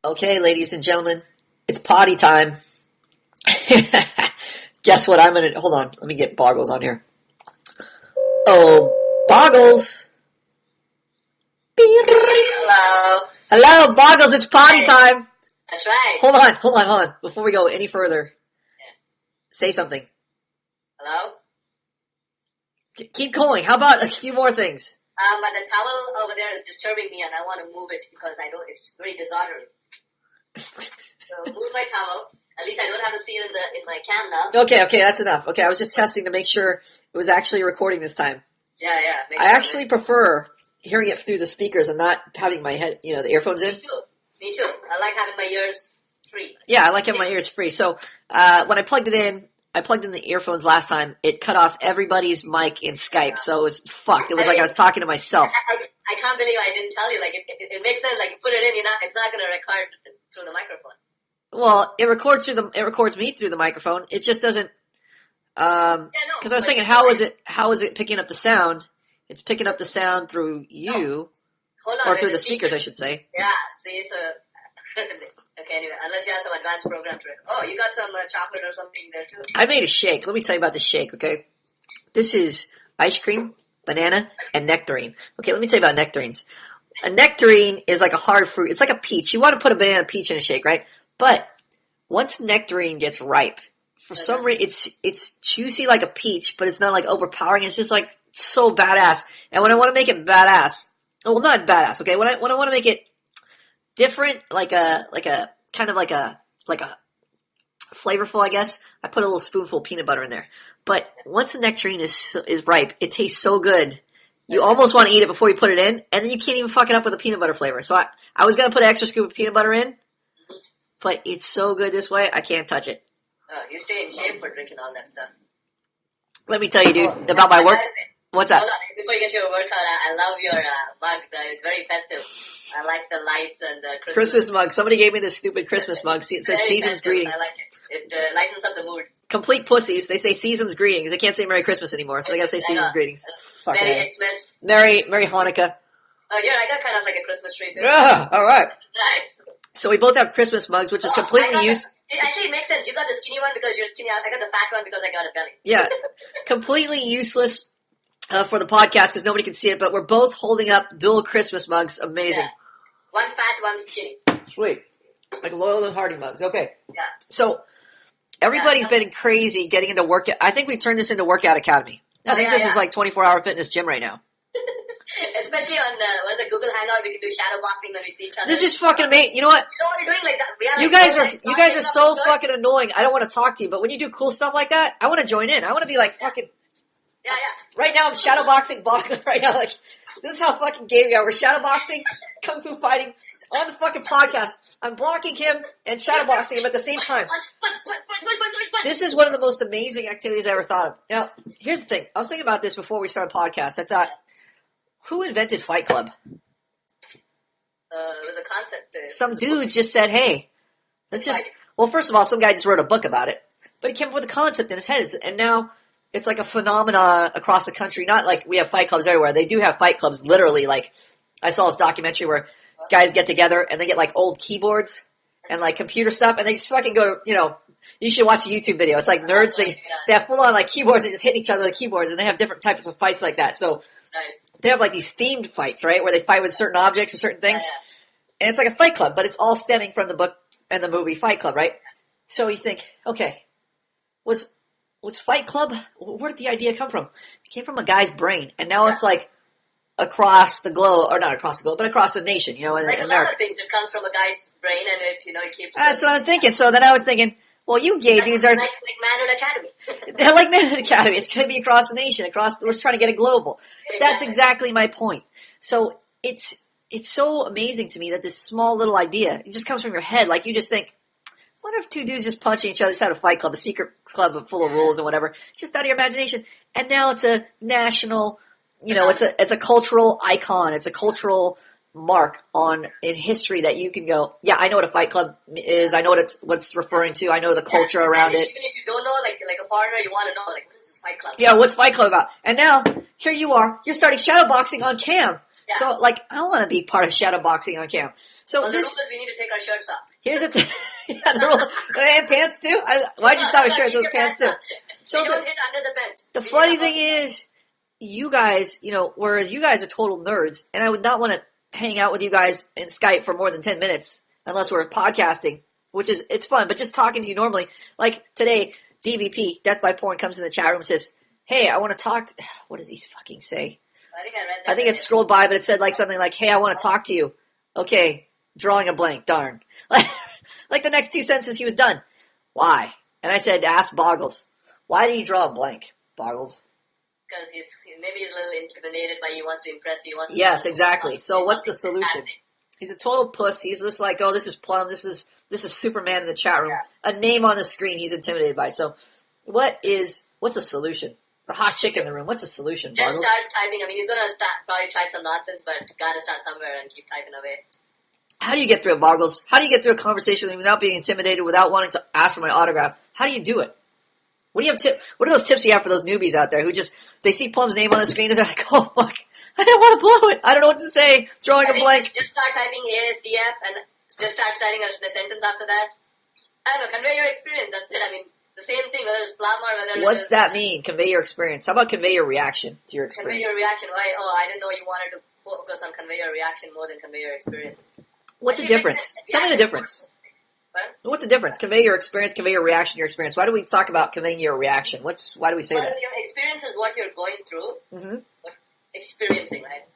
Okay, ladies and gentlemen, it's potty time. Guess what I'm gonna... Hold on, let me get Boggles on here. Oh, Boggles! Hello. Hello, Boggles, it's potty time! That's right. Hold on. Before we go any further, say something. Hello? Keep going. How about a few more things? But the towel over there is disturbing me and I want to move it because it's very disorderly. So move my towel. At least I don't have to see it in my cam now. Okay, that's enough. Okay, I was just testing to make sure it was actually recording this time. Yeah. I actually prefer hearing it through the speakers and not having my head, the earphones in. Me too. I like having my ears free. Yeah, I like having my ears free. So when I plugged in the earphones last time. It cut off everybody's mic in Skype, so it was fucked. It was like I was talking to myself. I can't believe I didn't tell you. Like it makes sense. Like you put it in, it's not going to record through the microphone. Well, it records me through the microphone. It just doesn't. Because I was thinking, how is it picking up the sound? It's picking up the sound through you, Hold on, or through the speakers, I should say. Yeah. See, so okay. Anyway, unless you have some advanced program to it. Oh, you got some chocolate or something there too. I made a shake. Let me tell you about the shake. Okay, this is ice cream, banana, and nectarine. Okay, let me tell you about nectarines. A nectarine is like a hard fruit. It's like a peach. You want to put a banana peach in a shake, right? But once nectarine gets ripe, for some reason, it's juicy like a peach, but it's not like overpowering. It's just like so badass. And when I want to make it badass, well, not badass. Okay, when I want to make it different, like a kind of like a flavorful, I guess, I put a little spoonful of peanut butter in there. But once the nectarine is ripe, it tastes so good. You almost want to eat it before you put it in, and then you can't even fuck it up with a peanut butter flavor. So I was gonna put an extra scoop of peanut butter in, but it's so good this way, I can't touch it. Oh, you stay in shape for drinking all that stuff. Let me tell you, dude, about my work. What's that? Hold on, before you get to your workout, I love your mug. It's very festive. I like the lights and the Christmas mug. Somebody gave me this stupid Christmas mug. It says Season's Greetings. I like it. It lightens up the mood. Complete pussies. They say Season's Greetings. They can't say Merry Christmas anymore, so they gotta say Season's Greetings. Merry Xmas. Merry Hanukkah. Oh, yeah, I got kind of like a Christmas tree too. Yeah, all right. Nice. So we both have Christmas mugs, which is completely useless. Actually, it makes sense. You got the skinny one because you're skinny. I got the fat one because I got a belly. Yeah, completely useless for the podcast because nobody can see it, but we're both holding up dual Christmas mugs. Amazing. Yeah. One fat, one skinny. Sweet. Like Loyal and Hardy mugs. Okay. Yeah. So everybody's been crazy getting into workout. I think we've turned this into Workout Academy. I think this is like 24-hour fitness gym right now. Especially on the Google Hangout, we can do shadow boxing when we see each other. This is fucking amazing. You know what? You know what we're doing like that? You guys are so fucking annoying. I don't want to talk to you, but when you do cool stuff like that, I want to join in. I want to be like fucking. Yeah. Right now, I'm shadow boxing right now. Like this is how fucking gay we are. We're shadow boxing, kung fu fighting on the fucking podcast. I'm blocking him and shadow boxing him at the same time. This is one of the most amazing activities I ever thought of. Now, here's the thing. I was thinking about this before we started the podcast. I thought, who invented Fight Club? It was a concept. Some dudes just said, hey, let's just... Well, first of all, some guy just wrote a book about it. But he came up with a concept in his head. And now it's like a phenomenon across the country. Not like we have fight clubs everywhere. They do have fight clubs literally. Like, I saw this documentary where guys get together and they get like old keyboards and like computer stuff. And they just fucking go, you should watch a YouTube video. It's like nerds. They have full on like keyboards. They just hit each other with keyboards. And they have different types of fights like that. So... Nice. They have like these themed fights, right? Where they fight with certain objects or certain things. Yeah. And it's like a fight club, but it's all stemming from the book and the movie Fight Club, right? So you think, okay, was Fight Club, where did the idea come from? It came from a guy's brain. And now it's like across the globe, or not across the globe, but across the nation, in like America. A lot of things, it comes from a guy's brain and it keeps... That's what I'm thinking. So then I was thinking, well, you gay dudes are... Like Manhood Academy. They're like Manhood Academy. It's going to be across the nation. We're just trying to get it global. Exactly. That's exactly my point. So it's so amazing to me that this small little idea, it just comes from your head. Like you just think, what if two dudes just punching each other, just had a fight club, a secret club full of rules and whatever, just out of your imagination. And now it's a national, it's a cultural icon. It's a cultural mark in history that you can go, yeah, I know what a fight club is. I know what's referring to. I know the culture around it. Even if you don't know, like a foreigner, you want to know, like, what is this Fight Club? Yeah, what's Fight Club about? And now, here you are. You're starting shadow boxing on cam. Yeah. So, like, I want to be part of shadow boxing on cam. So well, the this rule is we need to take our shirts off. here's the thing. Yeah, the rule. And pants too. Why'd you stop with shirts? It was pants too. So you don't hit under the belt. The funny thing is, you guys, whereas you guys are total nerds, and I would not want to hang out with you guys in Skype for more than 10 minutes unless we're podcasting, which is, it's fun, but just talking to you normally. Like today, DVP, Death by Porn, comes in the chat room and says, hey, I want to talk. What does he fucking say? I think I read that. I think it scrolled by, but it said like something like, hey, I want to talk to you. Okay, drawing a blank, darn. Like the next 2 sentences he was done. Why? And I said, ask Boggles. Why did he draw a blank, Boggles? Because maybe he's a little intimidated by you, wants to impress you. Wants to yes, exactly. So what's the solution? He's a total puss. He's just like, oh, this is Plum. This is Superman in the chat room. Yeah. A name on the screen he's intimidated by. So what's the solution? The hot chick in the room. What's the solution, Just Boggles? start typing. I mean, he's going to probably type some nonsense, but gotta start somewhere and keep typing away. How do you get through it, Boggles? How do you get through a conversation with me without being intimidated, without wanting to ask for my autograph? How do you do it? What are those tips you have for those newbies out there who just, they see Plum's name on the screen and they're like, oh fuck, I don't want to blow it. I don't know what to say. Drawing a blank. Just start typing ASDF and just start starting a sentence after that. I don't know, convey your experience. That's it. I mean, the same thing, whether it's Plum or whether What's that mean? Convey your experience. How about convey your reaction to your experience? Convey your reaction. Why? Oh, I didn't know you wanted to focus on convey your reaction more than convey your experience. What's the difference? Tell me the difference. What's the difference? Convey your experience, convey your reaction, your experience. Why do we talk about conveying your reaction? Why do we say that? Your experience is what you're going through, experiencing, right?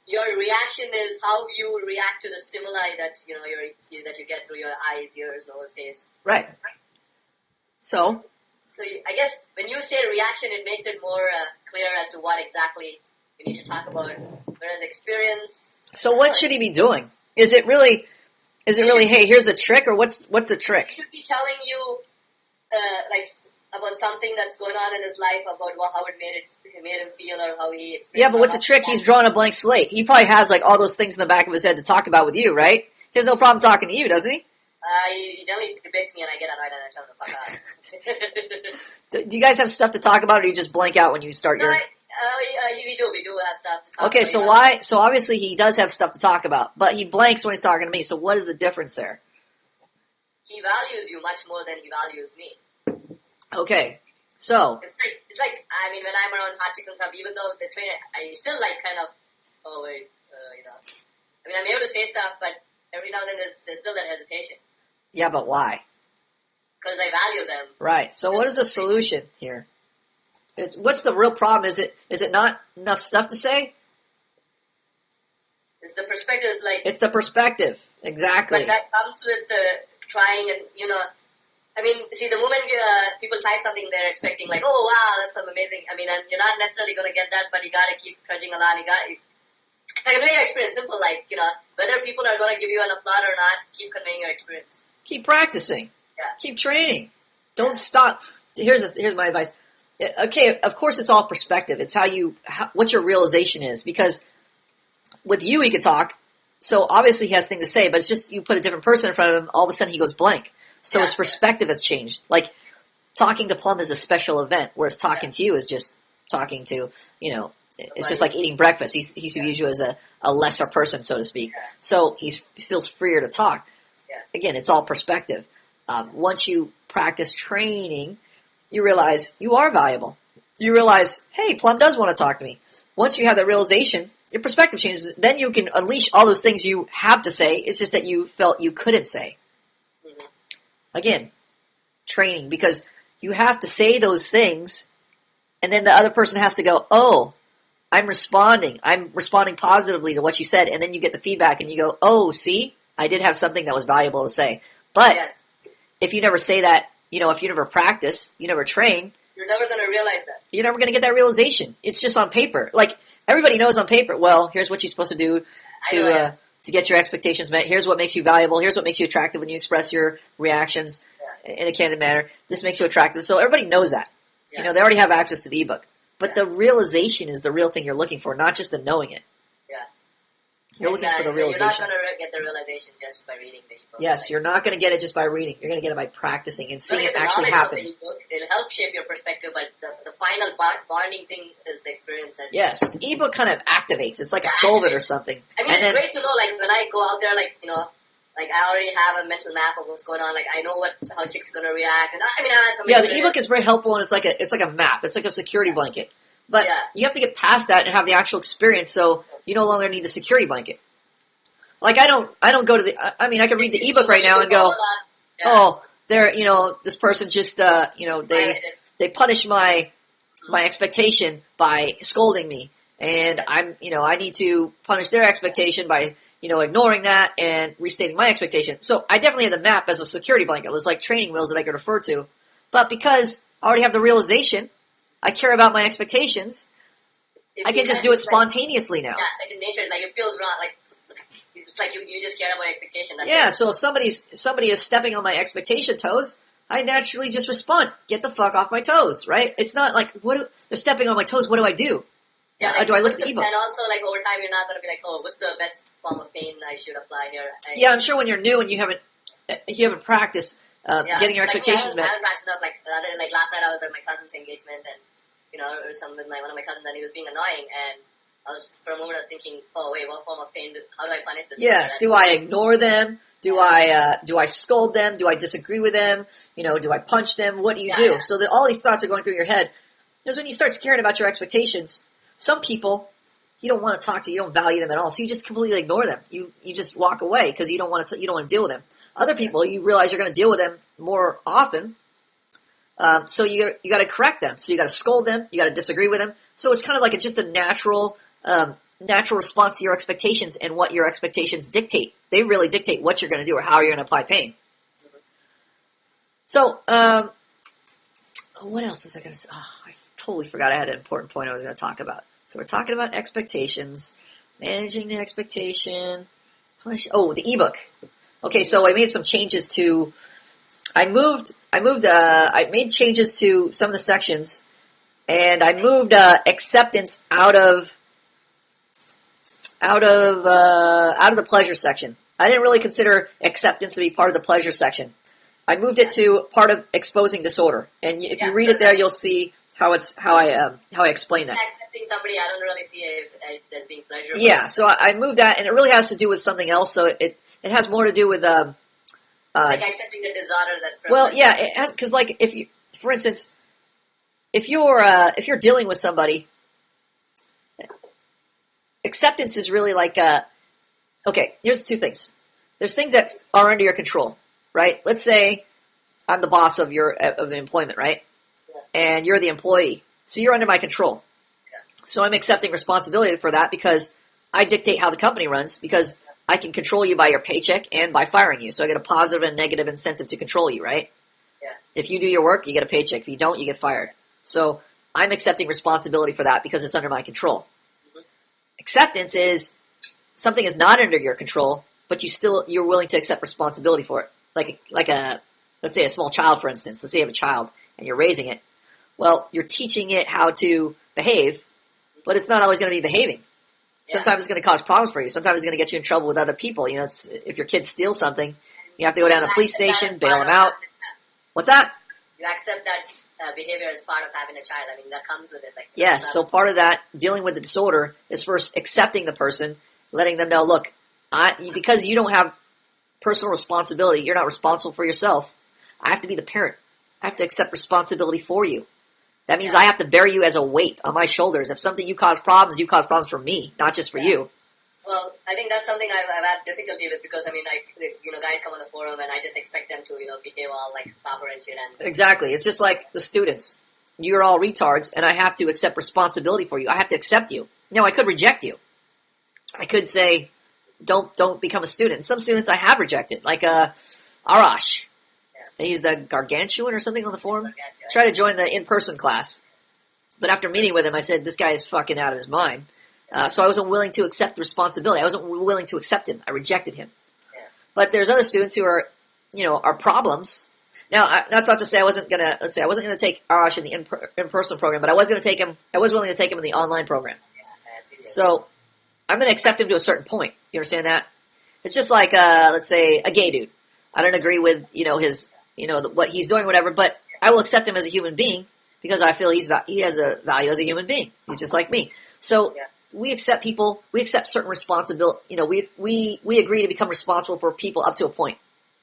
Your reaction is how you react to the stimuli that that you get through your eyes, ears, nose, taste. Right. So I guess when you say reaction, it makes it more clear as to what exactly you need to talk about. Whereas experience. So what should he be doing? Is it really, hey, here's the trick, or what's the trick? He should be telling you, about something that's going on in his life, about how it made him feel, or how he experienced. Yeah, but what's the trick? He's drawing a blank slate. He probably has like all those things in the back of his head to talk about with you, right? He has no problem talking to you, doesn't he? He generally debates me, and I get annoyed, and I tell him to fuck off. Do you guys have stuff to talk about, or do you just blank out when you start your? We do have stuff to talk okay, about. so why? So obviously he does have stuff to talk about, but he blanks when he's talking to me. So what is the difference there? He values you much more than he values me. Okay, so it's like I mean, when I'm around hot chick and stuff, even though the trainer, I still like kind of I mean, I'm able to say stuff, but every now and then there's still that hesitation. Yeah, but why? Because I value them. Right. So what is the solution here? What's the real problem? Is it not enough stuff to say? It's the perspective. It's the perspective. Exactly. But that comes with the trying, and I mean, see, the moment people type something, they're expecting like, oh wow, that's some amazing. I mean, and you're not necessarily going to get that, but you got to keep trudging along. Convey your experience. Simple, whether people are going to give you an applaud or not, keep conveying your experience. Keep practicing. Yeah. Keep training. Don't stop. Here's my advice. Okay, of course it's all perspective. It's what your realization is. Because with you, he could talk. So obviously he has things to say, but it's just you put a different person in front of him, all of a sudden he goes blank. So his perspective has changed. Like talking to Plum is a special event, whereas talking to you is just talking to, it's just like eating breakfast. He views you as a lesser person, so to speak. So he feels freer to talk. Again, it's all perspective. Once you practice training, you realize you are valuable. You realize, hey, Plum does want to talk to me. Once you have that realization, your perspective changes. Then you can unleash all those things you have to say. It's just that you felt you couldn't say. Mm-hmm. Again, training, because you have to say those things, and then the other person has to go, oh, I'm responding positively to what you said, and then you get the feedback, and you go, oh, see, I did have something that was valuable to say. But if you never say that, if you never practice, you never train, you're never going to realize that. You're never going to get that realization. It's just on paper. Like, everybody knows on paper, well, here's what you're supposed to do to get your expectations met. Here's what makes you valuable. Here's what makes you attractive when you express your reactions in a candid manner. This makes you attractive. So everybody knows that. Yeah. They already have access to the ebook. But the realization is the real thing you're looking for, not just the knowing it. Yeah. You're looking for the realization. You're not going to get the realization just by reading the ebook. Yes, you're not going to get it just by reading. You're going to get it by practicing and seeing it actually happen. It'll help shape your perspective, but the final bonding thing is the experience. Yes, the ebook kind of activates. It's like a solvent or something. I mean, it's great to know, like, when I go out there, like, Like, I already have a mental map of what's going on. Like, I know how chicks are gonna react. And I mean, I had some Yeah, the experience. ebook is very helpful, and it's like a map. It's like a security blanket. But you have to get past that and have the actual experience, so you no longer need the security blanket. Like, I don't go to the. I mean, I can read the ebook right now and go, oh, this person just, they punish my expectation by scolding me, and I need to punish their expectation by, ignoring that and restating my expectation. So I definitely have the map as a security blanket. It's like training wheels that I could refer to. But because I already have the realization, I care about my expectations, I can just do it spontaneously now. Yeah, second nature. Like, it feels wrong. Like, it's like you just care about expectation. That's So if somebody is stepping on my expectation toes, I naturally just respond, get the fuck off my toes, right? It's not like, they're stepping on my toes, what do I do? Yeah, like, do I look at the ebook? And also, like, over time, you're not going to be like, oh, what's the best form of pain I should apply here? I'm sure when you're new and you haven't practiced getting your expectations met. I haven't practiced enough. Like last night I was at my cousin's engagement, and, it was with one of my cousins, and he was being annoying, and for a moment I was thinking, oh, wait, what form of pain, how do I punish this? Yes, do I ignore them? Do I scold them? Do I disagree with them? Do I punch them? What do you do? So all these thoughts are going through your head. Because when you start caring about your expectations, some people, you don't want to talk to, you don't value them at all, so you just completely ignore them. You just walk away because you don't want to deal with them. Other people, you realize you're going to deal with them more often, so you got to correct them. So you got to scold them, you got to disagree with them. So it's kind of like just a natural response to your expectations and what your expectations dictate. They really dictate what you're going to do or how you're going to apply pain. So, what else was I going to say? Oh, I totally forgot I had an important point I was going to talk about. So we're talking about expectations, managing the expectation. The ebook. Okay, so I made some changes to. I made changes to some of the sections, and I moved acceptance out of the pleasure section. I didn't really consider acceptance to be part of the pleasure section. I moved it to part of exposing disorder, and if you read it there, you'll see how I explain that. Accepting somebody, I don't really see it as being pleasurable. Yeah, so I moved that, and it really has to do with something else. So it has more to do with like accepting the disorder that's prevalent. Well, yeah, it has, because like if you, for instance, if you're dealing with somebody, acceptance is really like okay. Here's two things. There's things that are under your control, right? Let's say I'm the boss of the employment, right? And you're the employee. So you're under my control. Yeah. So I'm accepting responsibility for that because I dictate how the company runs, because I can control you by your paycheck and by firing you. So I get a positive and negative incentive to control you, right? Yeah. If you do your work, you get a paycheck. If you don't, you get fired. So I'm accepting responsibility for that because it's under my control. Mm-hmm. Acceptance is something is not under your control, but you're willing to accept responsibility for it. Like let's say a small child, for instance. Let's say you have a child and you're raising it. Well, you're teaching it how to behave, but it's not always going to be behaving. Sometimes it's going to cause problems for you. Sometimes it's going to get you in trouble with other people. If your kid steals something, you have to go down to the police station, bail them out. What's that? You accept that behavior as part of having a child. I mean, that comes with it. Yes, so part of that, dealing with the disorder, is first accepting the person, letting them know, look, because you don't have personal responsibility, you're not responsible for yourself, I have to be the parent. I have to accept responsibility for you. That means I have to bear you as a weight on my shoulders. If something you cause problems for me, not just for you. Well, I think that's something I've had difficulty with because, I mean, guys come on the forum and I just expect them to, behave all like proper and shit. And exactly. It's just like the students. You're all retards and I have to accept responsibility for you. I have to accept you. Now, I could reject you. I could say, don't become a student. Some students I have rejected, like Arash. He's the gargantuan or something on the forum. Try to join the in-person class. But after meeting with him, I said, this guy is fucking out of his mind. So I wasn't willing to accept the responsibility. I wasn't willing to accept him. I rejected him. Yeah. But there's other students who are, are problems. Now, that's not to say I wasn't gonna take Arash in the in-person program, but I was willing to take him in the online program. Yeah, so I'm gonna accept him to a certain point. You understand that? It's just like, let's say, a gay dude. I don't agree with, his, what he's doing, whatever, but I will accept him as a human being because I feel he has a value as a human being. He's just like me. So we accept people, we accept certain responsibility, we agree to become responsible for people up to a point.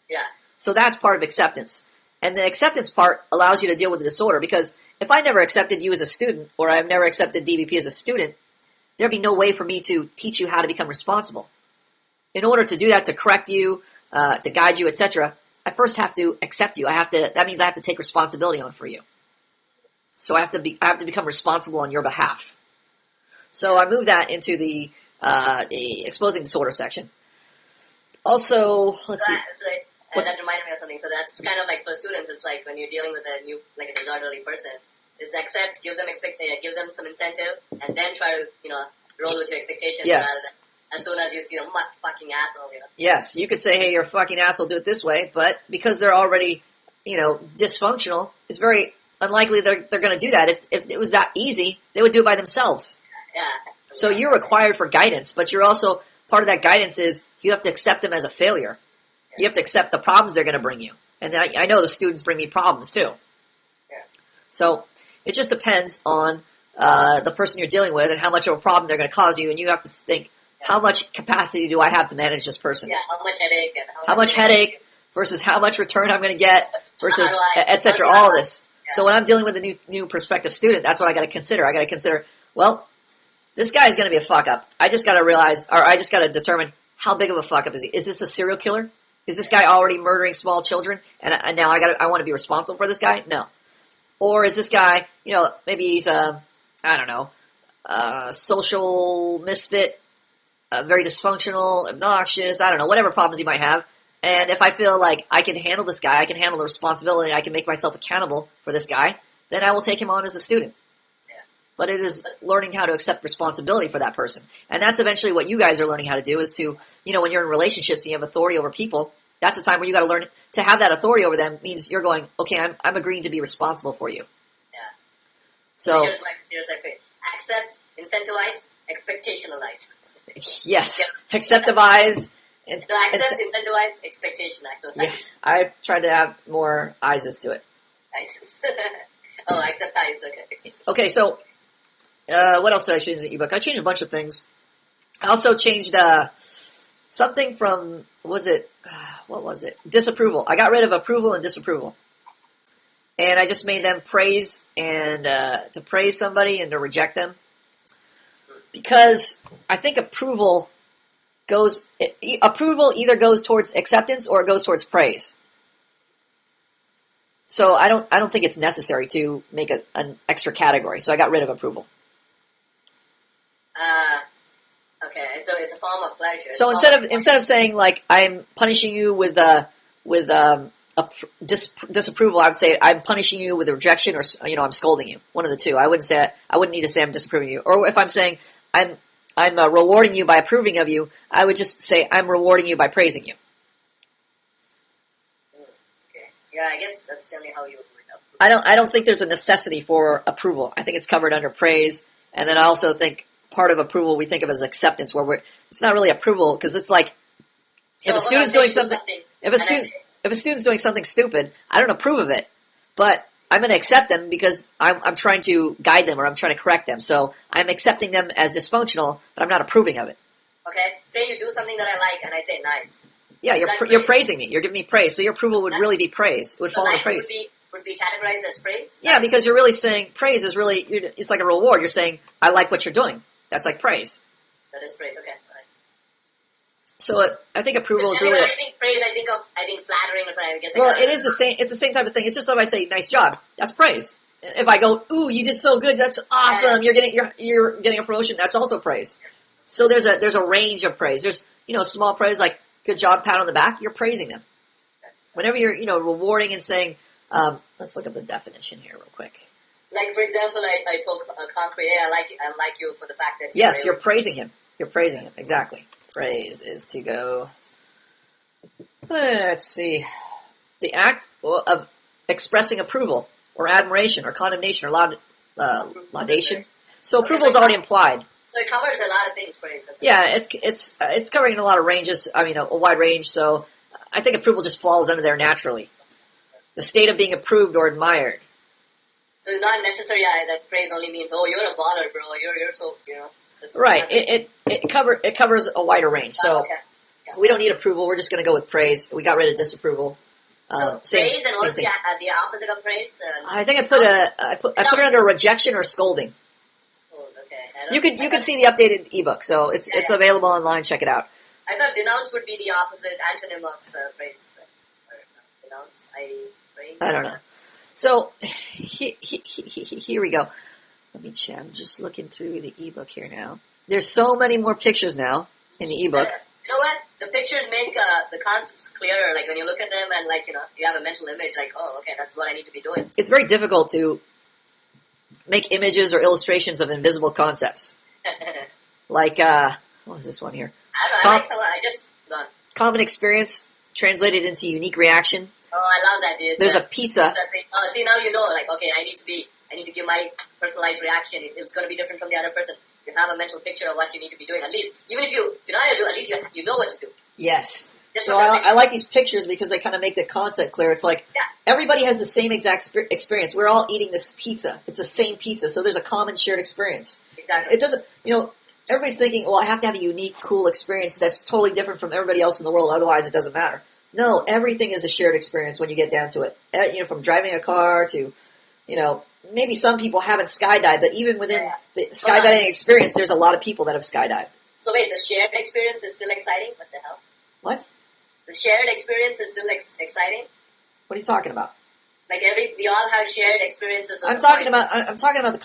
Yeah. So that's part of acceptance. And the acceptance part allows you to deal with the disorder, because if I never accepted you as a student, or I've never accepted DBP as a student, there'd be no way for me to teach you how to become responsible. In order to do that, to correct you, to guide you, etc., I first have to accept you. That means I have to take responsibility on for you. So I have to become responsible on your behalf. So I moved that into the exposing disorder section. Also, let's see. That reminded me of something. So that's kind of like for students, it's like when you're dealing with a new, like a disorderly person, it's accept, give them some incentive, and then try to, roll with your expectations. Yes. Rather than as soon as you see them, fucking asshole, Yes, you could say, hey, you're a fucking asshole, do it this way, but because they're already, dysfunctional, it's very unlikely they're going to do that. If it was that easy, they would do it by themselves. Yeah. So you're required for guidance, but you're also, part of that guidance is you have to accept them as a failure. You have to accept the problems they're going to bring you. And I know the students bring me problems too. Yeah. So it just depends on the person you're dealing with and how much of a problem they're going to cause you, and you have to think, how much capacity do I have to manage this person? Yeah, how much headache and how much headache versus how much return I'm going to get versus etc. All of this. Yeah. So when I'm dealing with a new prospective student, that's what I got to consider. I got to consider, well, this guy is going to be a fuck up. I just got to realize, or I just got to determine how big of a fuck up is he. Is this a serial killer? Is this guy already murdering small children? And now I want to be responsible for this guy? No. Or is this guy, maybe he's social misfit, very dysfunctional, obnoxious, I don't know, whatever problems he might have. And if I feel like I can handle this guy, I can handle the responsibility, I can make myself accountable for this guy, then I will take him on as a student. Yeah. But it is learning how to accept responsibility for that person. And that's eventually what you guys are learning how to do, is to, when you're in relationships and you have authority over people, that's the time where you got to learn to have that authority over them. Means you're going, okay, I'm agreeing to be responsible for you. Yeah. So here's my accept, incentivize, expectationalize. Yes. Acceptivize. Accept, incentivize, expectation. Yes. I tried to have more I's to it. Isis. Oh, accept I's. Okay. Okay, so what else did I change in the ebook? I changed a bunch of things. I also changed something from, what was it? Disapproval. I got rid of approval and disapproval. And I just made them praise and to praise somebody and to reject them. Because I think approval either goes towards acceptance or it goes towards praise. So I don't think it's necessary to make an extra category. So I got rid of approval. Okay, so it's a form of pleasure. So instead of saying like I'm punishing you with disapproval, I would say I'm punishing you with a rejection, or I'm scolding you. One of the two. I wouldn't need to say I'm disapproving you. Or if I'm saying I'm rewarding you by approving of you, I would just say I'm rewarding you by praising you. Okay. Yeah, I guess that's only how you would word up. I don't think there's a necessity for approval. I think it's covered under praise, and then I also think part of approval we think of as acceptance, where it's not really approval, because it's like if a student's doing something, if a student's doing something stupid, I don't approve of it, but I'm going to accept them because I'm trying to guide them, or I'm trying to correct them. So I'm accepting them as dysfunctional, but I'm not approving of it. Okay, say you do something that I like, and I say nice. Yeah, you're praising me. You're giving me praise. So your approval would really be praise. It would fall under praise. Would be categorized as praise? Yeah, because you're really saying praise is really, it's like a reward. You're saying, I like what you're doing. That's like praise. That is praise, okay. Right. So I think approval is really... When I think praise, I think flattering or something. I guess it is the same. It's the same type of thing. It's just if I say, nice job, that's praise. If I go, ooh, you did so good, that's awesome, you're getting a promotion, that's also praise. So there's a range of praise. There's, small praise like, good job, pat on the back, you're praising them. Whenever you're, rewarding and saying, let's look up the definition here real quick. Like, for example, I told concrete, hey, I like you for the fact that... Yes, you're praising him. You're praising him, exactly. Praise is to go... Let's see. The act of expressing approval, or admiration, or condemnation, or laudation. So approval is already implied. So it covers a lot of things, praise. Yeah, it's covering a lot of ranges, a wide range, so I think approval just falls under there naturally. The state of being approved or admired. So it's not necessary that praise only means, oh, you're a baller, bro. You're so, It's Right. not- It covers a wider range. So okay. Yeah. we don't need approval. We're just going to go with praise. We got rid of disapproval. So praise, and what's the opposite of praise? I think I put it under rejection or scolding. Oh, okay. You can see the updated ebook, so it's available online. Check it out. I thought denounce would be the opposite antonym of praise. Denounce, praise. I don't know. So here we go. Let me check. I'm just looking through the ebook here now. There's so many more pictures now in the ebook. You know what? The pictures make the concepts clearer. Like when you look at them and you have a mental image. Like, oh, okay, that's what I need to be doing. It's very difficult to make images or illustrations of invisible concepts. Like, what is this one here? I like someone. I just common experience translated into unique reaction. Oh, I love that, dude. There's a pizza. See, now you know. Like, okay, I need to give my personalized reaction. It's going to be different from the other person. You have a mental picture of what you need to be doing. At least, even if you do not do, at least you know what to do. Yes. So I like these pictures because they kind of make the concept clear. It's like everybody has the same exact experience. We're all eating this pizza. It's the same pizza, so there's a common shared experience. Exactly. It doesn't, everybody's thinking, well, I have to have a unique, cool experience that's totally different from everybody else in the world, otherwise it doesn't matter. No, everything is a shared experience when you get down to it. From driving a car to, maybe some people haven't skydived, but even within the skydiving experience, there's a lot of people that have skydived. So wait, the shared experience is still exciting? What the hell? What? The shared experience is still exciting? What are you talking about? Like we all have shared experiences. I'm talking about the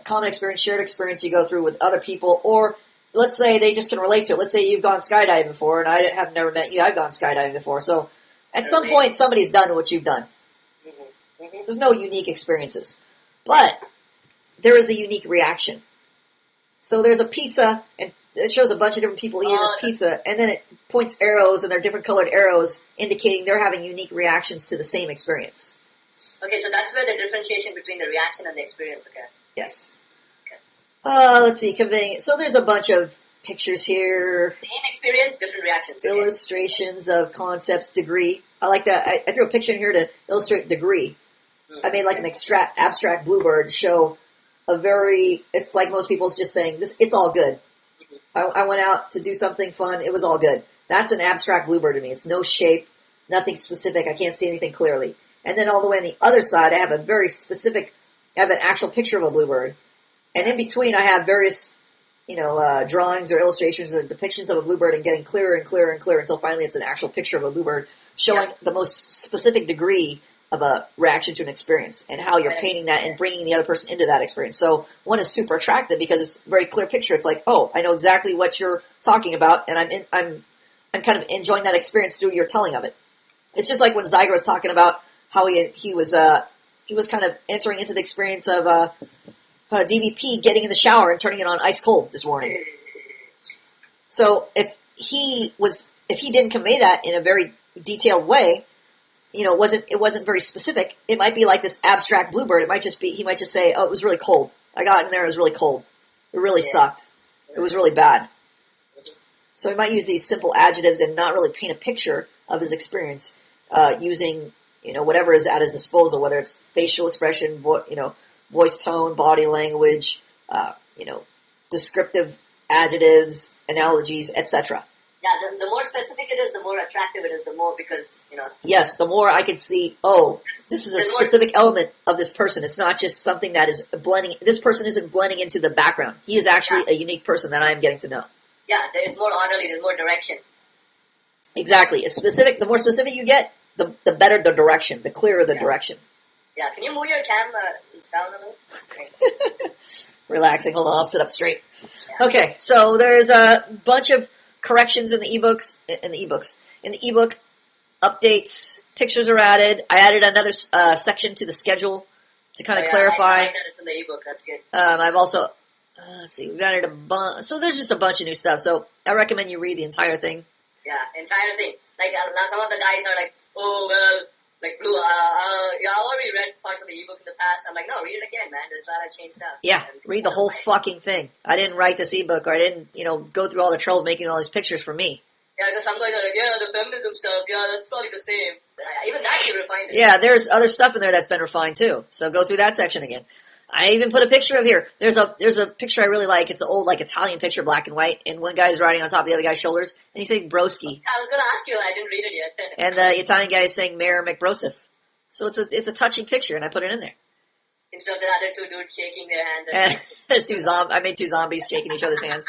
common experience, shared experience you go through with other people, or let's say they just can relate to it. Let's say you've gone skydiving before, and I have never met you. I've gone skydiving before, so at some point somebody's done what you've done. Mm-hmm. Mm-hmm. There's no unique experiences, but there is a unique reaction. So there's a pizza, and it shows a bunch of different people eating this pizza, and then it points arrows, and they're different colored arrows, indicating they're having unique reactions to the same experience. Okay, so that's where the differentiation between the reaction and the experience, okay? Yes. Okay. Let's see, conveying. So there's a bunch of pictures here. Same experience, different reactions. Okay. Illustrations of concepts, degree. I like that. I threw a picture in here to illustrate degree. Mm-hmm. I made like an abstract bluebird show it's like most people's just saying, it's all good. Mm-hmm. I went out to do something fun, it was all good. That's an abstract bluebird to me. It's no shape, nothing specific, I can't see anything clearly. And then all the way on the other side, I have a very specific, I have an actual picture of a bluebird. And in between, I have various, drawings or illustrations or depictions of a bluebird and getting clearer and clearer and clearer until finally it's an actual picture of a bluebird showing the most specific degree of a reaction to an experience and how you're painting that and bringing the other person into that experience. So one is super attractive because it's a very clear picture. It's like, oh, I know exactly what you're talking about, and I'm kind of enjoying that experience through your telling of it. It's just like when Zyger was talking about how he was kind of entering into the experience of DVP getting in the shower and turning it on ice cold this morning. So if he didn't convey that in a very detailed way, it wasn't very specific. It might be like this abstract bluebird. He might just say, oh, it was really cold. I got in there, it was really cold. It really sucked. It was really bad. So he might use these simple adjectives and not really paint a picture of his experience, using, whatever is at his disposal, whether it's facial expression, voice tone, body language, descriptive adjectives, analogies, etc. Yeah, the more specific it is, the more attractive it is, the more because, Yes, the more I can see, this is a specific element of this person. It's not just something that is blending. This person isn't blending into the background. He is actually a unique person that I am getting to know. Yeah, it's more orderly, there's more direction. Exactly. The more specific you get, the better the direction, the clearer the direction. Yeah, can you move your cam down a little? Relaxing. Hold on, I'll sit up straight. Yeah. Okay, so there's a bunch of corrections in the ebooks. In the ebook, updates, pictures are added. I added another section to the schedule to kind of clarify. I like that it's in the ebook. That's good. I've also let's see, we've added a bunch. So there's just a bunch of new stuff. So I recommend you read the entire thing. Yeah, entire thing. Like now, some of the guys are like, oh well, like Blue. I already read parts of the ebook in the past. I'm like, no, read it again, man. There's a lot of changed stuff. Yeah, read the whole fucking thing. I didn't write this ebook, or I didn't, go through all the trouble making all these pictures for me. Yeah, because some guys are like, yeah, the feminism stuff, yeah, that's probably the same. But even that you refined it. Yeah, there's other stuff in there that's been refined too. So go through that section again. I even put a picture of here. There's a picture I really like. It's an old like Italian picture, black and white, and one guy's riding on top of the other guy's shoulders, and he's saying broski. I was going to ask you. I didn't read it yet. And the Italian guy is saying Mayor McBrosif. So it's a touching picture, and I put it in there. Instead of the other two dudes shaking their hands. And there's I made two zombies shaking each other's hands.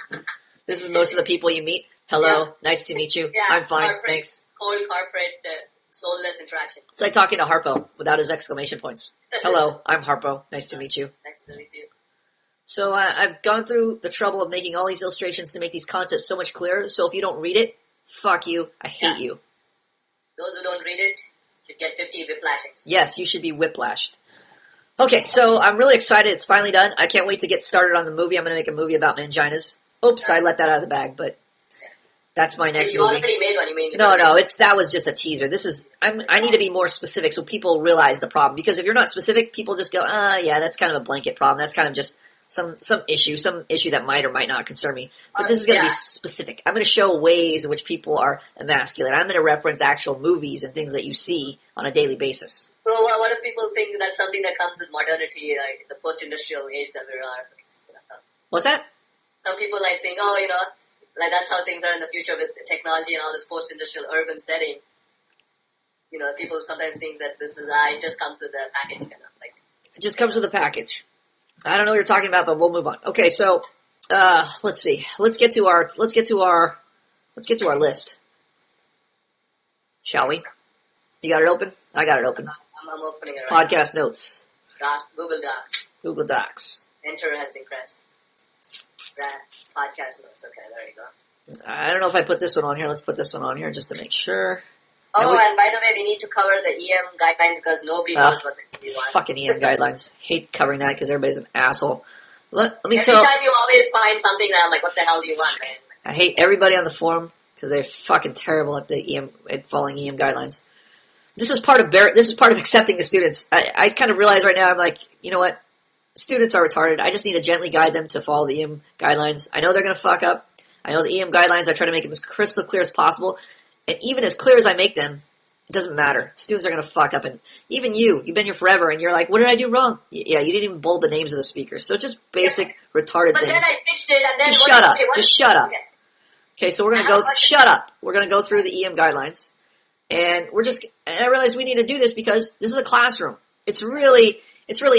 This is most of the people you meet. Hello, nice to meet you. Yeah, I'm fine, corporate, thanks. Cold corporate, soulless interaction. It's like talking to Harpo without his exclamation points. Hello, I'm Harpo. Nice to meet you. Nice to meet you. So I've gone through the trouble of making all these illustrations to make these concepts so much clearer. So if you don't read it, fuck you. I hate you. Those who don't read it should get 50 whiplashings. Yes, you should be whiplashed. Okay, so I'm really excited. It's finally done. I can't wait to get started on the movie. I'm going to make a movie about manginas. Oops, I let that out of the bag, but that's my next you movie. already made one, you mean? No, that was just a teaser. I need to be more specific so people realize the problem. Because if you're not specific, people just go, yeah, that's kind of a blanket problem. That's kind of just some issue that might or might not concern me. But this is going to be specific. I'm going to show ways in which people are emasculate. I'm going to reference actual movies and things that you see on a daily basis. Well, what if people think that's something that comes with modernity, like the post-industrial age that we are? What's that? Some people like think, like that's how things are in the future with technology and all this post-industrial urban setting. People sometimes think that this is it just comes with a package, like it just comes with a package. I don't know what you're talking about, but we'll move on. Okay, so let's see. Let's get to our list, shall we? You got it open? I got it open. I'm opening it right Podcast notes. Google Docs. Google Docs. Enter has been pressed. Podcast notes. Okay, there you go. I don't know if I put this one on here. Let's put this one on here just to make sure. And by the way, we need to cover the EM guidelines because nobody knows what the EM want. Fucking EM guidelines. Hate covering that because everybody's an asshole. Let me Every tell. time you always find something that I'm like, what the hell do you want, man? I hate everybody on the forum because they're fucking terrible at following EM guidelines. This is part of accepting the students. I kind of realize right now, I'm like, you know what? Students are retarded. I just need to gently guide them to follow the EM guidelines. I know they're going to fuck up. I know the EM guidelines, I try to make them as crystal clear as possible. And even as clear as I make them, it doesn't matter. Students are going to fuck up. And even you've been here forever, and you're like, what did I do wrong? Yeah, you didn't even bold the names of the speakers. So just basic retarded but things. But then I fixed it, and then... Just shut up. Just shut up. Okay, so we're going to go... Shut up. We're going to go through the EM guidelines. And I realize we need to do this because this is a classroom. It's really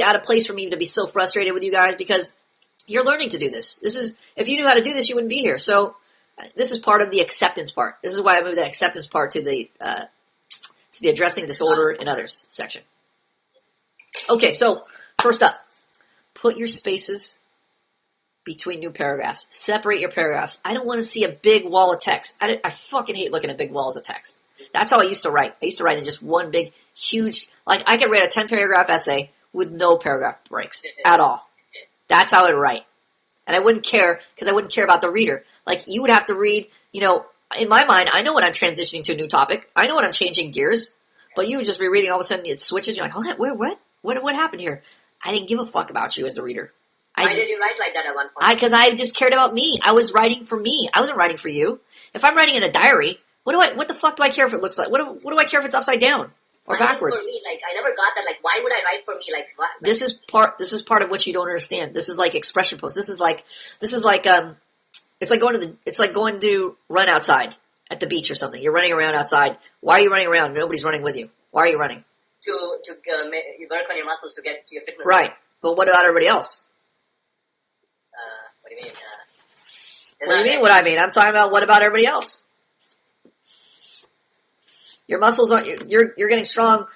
out of place for me to be so frustrated with you guys because you're learning to do this. If you knew how to do this, you wouldn't be here. So this is part of the acceptance part. This is why I moved that acceptance part to the addressing disorder in others section. Okay, so first up, put your spaces between new paragraphs. Separate your paragraphs. I don't want to see a big wall of text. I fucking hate looking at big walls of text. That's how I used to write. I used to write in just one big, huge, like I could write a 10-paragraph essay with no paragraph breaks at all. That's how I'd write. And I wouldn't care, because I wouldn't care about the reader. Like, you would have to read, in my mind, I know when I'm transitioning to a new topic. I know when I'm changing gears. But you would just be reading, all of a sudden it switches, you're like, oh, what happened here? I didn't give a fuck about you as a reader. Why did you write like that at one point? Because I just cared about me. I was writing for me. I wasn't writing for you. If I'm writing in a diary, what the fuck do I care if it looks like? What do I care if it's upside down or backwards? For me, I never got that. Why would I write for me? What? This is part of what you don't understand. This is like expression post. It's like going to run outside at the beach or something. You're running around outside. Why are you running around? Nobody's running with you. Why are you running? To work on your muscles to get to your fitness. Right. But what about everybody else? What do you mean? What do you mean? What I mean? I'm talking about what about everybody else? Your muscles aren't. You're getting strong,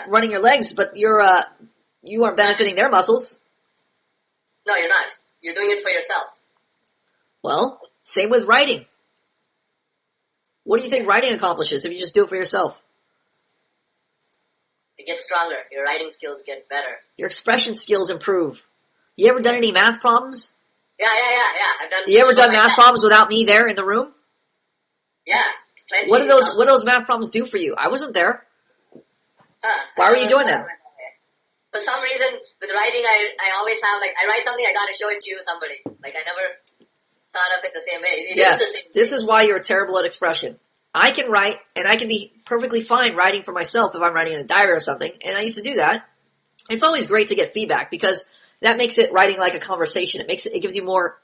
running your legs, but you aren't benefiting their muscles. No, you're not. You're doing it for yourself. Well, same with writing. What do you think writing accomplishes if you just do it for yourself? It gets stronger. Your writing skills get better. Your expression skills improve. You ever done any math problems? Yeah. I've done. You ever done math problems without me there in the room? Yeah. Plenty. What do those math problems do for you? I wasn't there. Why were you doing them? For some reason, with writing, I always have, I write something, I gotta show it to you, somebody. I never thought of it the same way. This is why you're terrible at expression. I can write, and I can be perfectly fine writing for myself if I'm writing in a diary or something, and I used to do that. It's always great to get feedback, because that makes it writing like a conversation. It gives you more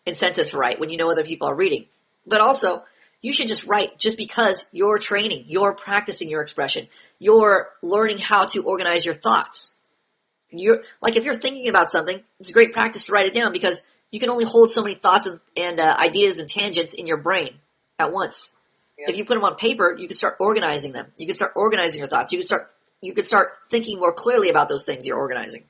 incentive to write when you know other people are reading. But also, you should just write just because you're training, you're practicing your expression, you're learning how to organize your thoughts. Like if you're thinking about something, it's a great practice to write it down because you can only hold so many thoughts and ideas and tangents in your brain at once. Yeah. If you put them on paper, you can start organizing them. You can start organizing your thoughts. You can start thinking more clearly about those things you're organizing.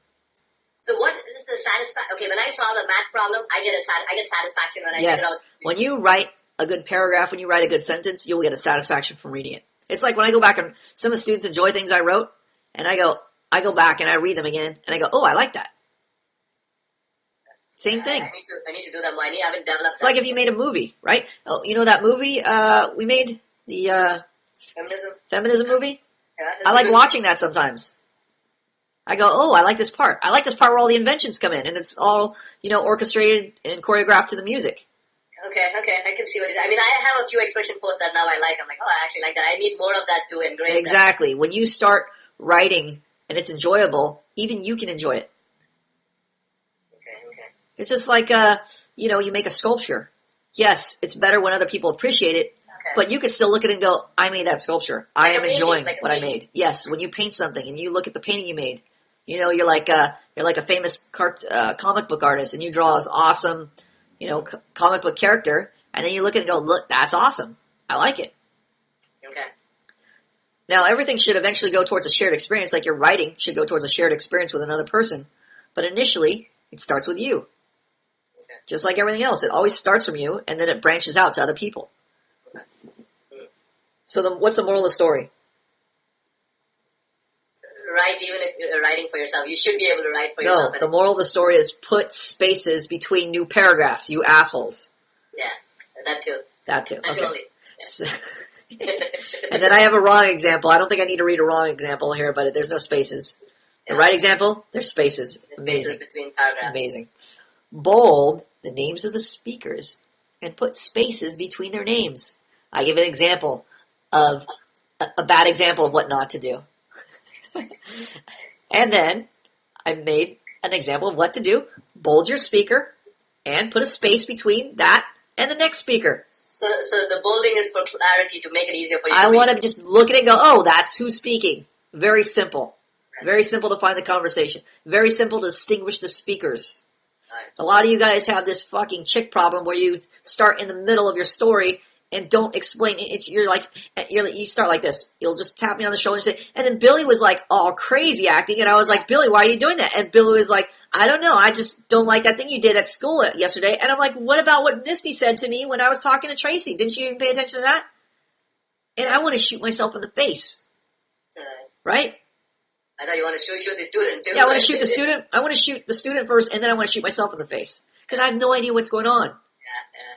So what is the satisfaction? Okay, when I solve a math problem, I get satisfaction when I get it out. When you write a good paragraph, when you write a good sentence, you'll get a satisfaction from reading it. It's like when I go back and some of the students enjoy things I wrote, and I go back and I read them again, and I go, oh, I like that. Same thing. I need to do that more. I haven't developed. It's like if you made a movie, right? Oh, you know that movie we made, the feminism movie? Yeah, I like watching that sometimes. I go, oh, I like this part. I like this part where all the inventions come in, and it's all, orchestrated and choreographed to the music. Okay, I can see what it is. I mean, I have a few expression posts that now I like. I'm like, oh, I actually like that. I need more of that to engrave. Exactly. When you start writing and it's enjoyable, even you can enjoy it. Okay. It's just like, you make a sculpture. Yes, it's better when other people appreciate it, but you could still look at it and go, I made that sculpture. I am enjoying what I made. Yes, when you paint something and you look at the painting you made, you're like a famous comic book artist and you draw this awesome, comic book character, and then you look at it and go, look, that's awesome. I like it. Okay. Now, everything should eventually go towards a shared experience, like your writing should go towards a shared experience with another person. But initially, it starts with you. Okay. Just like everything else. It always starts from you, and then it branches out to other people. Okay. So what's the moral of the story? Write, even if you're writing for yourself. You should be able to write for yourself. No, the moral of the story is put spaces between new paragraphs, you assholes. Yeah, that too. Okay. Totally. Yeah. And then I have a wrong example. I don't think I need to read a wrong example here, but there's no spaces. The right example, there's spaces. Amazing. Spaces between paragraphs. Amazing. Bold the names of the speakers and put spaces between their names. I give an example of a bad example of what not to do. And then I made an example of what to do. Bold your speaker and put a space between that and the next speaker. So the bolding is for clarity, to make it easier for you. I want to just look at it and go, oh, that's who's speaking. Very simple. Very simple to find the conversation. Very simple to distinguish the speakers. Right. A lot of you guys have this fucking chick problem where you start in the middle of your story and don't explain it. You start like this. You'll just tap me on the shoulder and say, and then Billy was like all crazy acting, and I was like, Billy, why are you doing that? And Billy was like, I don't know, I just don't like that thing you did at school yesterday. And I'm like, what about what Misty said to me when I was talking to Tracy? Didn't you even pay attention to that? And I want to shoot myself in the face. Right? I thought you want to shoot the student too. Yeah, I want to shoot the student. I want to shoot the student first, and then I want to shoot myself in the face. Because I have no idea what's going on.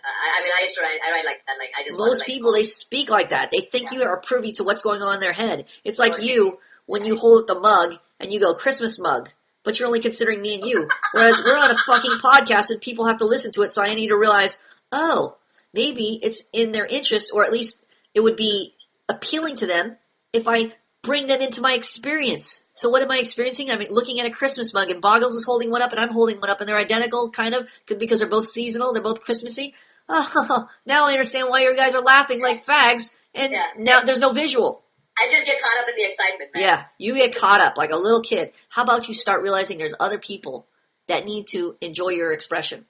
I mean, I used to write. I write like that. Like I just. Most people, they speak like that. They think you are privy to what's going on in their head. It's like you when you hold the mug and you go Christmas mug, but you're only considering me and you. Whereas we're on a fucking podcast and people have to listen to it. So I need to realize, oh, maybe it's in their interest, or at least it would be appealing to them if I bring them into my experience. So what am I experiencing? I'm looking at a Christmas mug, and Boggles is holding one up, and I'm holding one up, and they're identical, kind of, because they're both seasonal, they're both Christmassy. Oh, now I understand why you guys are laughing like fags, and now there's no visual. I just get caught up in the excitement, man. Yeah, you get caught up like a little kid. How about you start realizing there's other people that need to enjoy your expression?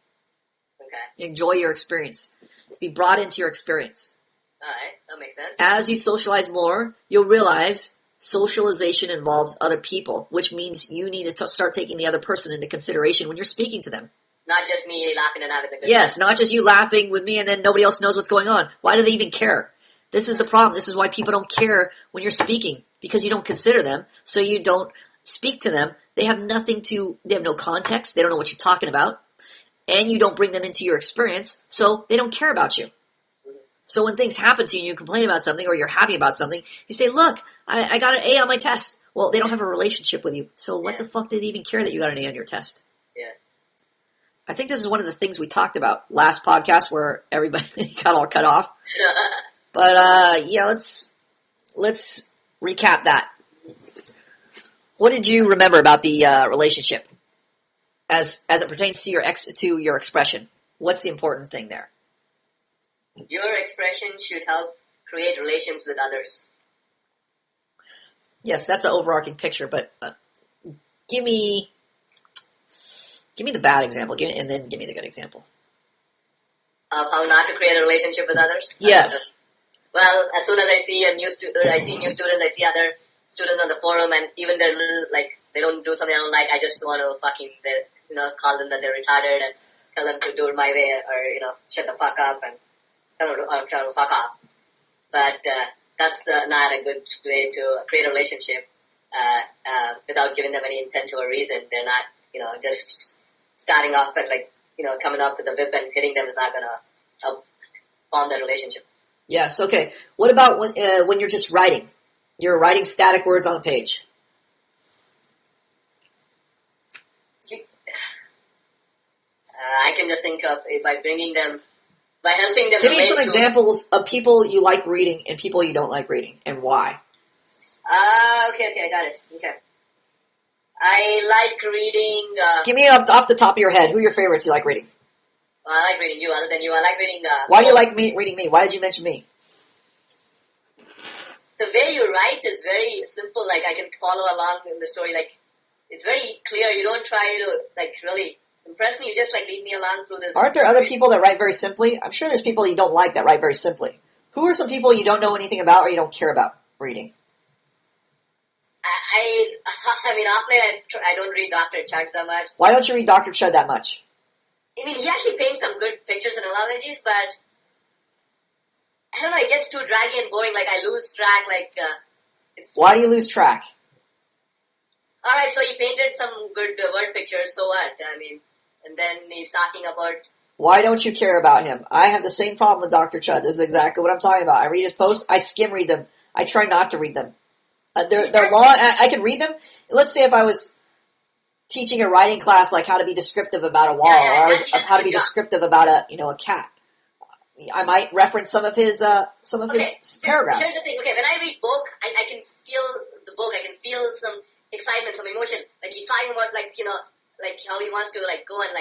Okay. Enjoy your experience. To be brought into your experience. Alright, that makes sense. As you socialize more, you'll realize socialization involves other people, which means you need to start taking the other person into consideration when you're speaking to them. Not just me laughing and having a good time. Yes, not just you laughing with me and then nobody else knows what's going on. Why do they even care? This is the problem. This is why people don't care when you're speaking, because you don't consider them, so you don't speak to them. They have no context, they don't know what you're talking about, and you don't bring them into your experience, so they don't care about you. So when things happen to you and you complain about something or you're happy about something, you say, look, I got an A on my test. Well, they don't have a relationship with you, so what the fuck did they even care that you got an A on your test? Yeah. I think this is one of the things we talked about last podcast where everybody got all cut off. But let's recap that. What did you remember about the relationship? as it pertains to your expression? What's the important thing there? Your expression should help create relations with others. Yes, that's an overarching picture, but give me the bad example, and then give me the good example. Of how not to create a relationship with others? Yes. Well, as soon as I see new students, I see other students on the forum, and even they're little, like, they don't do something I don't like, I just want to call them that they're retarded and tell them to do it my way, or, shut the fuck up and tell them to fuck off. But that's not a good way to create a relationship without giving them any incentive or reason. They're not, just starting off at, coming up with a whip and hitting them is not going to help form that relationship. Yes, okay. What about when you're just writing? You're writing static words on a page. I can just think of it by helping them. Give me some examples of people you like reading and people you don't like reading, and why. Okay, I got it. Okay. I like reading... Give me off the top of your head, who are your favorites you like reading? Well, I like reading you. Other than you, I like reading... Why do you like reading me? Why did you mention me? The way you write is very simple. Like, I can follow along in the story. Like, it's very clear. You don't try to, really impress me. You just, lead me along through this. Aren't there other people that write very simply? I'm sure there's people you don't like that write very simply. Who are some people you don't know anything about or you don't care about reading? Off late, I don't read Dr. Chud so much. Why don't you read Dr. Chud that much? He actually paints some good pictures and analogies, but I don't know, it gets too draggy and boring. I lose track. Why do you lose track? Alright, so he painted some good word pictures, so what? And then he's talking about... Why don't you care about him? I have the same problem with Dr. Chud. This is exactly what I'm talking about. I read his posts, I skim read them. I try not to read them. They're long. I can read them. Let's say if I was teaching a writing class, like how to be descriptive about a wall, or how to be descriptive about a cat. I might reference some of his paragraphs. Here's the thing. Okay, when I read book, I can feel the book. I can feel some excitement, some emotion. Like he's talking about how he wants to go and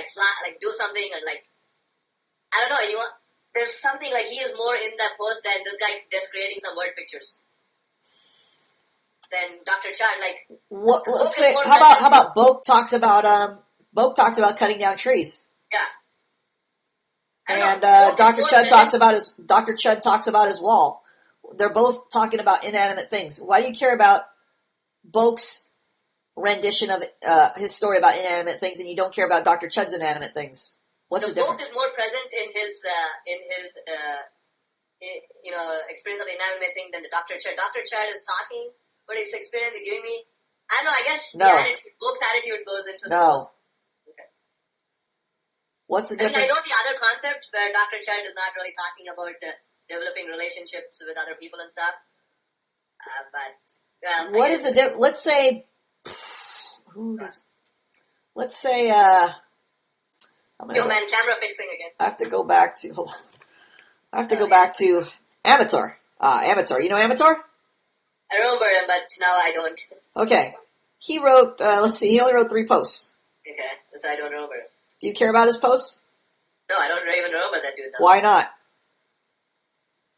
do something, or I don't know. There's something he is more in that post than this guy just creating some word pictures. Than Dr. Chud, let's say, how about Boak talks about cutting down trees. Yeah. And Dr. Chud talks about his wall. They're both talking about inanimate things. Why do you care about Boak's rendition of his story about inanimate things, and you don't care about Dr. Chud's inanimate things? What's the difference? Boak is more present in his experience of the inanimate thing than the Dr. Chud. Dr. Chud is talking. What his experience is giving me? I don't know, I guess no. Book's attitude goes into the No. Okay. What's the difference? I know the other concept where Dr. Chud is not really talking about developing relationships with other people and stuff. What is the difference? Let's say, camera fixing again. I have to go back to Amateur. Amateur. You know Amateur? I remember him, but now I don't. Okay. He wrote, he only wrote 3 posts. Okay, so I don't remember him. Do you care about his posts? No, I don't even remember that dude now. Why not?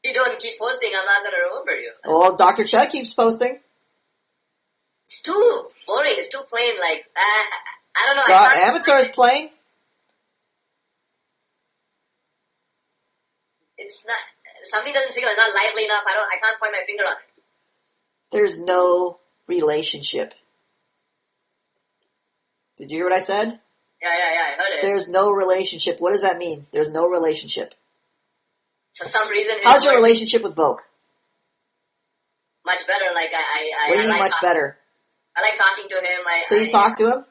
If you don't keep posting, I'm not going to remember you. Well, Dr. Chud keeps posting. It's too boring, it's too plain, I don't know. Amateur is plain? It's not, something doesn't seem it's not lively enough, I can't point my finger on it. There's no relationship. Did you hear what I said? Yeah, I heard it. There's no relationship. What does that mean? There's no relationship. For some reason... How's your relationship with Boak? Much better, What do you mean much better? I like talking to him. So you talk to him?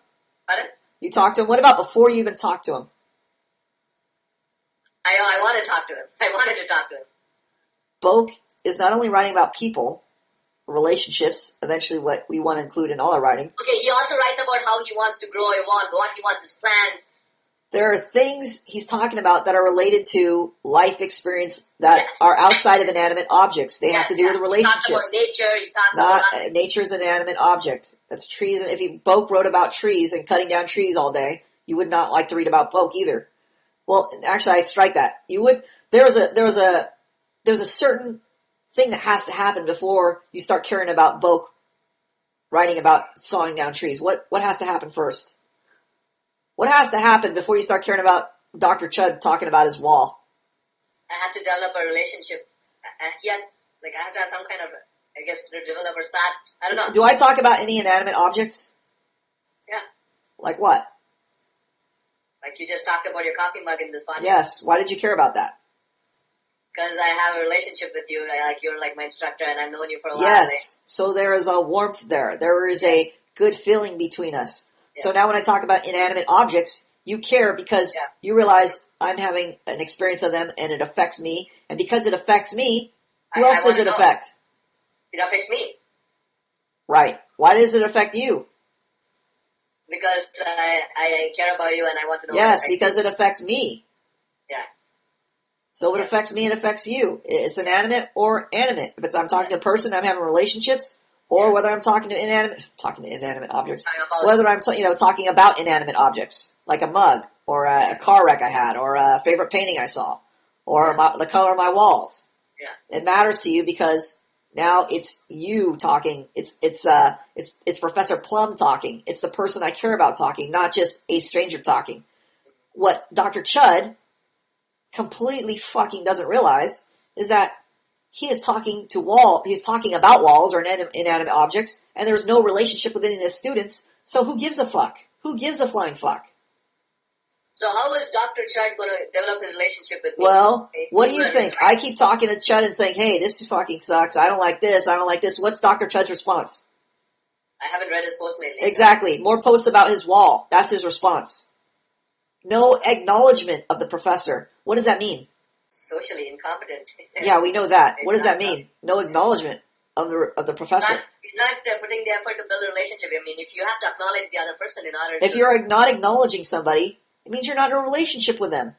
Pardon? You talk to him? What about before you even talk to him? I want to talk to him. I wanted to talk to him. Boak is not only writing about people, relationships, eventually what we want to include in all our writing. Okay, he also writes about how he wants to grow, evolve, what he wants, his plans. There are things he's talking about that are related to life experience that are outside of inanimate objects. They have to do with relationships. He talks about nature. He talks about... Nature is an inanimate object. That's trees. If Boak wrote about trees and cutting down trees all day, You would not like to read about Poke either. Well, actually, I strike that. You would. There's a certain thing that has to happen before you start caring about Boke writing about sawing down trees. What has to happen first? What has to happen before you start caring about Dr. Chud talking about his wall? I have to develop a relationship. Yes, like I have to have some kind of, I guess, to develop or start. I don't know. Do I talk about any inanimate objects? Yeah. Like what? Like you just talked about your coffee mug in this podcast. Yes. Why did you care about that? Because I have a relationship with you. Like you're like my instructor, and I've known you for a while. Yes. So there is a warmth there. There is a good feeling between us. Yeah. So now when I talk about inanimate objects, you care because you realize I'm having an experience of them and it affects me. And because it affects me, who else does it affect? It affects me. Right. Why does it affect you? Because I care about you and I want to know. Yes, because it affects me. Yeah. So if it affects me, it affects you. It's inanimate or animate. If I'm talking to a person, I'm having relationships, or whether I'm talking to inanimate objects, whether I'm talking about inanimate objects, like a mug, or a car wreck I had, or a favorite painting I saw, or the color of my walls. Yeah. It matters to you because now it's you talking. It's Professor Plum talking. It's the person I care about talking, not just a stranger talking. What Dr. Chud completely fucking doesn't realize is that he is talking he's talking about walls or inanimate objects, and there's no relationship with any of his students, so who gives a fuck? Who gives a flying fuck? So how is Dr. Chud going to develop his relationship with me? Well, what do you think? I keep talking to Chud and saying, hey, this fucking sucks, I don't like this. What's Dr. Chud's response? I haven't read his post lately. Exactly. More posts about his wall. That's his response. No acknowledgement of the professor. What does that mean? Socially incompetent. Yeah, we know that. What does that mean? No acknowledgement of the professor. He's not putting the effort to build a relationship. I mean, if you have to acknowledge the other person in order to... If you're not acknowledging somebody, it means you're not in a relationship with them.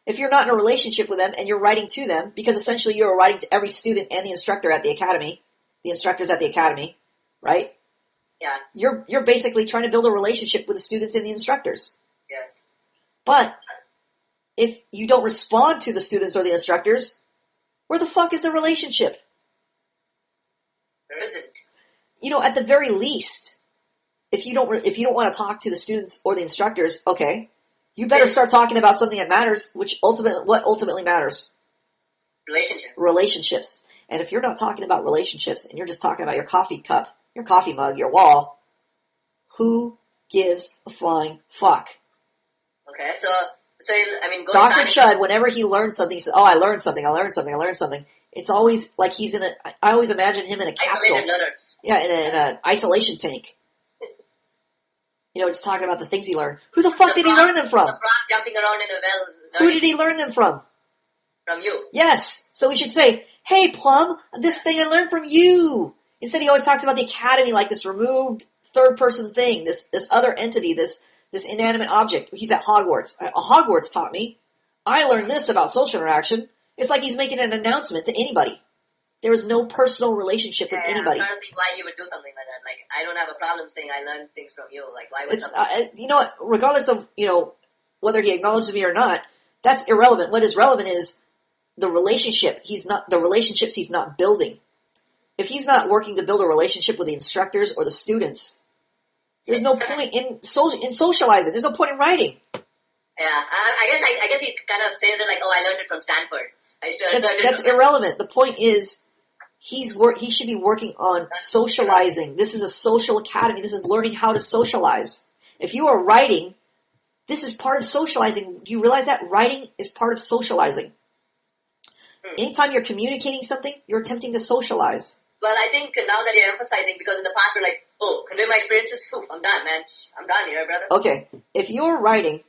If you're not in a relationship with them and you're writing to them, because essentially you're writing to every student and the instructor at the academy, the instructors at the academy, right? Yeah. You're basically trying to build a relationship with the students and the instructors. Yes. But if you don't respond to the students or the instructors, where the fuck is the relationship? There isn't. At the very least, if you don't want to talk to the students or the instructors, okay, you better start talking about something that matters. What ultimately matters? Relationships. And if you're not talking about relationships and you're just talking about your coffee cup, your coffee mug, your wall, who gives a flying fuck? Okay, so I mean, Dr. Chud, whenever he learns something, he says, "Oh, I learned something. It's always like he's I always imagine him in a capsule. Isolated learner. Yeah, in an isolation tank. Just talking about the things he learned. Who the fuck did he learn them from? The frog jumping around in a well. Who did he learn them from? From you. Yes. So we should say, hey, Plum, this thing I learned from you. Instead, he always talks about the academy like this removed third-person thing, this other entity, this inanimate object. He's at Hogwarts. Hogwarts taught me. I learned this about social interaction. It's like he's making an announcement to anybody. There is no personal relationship with anybody. I'm trying to think why he would do something like that. Like, I don't have a problem saying I learned things from you. Like, why would you know what? Regardless of, whether he acknowledges me or not, that's irrelevant. What is relevant is the relationship. The relationships he's not building. If he's not working to build a relationship with the instructors or the students, there's no point in socializing. There's no point in writing. Yeah, I guess he kind of says it like, "Oh, I learned it from Stanford." That's irrelevant. The point is, he should be working on socializing. This is a social academy. This is learning how to socialize. If you are writing, this is part of socializing. Do you realize that writing is part of socializing? Anytime you're communicating something, you're attempting to socialize. Well, I think now that you're emphasizing, because in the past we're like, oh, convey my experiences, I'm done, man. I'm done here, brother. Okay, if you're writing,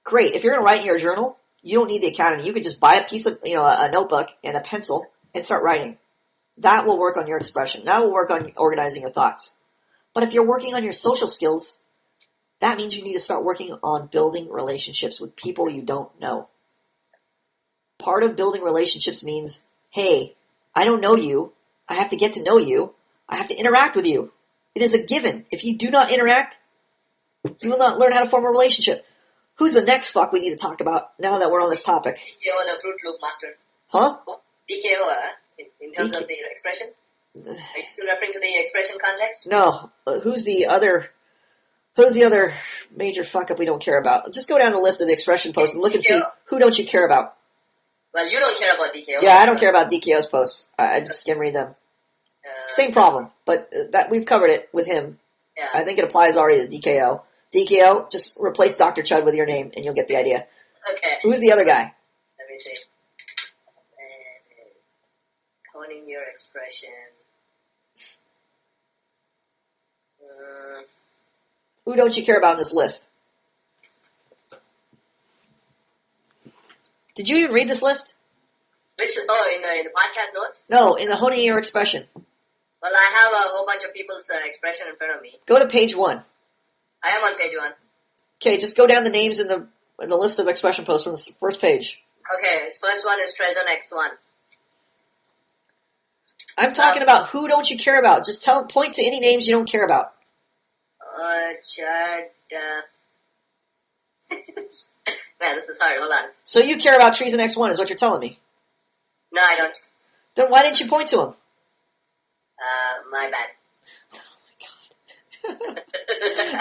great. If you're going to write in your journal, you don't need the academy. You could just buy a piece of, a notebook and a pencil and start writing. That will work on your expression. That will work on organizing your thoughts. But if you're working on your social skills, that means you need to start working on building relationships with people you don't know. Part of building relationships means, hey, I don't know you. I have to get to know you. I have to interact with you. It is a given. If you do not interact, You will not learn how to form a relationship. Who's the next fuck we need to talk about now that we're on this topic? DKO, the Fruit Loop Master. Huh? DKO, in terms of the expression? Are you still referring to the expression context? No. Who's the other major fuck up we don't care about? Just go down the list of the expression posts and look and see who don't you care about. Well, you don't care about DKO. Yeah, I don't care about DKO's posts. I just skim read them. Same problem, but that we've covered it with him. Yeah. I think it applies already to DKO. DKO, just replace Dr. Chud with your name and you'll get the idea. Okay. Who's the other guy? Let me see. Honing your expression. Who don't you care about in this list? Did you even read this list? Which, in the podcast notes? No, in the honing your expression. Well, I have a whole bunch of people's expression in front of me. Go to page 1. I am on page 1. Okay, just go down the names in the list of expression posts from the first page. Okay, his first one is Trezon X1. I'm talking about who don't you care about. Just point to any names you don't care about. Chad. Man, this is hard. Hold on. So you care about Treason X1 is what you're telling me. No, I don't. Then why didn't you point to him? My bad. Oh my god.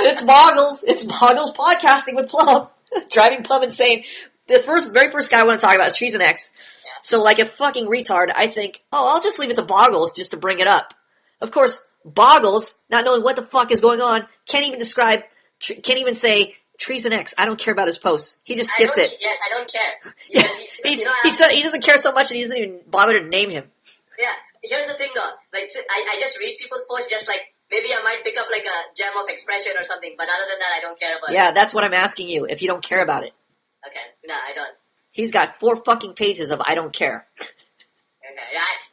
It's Boggles. It's Boggles podcasting with Plum. Driving Plum insane. The very first guy I want to talk about is Treason X. Yeah. So like a fucking retard, I think, I'll just leave it to Boggles just to bring it up. Of course, Boggles, not knowing what the fuck is going on, can't even say Treason X. I don't care about his posts. He just skips it. Yes, I don't care. Yeah. He doesn't care so much that he doesn't even bother to name him. Yeah. Here's the thing though. Like, I just read people's posts just like, maybe I might pick up like a gem of expression or something, but other than that, I don't care about it. Yeah, that's what I'm asking you, if you don't care about it. Okay. No, I don't. He's got 4 fucking pages of I don't care. Okay.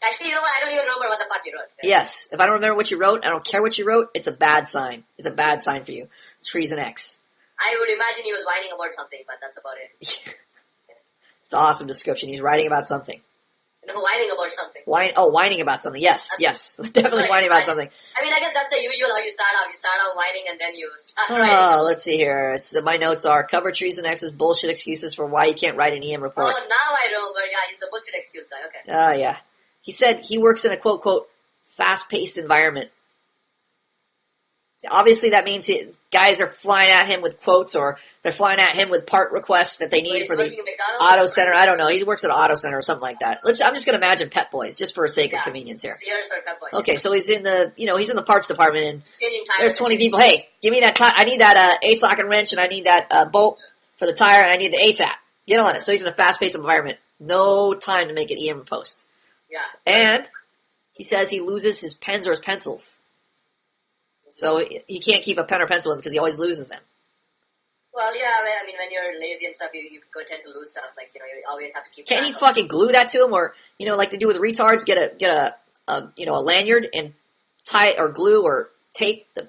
Actually, you know what? I don't even remember what the fuck you wrote. Okay. Yes. If I don't remember what you wrote, I don't care what you wrote, it's a bad sign. It's a bad sign for you. Treason X. I would imagine he was whining about something, but that's about it. It's an awesome description. He's writing about something. No, whining about something. Whining about something. Yes. Definitely whining about something. I mean, I guess that's the usual how you start off. You start off whining and then you start writing. Oh, let's see here. My notes are cover Treason X's bullshit excuses for why you can't write an EM report. Oh, now I remember. Yeah, he's the bullshit excuse guy. Okay. Yeah. He said he works in a quote, fast-paced environment. Obviously that means guys are flying at him with quotes or they're flying at him with part requests that they need for the auto center. I don't know. He works at an auto center or something like that. I'm just going to imagine Pet Boys just for sake of convenience here. Sears or Pet Boys. Okay, so he's in the parts department and there's 20 people. Hey, give me that I need that A-socket wrench and I need that bolt for the tire and I need the ASAP. Get on it. So he's in a fast-paced environment. No time to make an EM post. Yeah. And he says he loses his pens or his pencils. So he can't keep a pen or pencil with him because he always loses them. Well, yeah, I mean, when you're lazy and stuff, you tend to lose stuff. Like, you always have to keep. Can't he fucking glue that to him, or like they do with retards, get a lanyard and tie or glue or tape the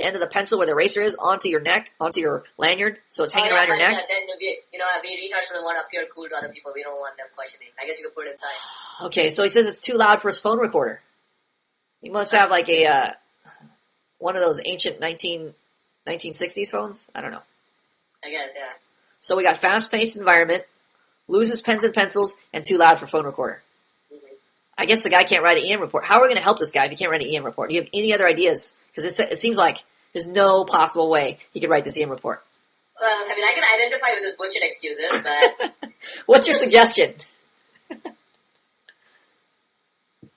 end of the pencil where the eraser is onto your neck, onto your lanyard, so it's hanging around your neck. Then we retards don't want to appear cool to other people. We don't want them questioning. I guess you could put it inside. Okay, so he says it's too loud for his phone recorder. He must have like a one of those ancient 1960s phones. I don't know. I guess, yeah. So we got fast-paced environment, loses pens and pencils, and too loud for phone recorder. Mm-hmm. I guess the guy can't write an EM report. How are we going to help this guy if he can't write an EM report? Do you have any other ideas? Because it seems like there's no possible way he could write this EM report. Well, I mean, I can identify with his bullshit excuses, but... What's your suggestion?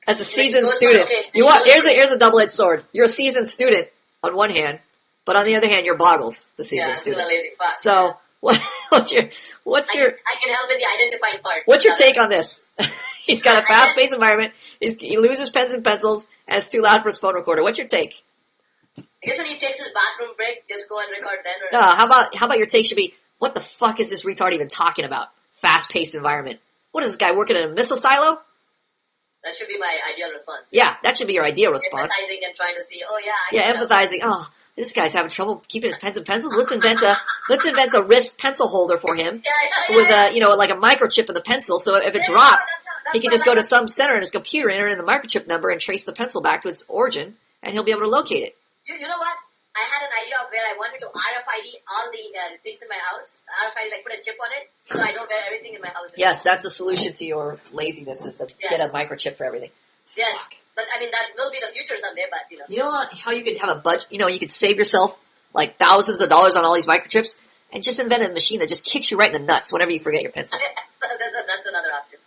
As a seasoned student, here's a double-edged sword. You're a seasoned student on one hand, but on the other hand, you're Boggles, the seasoned student. I'm lazy fuck. So, what's your? I can help with the identifying part. What's your take on this? He's got a fast-paced environment. He loses pens and pencils, and it's too loud for his phone recorder. What's your take? I guess when he takes his bathroom break, just go and record then. No, how about your take should be, what the fuck is this retard even talking about? Fast-paced environment. What is this guy working in a missile silo? That should be my ideal response. Yeah, that should be your ideal response. Empathizing and trying to see, empathizing. Oh, this guy's having trouble keeping his pens and pencils. Let's invent a wrist pencil holder for him with like a microchip in the pencil. So if it drops, he can just go to some center in his computer, enter in the microchip number, and trace the pencil back to its origin, and he'll be able to locate it. You know what? I had an idea of where I wanted to RFID all the things in my house. RFID, like put a chip on it, so I know where everything in my house is. Yes, that's a solution to your laziness, is to get a microchip for everything. Yes, Fuck. but I mean that will be the future someday. But You know how you could have a budget? You know, you could save yourself like thousands of dollars on all these microchips and just invent a machine that just kicks you right in the nuts whenever you forget your pencil. that's another option.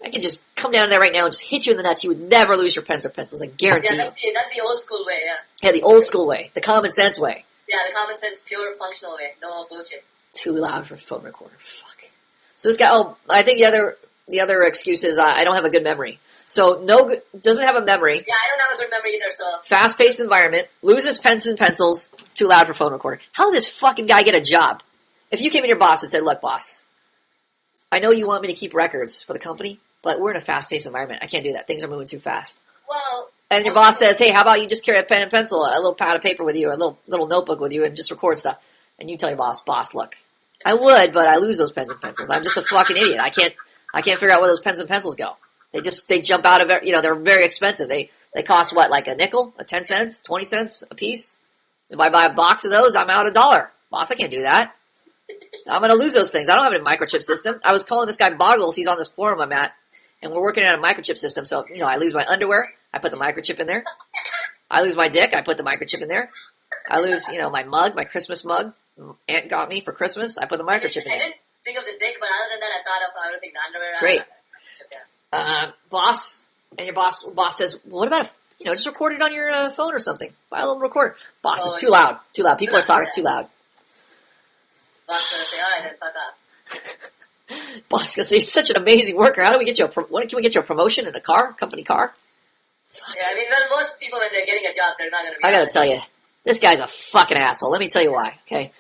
I can just come down there right now and just hit you in the nuts. You would never lose your pens or pencils. I guarantee Yeah, you. that's the old school way. Yeah. Yeah, the old school way, the common sense way. Yeah, the common sense, pure functional way. No bullshit. Too loud for phone recorder. Fuck. So this guy. Oh, I think the other excuse is I don't have a good memory. So doesn't have a memory. Yeah, I don't have a good memory either. So fast-paced environment, loses pens and pencils, too loud for phone recorder. How did this fucking guy get a job? If you came in your boss and said, "Look, boss, I know you want me to keep records for the company, but we're in a fast-paced environment. I can't do that. Things are moving too fast." well, And your boss says, "Hey, how about you just carry a pen and pencil, a little pad of paper with you, a little notebook with you, and just record stuff." And you tell your boss, "Boss, look, I would, but I lose those pens and pencils. I'm just a fucking idiot. I can't figure out where those pens and pencils go. They jump out of it. You know, they're very expensive. They cost what, like a nickel, 10 cents, 20 cents a piece. If I buy a box of those, I'm out $1. Boss, I can't do that. I'm going to lose those things. I don't have a microchip system." I was calling this guy Boggles. He's on this forum I'm at, and we're working on a microchip system. So, I lose my underwear. I put the microchip in there. I lose my dick. I put the microchip in there. I lose, my mug, my Christmas mug. Aunt got me for Christmas. I put the microchip in I there. didn't think of the dick, but other than that, I thought of everything. The underwear. Great. Yeah. Boss, and your boss says, well, "What about just record it on your phone or something. Buy a little recorder." Boss, it's too loud. Too loud. People are talking. It's too loud. Boss gonna say, "All right, then fuck off." Boss gonna say, "You're such an amazing worker. How do we get you when can we get you a promotion in a company car?" Yeah, I mean, well, most people when they're getting a job, they're not gonna be. I gotta tell you, this guy's a fucking asshole. Let me tell you why. Okay,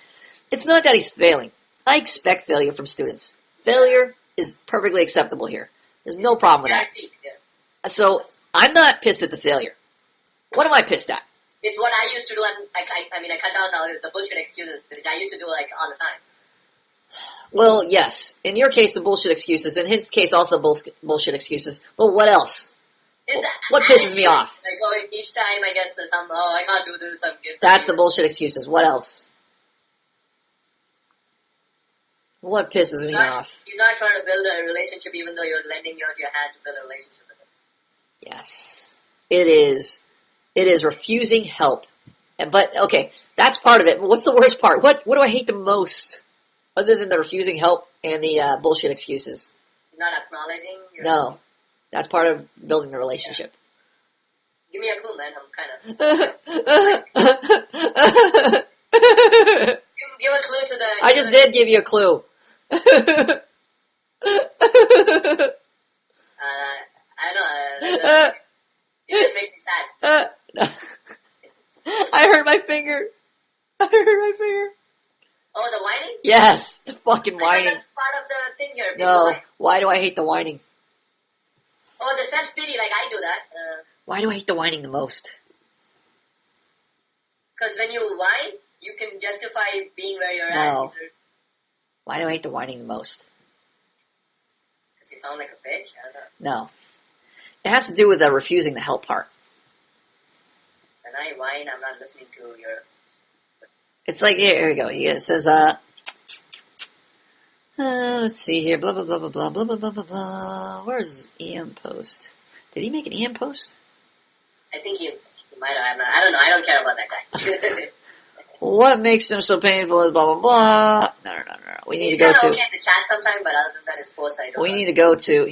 it's not that he's failing. I expect failure from students. Failure is perfectly acceptable here. There's no problem with that. Yeah. So I'm not pissed at the failure. What am I pissed at? It's what I used to do, and I cut down now the bullshit excuses, which I used to do like all the time. Well, yes. In your case, the bullshit excuses. In his case, also the bullshit excuses. Well, what else? What pisses me off? Like, each time I guess I can't do this. That's the bullshit excuses. What else? What pisses me off? He's not trying to build a relationship, even though you're lending out your hand to build a relationship with him. Yes, it is. It is refusing help. But okay, that's part of it. What's the worst part? What do I hate the most, other than the refusing help and the bullshit excuses? Not acknowledging. No, that's part of building the relationship. Yeah. Give me a clue, man. I'm kind of. Give a clue to the. I just did give you a clue. I know. It just makes me sad. I hurt my finger. Oh, the whining? Yes, the fucking whining. That's part of the thing here. No, why do I hate the whining? Oh, the self-pity, like I do that. Why do I hate the whining the most? Because when you whine, you can justify being where you're No. at. Why do I hate the whining the most? Because you sound like a bitch. I don't know. No. It has to do with the refusing the help part. When I whine, I'm not listening to your... It's like, here we go. It says, let's see here, blah, blah, blah, blah, blah, blah, blah, blah, blah, blah. Where's EM post? Did he make an EM post? I think he might have. I don't know. I don't care about that guy. What makes them so painful is blah, blah, blah. No. We need to go to... He's okay in the chat sometime, but other than that, his posts, I don't We know. need to go to...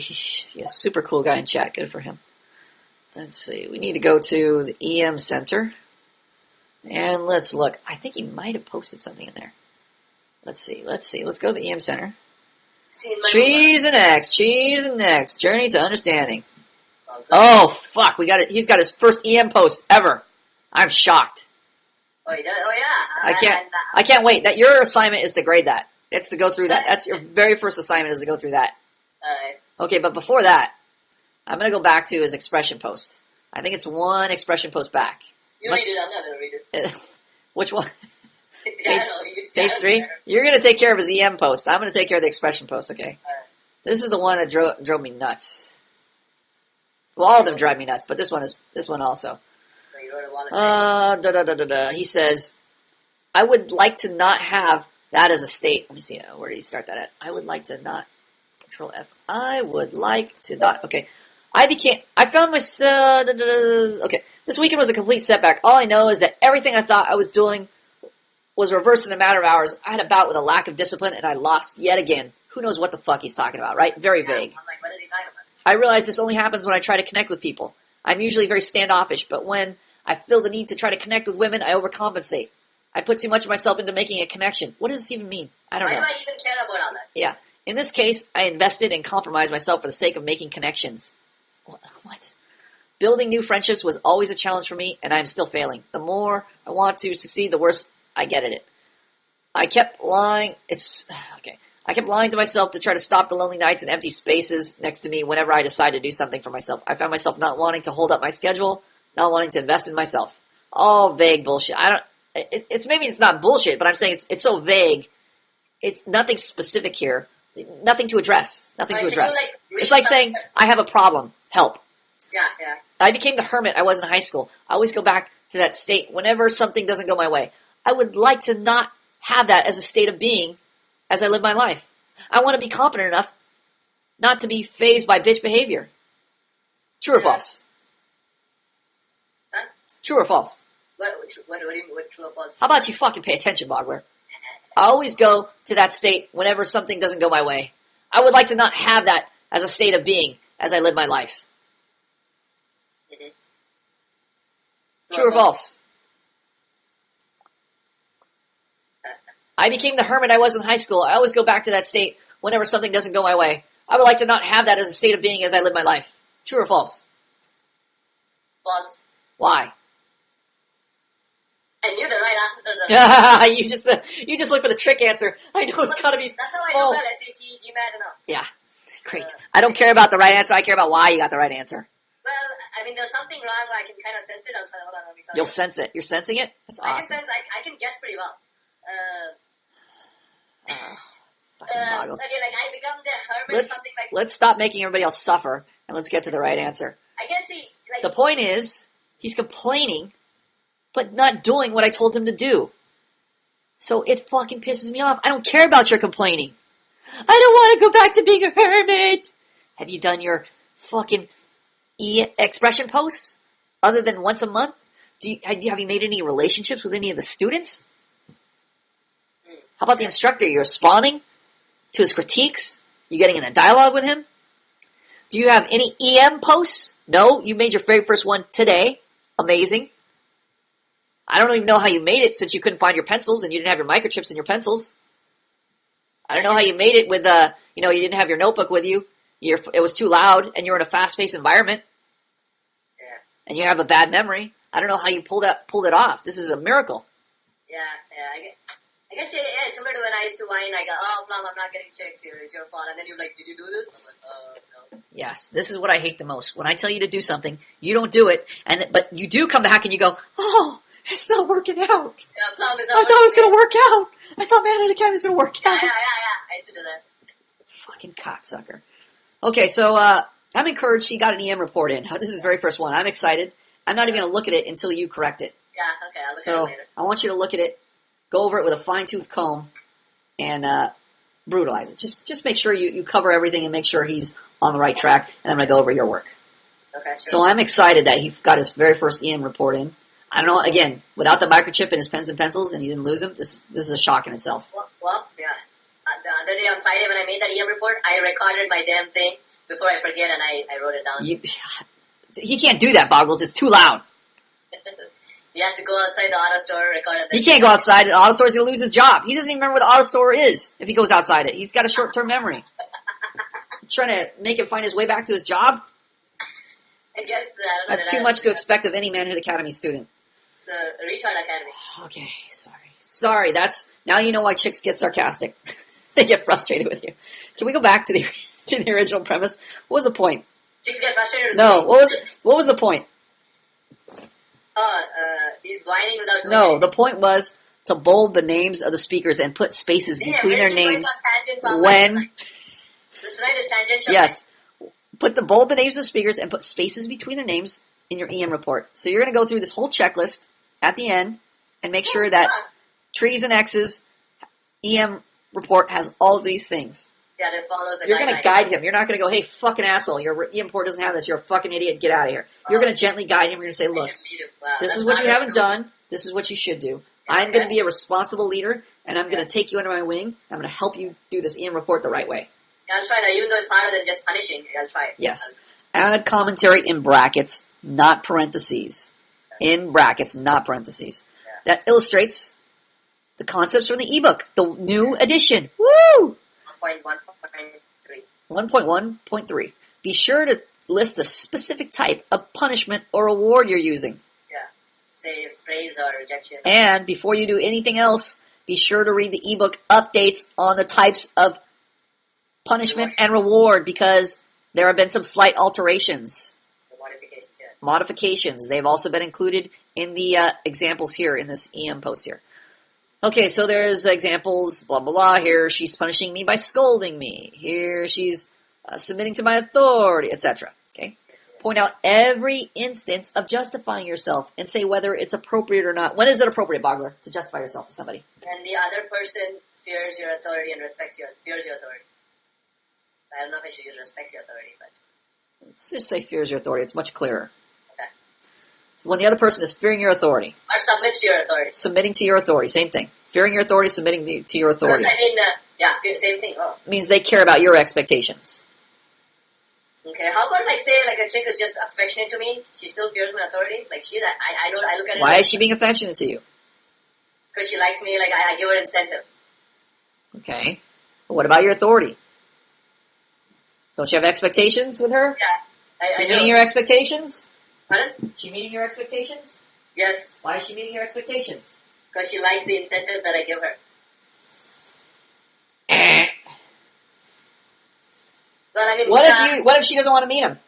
Yeah, super cool guy in chat. Good for him. Let's see. We need to go to the EM Center. And let's look. I think he might have posted something in there. Let's see. Let's go to the EM Center. Cheese and X. Journey to Understanding. Oh, fuck. We got it. He's got his first EM post ever. I'm shocked. Oh, he does? Oh, yeah. I can't wait. That your assignment is to grade that. It's to go through that. That's your very first assignment is to go through that. Alright. Okay, but before that, I'm going to go back to his expression post. I think it's one expression post back. You read it. I'm not going to read it. Which one? Yeah, Page 3? You're going to take care of his EM post. I'm going to take care of the expression post, okay? Alright. This is the one that drove me nuts. Well, all of them drive me nuts, but this one also. So you wrote a wallet. He says, I would like to not have that as a state. Let me see. Where did he start that at? I would like to not. Control F. I would like to not. Okay. I found myself. Okay. This weekend was a complete setback. All I know is that everything I thought I was doing was reversed in a matter of hours. I had a bout with a lack of discipline, and I lost yet again. Who knows what the fuck he's talking about, right? Very vague. I'm like, what is he talking about? I realize this only happens when I try to connect with people. I'm usually very standoffish, but when I feel the need to try to connect with women, I overcompensate. I put too much of myself into making a connection. What does this even mean? I don't know. Why do I even care about all that? Yeah. In this case, I invested and compromised myself for the sake of making connections. What? Building new friendships was always a challenge for me, and I am still failing. The more I want to succeed, the worse I get at it. I kept lying. I kept lying to myself to try to stop the lonely nights and empty spaces next to me whenever I decided to do something for myself. I found myself not wanting to hold up my schedule, not wanting to invest in myself. All vague bullshit. It's maybe it's not bullshit, but I'm saying it's so vague. It's nothing specific here. Nothing to address. Nothing to address. It's like saying, I have a problem. Help. Yeah. I became the hermit I was in high school. I always go back to that state whenever something doesn't go my way. I would like to not have that as a state of being as I live my life. I want to be competent enough not to be fazed by bitch behavior. True or false? Huh? True or false? What do you mean, what true or false? How about you fucking pay attention, Bogler? I always go to that state whenever something doesn't go my way. I would like to not have that as a state of being as I live my life. Mm-hmm. True or false? I became the hermit I was in high school. I always go back to that state whenever something doesn't go my way. I would like to not have that as a state of being as I live my life. True or false? False. Why? I knew the right answer. You just look for the trick answer. I know it's got to be That's how I false. know that SAT, GMAT, and all. Yeah, great. I don't care about the right answer. I care about why you got the right answer. Well, I mean, there's something wrong where I can kind of sense it. Hold on, let me tell you. You'll sense it. You're sensing it? That's awesome. I can sense. I can guess pretty well. Fucking boggles. Okay, like I become the hermit or something like. Let's stop making everybody else suffer and let's get to the right answer. I guess the point is, he's complaining, but not doing what I told him to do. So it fucking pisses me off. I don't care about your complaining. I don't want to go back to being a hermit. Have you done your fucking expression posts other than once a month? Have you made any relationships with any of the students? How about the instructor? You're responding to his critiques? You getting in a dialogue with him? Do you have any EM posts? No, you made your very first one today. Amazing. I don't even know how you made it since you couldn't find your pencils and you didn't have your microchips in your pencils. I don't know how you made it with, you didn't have your notebook with you. It was too loud and you're in a fast-paced environment. Yeah. And you have a bad memory. I don't know how you pulled it off. This is a miracle. Yeah. I guess it's similar to when I used to whine, like, oh, Plum, I'm not getting chicks here, it's your fault. And then you're like, did you do this? I'm like, no. Yes, this is what I hate the most. When I tell you to do something, you don't do it, but you do come back and you go, oh, it's not working out. Yeah, Plum, I thought it was going to work out. I thought Manhood Academy was going to work out. Yeah. I used to do that. Fucking cocksucker. Okay, so I'm encouraged he got an EM report in. This is his very first one. I'm excited. I'm not even going to look at it until you correct it. Yeah, okay, I'll look at it later. I want you to look at it, go over it with a fine-tooth comb, and brutalize it. Just make sure you cover everything and make sure he's on the right track, and I'm going to go over your work. Okay, sure. So I'm excited that he got his very first EM report in. I don't know, again, without the microchip and his pens and pencils, and he didn't lose them, this is a shock in itself. Well, yeah. The other day on Friday when I made that EM report, I recorded my damn thing before I forget, and I wrote it down. He can't do that, Boggles. It's too loud. He has to go outside the auto store, record it. He can't go outside. The auto store's going to lose his job. He doesn't even remember where the auto store is if he goes outside it. He's got a short-term memory. Trying to make him find his way back to his job? I guess that's too much to expect of any Manhood Academy student. It's a retard academy. Okay, sorry. Now you know why chicks get sarcastic. They get frustrated with you. Can we go back to the original premise? What was the point? Chicks get frustrated with No, me. what was the point? He's whining without doing No, it. the point was to bold the names of the speakers and put spaces between their names when... Tonight is tangential. Yes. Bold the names of the speakers and put spaces between their names in your EM report. So you're going to go through this whole checklist at the end and make sure that trees and X's, EM report has all of these things. Yeah, that follows the You're going to guidelines. guide him. You're not going to go, hey, fucking asshole, your EM report doesn't have this. You're a fucking idiot. Get out of here. You're going to gently guide him. You're going to say, I look, should lead him. Wow, this that's is what not you a haven't good- done. This is what you should do. Yeah, I'm going to okay. be a responsible leader, and I'm going Yeah. to take you under my wing. I'm going to help you do this EM report the right way. Yeah, I'll try that. Even though it's harder than just punishing, I'll try it. Yes. Add commentary in brackets, not parentheses. In brackets, not parentheses. Yeah. That illustrates the concepts from the ebook, the new edition. Woo! 1.1.3. 1.1.3. Be sure to list the specific type of punishment or award you're using. Yeah. Say it's praise or rejection. And before you do anything else, be sure to read the ebook updates on the types of punishment and reward, because there have been some slight alterations, The modifications, yeah. modifications. They've also been included in the examples here in this EM post here. Okay, so there's examples, blah, blah, blah. Here she's punishing me by scolding me. Here she's submitting to my authority, etc. Okay? Point out every instance of justifying yourself and say whether it's appropriate or not. When is it appropriate, Bogler, to justify yourself to somebody? And the other person fears your authority and fears your authority. I don't know if I should use respects your authority, but Let's just say fears your authority. It's much clearer. okay. So when the other person is fearing your authority, Or submits to your authority. submitting to your authority, same thing. Fearing your authority, submitting to your authority. Because, I mean, same thing. Oh, Means they care about your expectations. okay. How about like say like a chick is just affectionate to me, she still fears my authority. Like I look at it. Why is she being affectionate to you? Because she likes me. Like I give her incentive. Okay. But what about your authority? Don't you have expectations with her? Yeah, She I meeting do. your expectations? Pardon? She meeting your expectations? Yes, Why is she meeting your expectations? because she likes the incentive that I give her. Well, I mean, What if she doesn't want to meet him?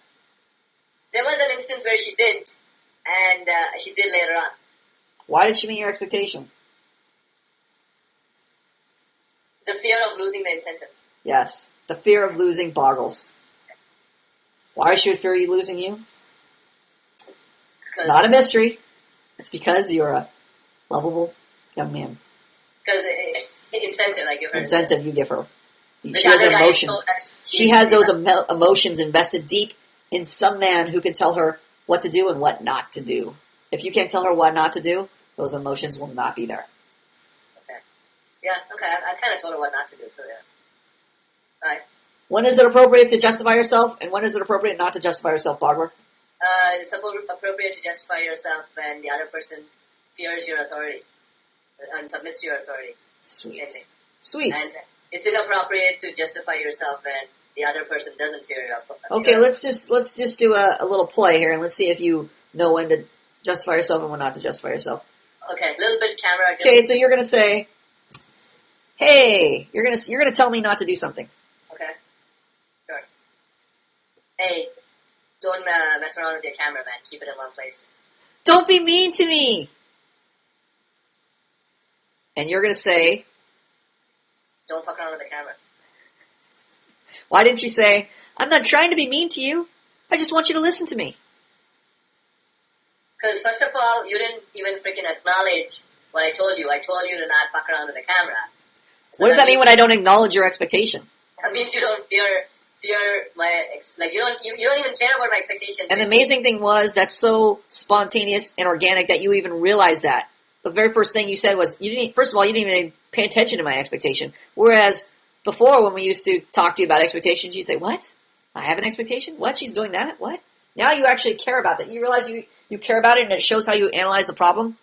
there was an instance where she didn't, and she did later on. Why did she meet your expectation? The fear of losing the incentive. Yes. The fear of losing boggles. Why she would fear you losing you? It's not a mystery. It's because you're a lovable young man. Because incentive, I give her Incentive you give her. The She has other guy is emotions. so that She has those emotions invested deep in some man who can tell her what to do and what not to do. If you can't tell her what not to do, those emotions will not be there. Okay. Yeah, okay. I kind of told her what not to do, too, yeah. Right. When is it appropriate to justify yourself, and when is it appropriate not to justify yourself, Bogler? It's appropriate to justify yourself when the other person fears your authority and submits to your authority. Sweet. I think. Sweet. And it's inappropriate to justify yourself when the other person doesn't fear your authority. Okay, let's just do a little play here, and let's see if you know when to justify yourself and when not to justify yourself. Okay, a little bit camera. Okay, so you're gonna say, "Hey," you're gonna tell me not to do something. Okay. Sure. Hey, don't mess around with your camera, man. Keep it in one place. Don't be mean to me. And you're gonna say, Don't fuck around with the camera. "Why didn't you say, I'm not trying to be mean to you. I just want you to listen to me." Because first of all, you didn't even freaking acknowledge what I told you. I told you to not fuck around with the camera. So What does that mean means- when I don't acknowledge your expectation? That means you don't fear my you don't even care about my expectation. And the amazing thing was, that's so spontaneous and organic that you even realized that. The very first thing you said was, first of all, you didn't even pay attention to my expectation. Whereas before, when we used to talk to you about expectations, you'd say, "What? I have an expectation? What? She's doing that? What?" Now you actually care about that. You realize you care about it, and it shows how you analyze the problem.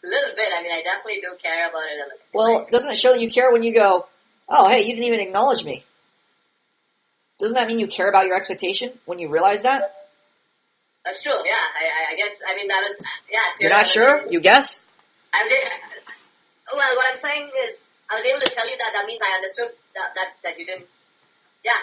A little bit. I mean, I definitely do care about it. Well, doesn't it show that you care when you go, "Oh, hey, you didn't even acknowledge me"? Doesn't that mean you care about your expectation when you realize that? That's true. Yeah, I guess. I mean, that was You're not sure? You guess? Well, what I'm saying is, I was able to tell you that. That means I understood that you didn't. Yeah.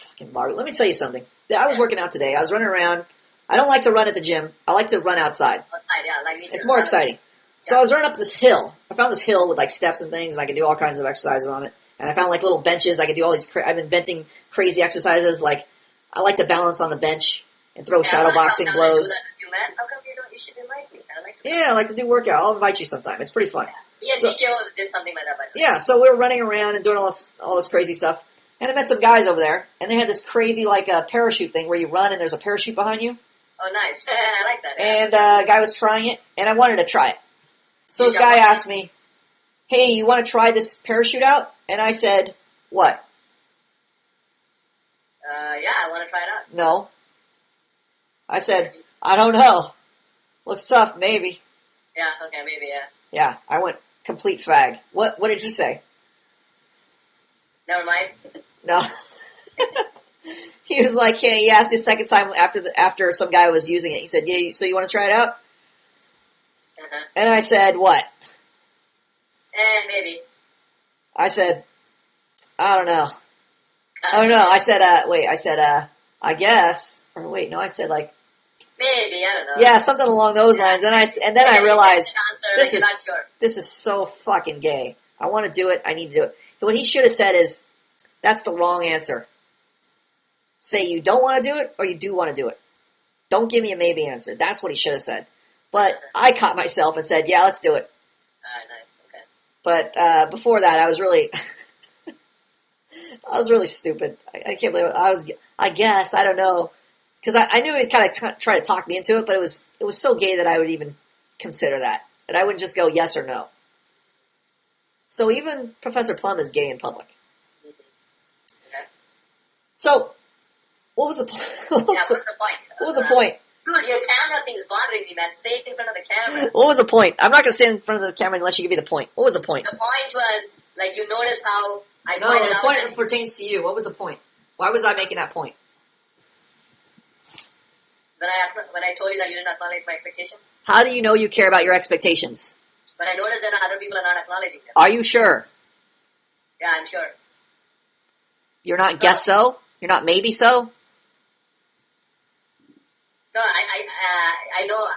Fucking Margaret, let me tell you something. I was working out today. I was running around. I don't like to run at the gym. I like to run outside. Outside, yeah, like me too. It's more exciting. So I was running up this hill. I found this hill with like steps and things, and I could do all kinds of exercises on it. And I found like little benches. I could do all these. I'm inventing crazy exercises. Like I like to balance on the bench and throw shadow boxing blows. You man, how come you should invite me? I like Yeah, I like to do workout. I'll invite you sometime. It's pretty fun. Yeah, So- DKO did something like that. By the way. Yeah, so we were running around and doing all this crazy stuff. And I met some guys over there, and they had this crazy, like, parachute thing where you run and there's a parachute behind you. Oh, nice. I like that. And a guy was trying it, and I wanted to try it. So You this got guy one? asked me, hey, you want to try this parachute out? And I said, what? Yeah, I want to try it out. No. I said, I don't know. Looks tough, maybe. Yeah, okay, maybe, yeah. Yeah, I went complete fag. What did he say? Never mind. No. He was like, hey, he asked me a second time after some guy was using it. He said, yeah, so you want to try it out? Uh-huh. And I said, what? Maybe. I said, I don't know. Oh no, I said, I guess. Or wait, no, I said like, Maybe, I don't know. yeah, something along those lines. And then I realized Answer, you're not sure. this is so fucking gay. I want to do it. I need to do it. What he should have said is, that's the wrong answer. Say you don't want to do it or you do want to do it. Don't give me a maybe answer. That's what he should have said. But I caught myself and said, yeah, let's do it. Nice, okay. But before that, I was really, I was really stupid. I can't believe it. I guess, I don't know. Because I knew he'd kind of try to talk me into it, but it was so gay that I would even consider that. That I wouldn't just go yes or no. So even Professor Plum is gay in public. Okay. So, what was the point? What's the point? What was the point? Dude, your camera thing is bothering me, man. Stay in front of the camera. What was the point? I'm not going to stand in front of the camera unless you give me the point. What was the point? The point was, like, you noticed how I No, pointed the out point that pertains to you. What was the point? Why was I making that point? when I told you that you didn't acknowledge my expectation. How do you know you care about your expectations? But I noticed that other people are not acknowledging them. Are you sure? Yeah, I'm sure. You're not guess so? You're not maybe so? No, I know.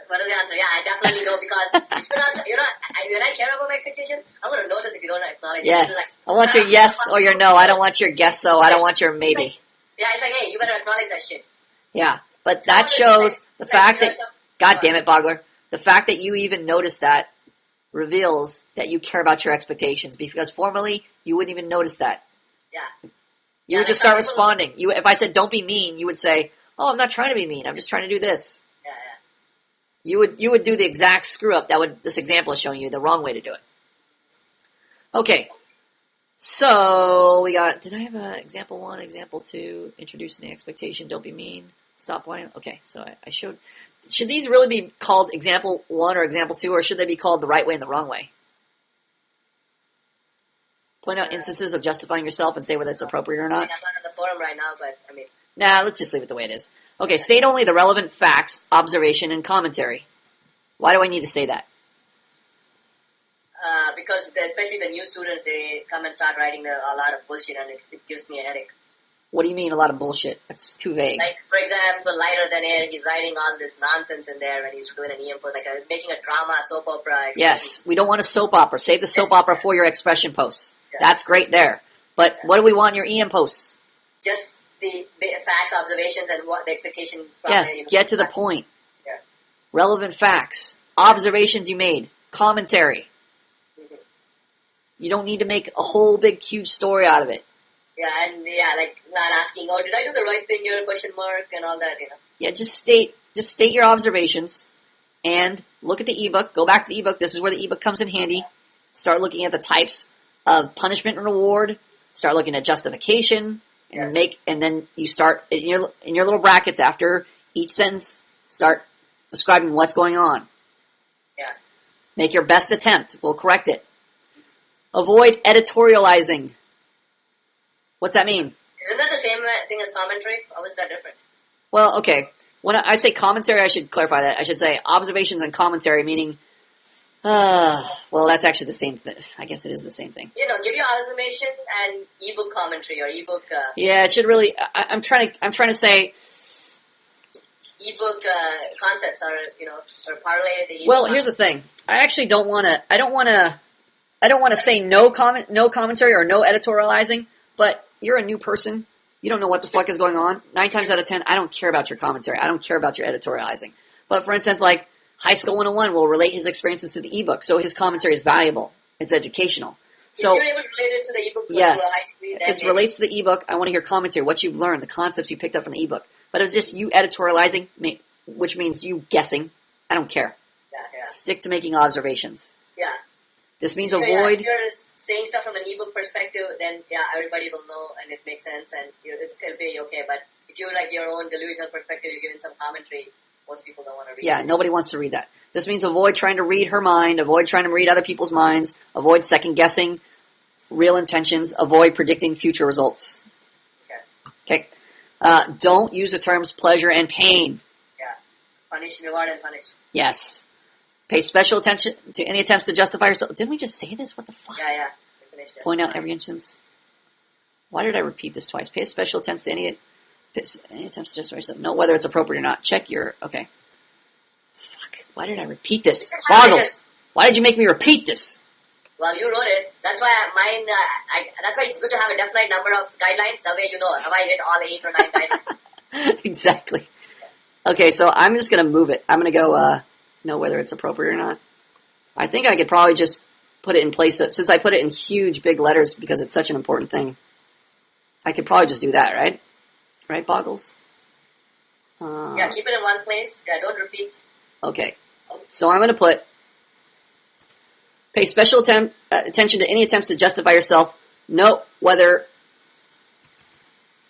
What is the answer? Yeah, I definitely know because if you're not. When I care about my expectation, I'm gonna notice if you don't acknowledge. Yes. It. Like, I want your yes or your no. I don't want your guess so. I don't want your maybe. Yeah, it's like, hey, you better acknowledge that shit. Yeah, but that shows the fact that, God damn it, Bogler, the fact that you even noticed that reveals that you care about your expectations because formerly you wouldn't even notice that. Yeah. You would just start responding. If I said don't be mean, you would say, oh, I'm not trying to be mean. I'm just trying to do this. Yeah. You would do the exact screw up this example is showing you the wrong way to do it. Okay. So we got, did I have example 1, example 2, introducing the expectation, don't be mean, stop whining. Okay, so I showed, should these really be called example 1 or example 2, or should they be called the right way and the wrong way? Point out instances of justifying yourself and say whether it's appropriate or I not. mean, I'm not on the forum right now, but I mean. Nah, let's just leave it the way it is. Okay, state only the relevant facts, observation, and commentary. Why do I need to say that? Because especially the new students, they come and start writing a lot of bullshit, and it gives me a headache. What do you mean a lot of bullshit? That's too vague. Like, for example, Lighter Than Air, he's writing all this nonsense in there, and he's doing an input, like making a drama, a soap opera. Yes, we don't want a soap opera. Save the soap opera for your expression posts. Yeah. That's great there. But what do we want in your EM posts? Just the facts, observations, and what the expectation. Yes, get to the point. Yeah. Relevant facts, observations you made, commentary. Mm-hmm. You don't need to make a whole big, huge story out of it. Yeah, and like not asking, oh, did I do the right thing here? Question mark and all that, Yeah, just state your observations and look at the ebook. Go back to the ebook. This is where the ebook comes in handy. Start looking at the types of punishment and reward. Start looking at justification and and then you start in your little brackets after each sentence. Start describing what's going on. Yeah. Make your best attempt. We'll correct it. Avoid editorializing. What's that mean? Isn't that the same thing as commentary? How is that different? Well, okay. When I say commentary, I should clarify that. I should say observations and commentary, meaning, well, that's actually the same thing. I guess it is the same thing. Give your observation and ebook commentary or ebook. Yeah, it should really. I'm trying to say. Ebook concepts or parlay the. Well, here's the thing. I actually don't want to. I don't want to say no commentary or no editorializing. But you're a new person. You don't know what the fuck is going on. 9 times out of 10, I don't care about your commentary. I don't care about your editorializing. But for instance, like, High School 101 will relate his experiences to the ebook, so his commentary is valuable. It's educational. So, if you're able to relate it to the ebook yes, to a high degree, then it relates to the ebook. I want to hear commentary, what you've learned, the concepts you picked up from the ebook. But it's just you editorializing, which means you guessing. I don't care. Yeah. Stick to making observations. Yeah. This means If avoid... if you're saying stuff from an ebook perspective, then everybody will know and it makes sense and it's going to be okay. But if you're like your own delusional perspective, you're giving some commentary, most people don't want to read it. Yeah, nobody wants to read that. This means avoid trying to read her mind, avoid trying to read other people's minds, avoid second-guessing real intentions, avoid predicting future results. Okay. Don't use the terms pleasure and pain. Yeah. Punish, reward, and punish. Yes. Pay special attention to any attempts to justify yourself. Didn't we just say this? What the fuck? Yeah. Point out every instance. Why did I repeat this twice? Pay special attention to any attempts to justify yourself. Note whether it's appropriate or not. Check your... Okay. Fuck. Why did I repeat this? Boggles. Why did you make me repeat this? Well, you wrote it. That's why mine. That's why it's good to have a definite number of guidelines. That way, you know, have I hit all 8 or 9 guidelines? Exactly. Okay, so I'm just gonna move it. I'm gonna go. Know whether it's appropriate or not. I think I could probably just put it in place since I put it in huge, big letters because it's such an important thing. I could probably just do that, right? Right, Boggles? Yeah, keep it in one place. Yeah, don't repeat. Okay, so I'm gonna put. Pay special attention to any attempts to justify yourself. Note whether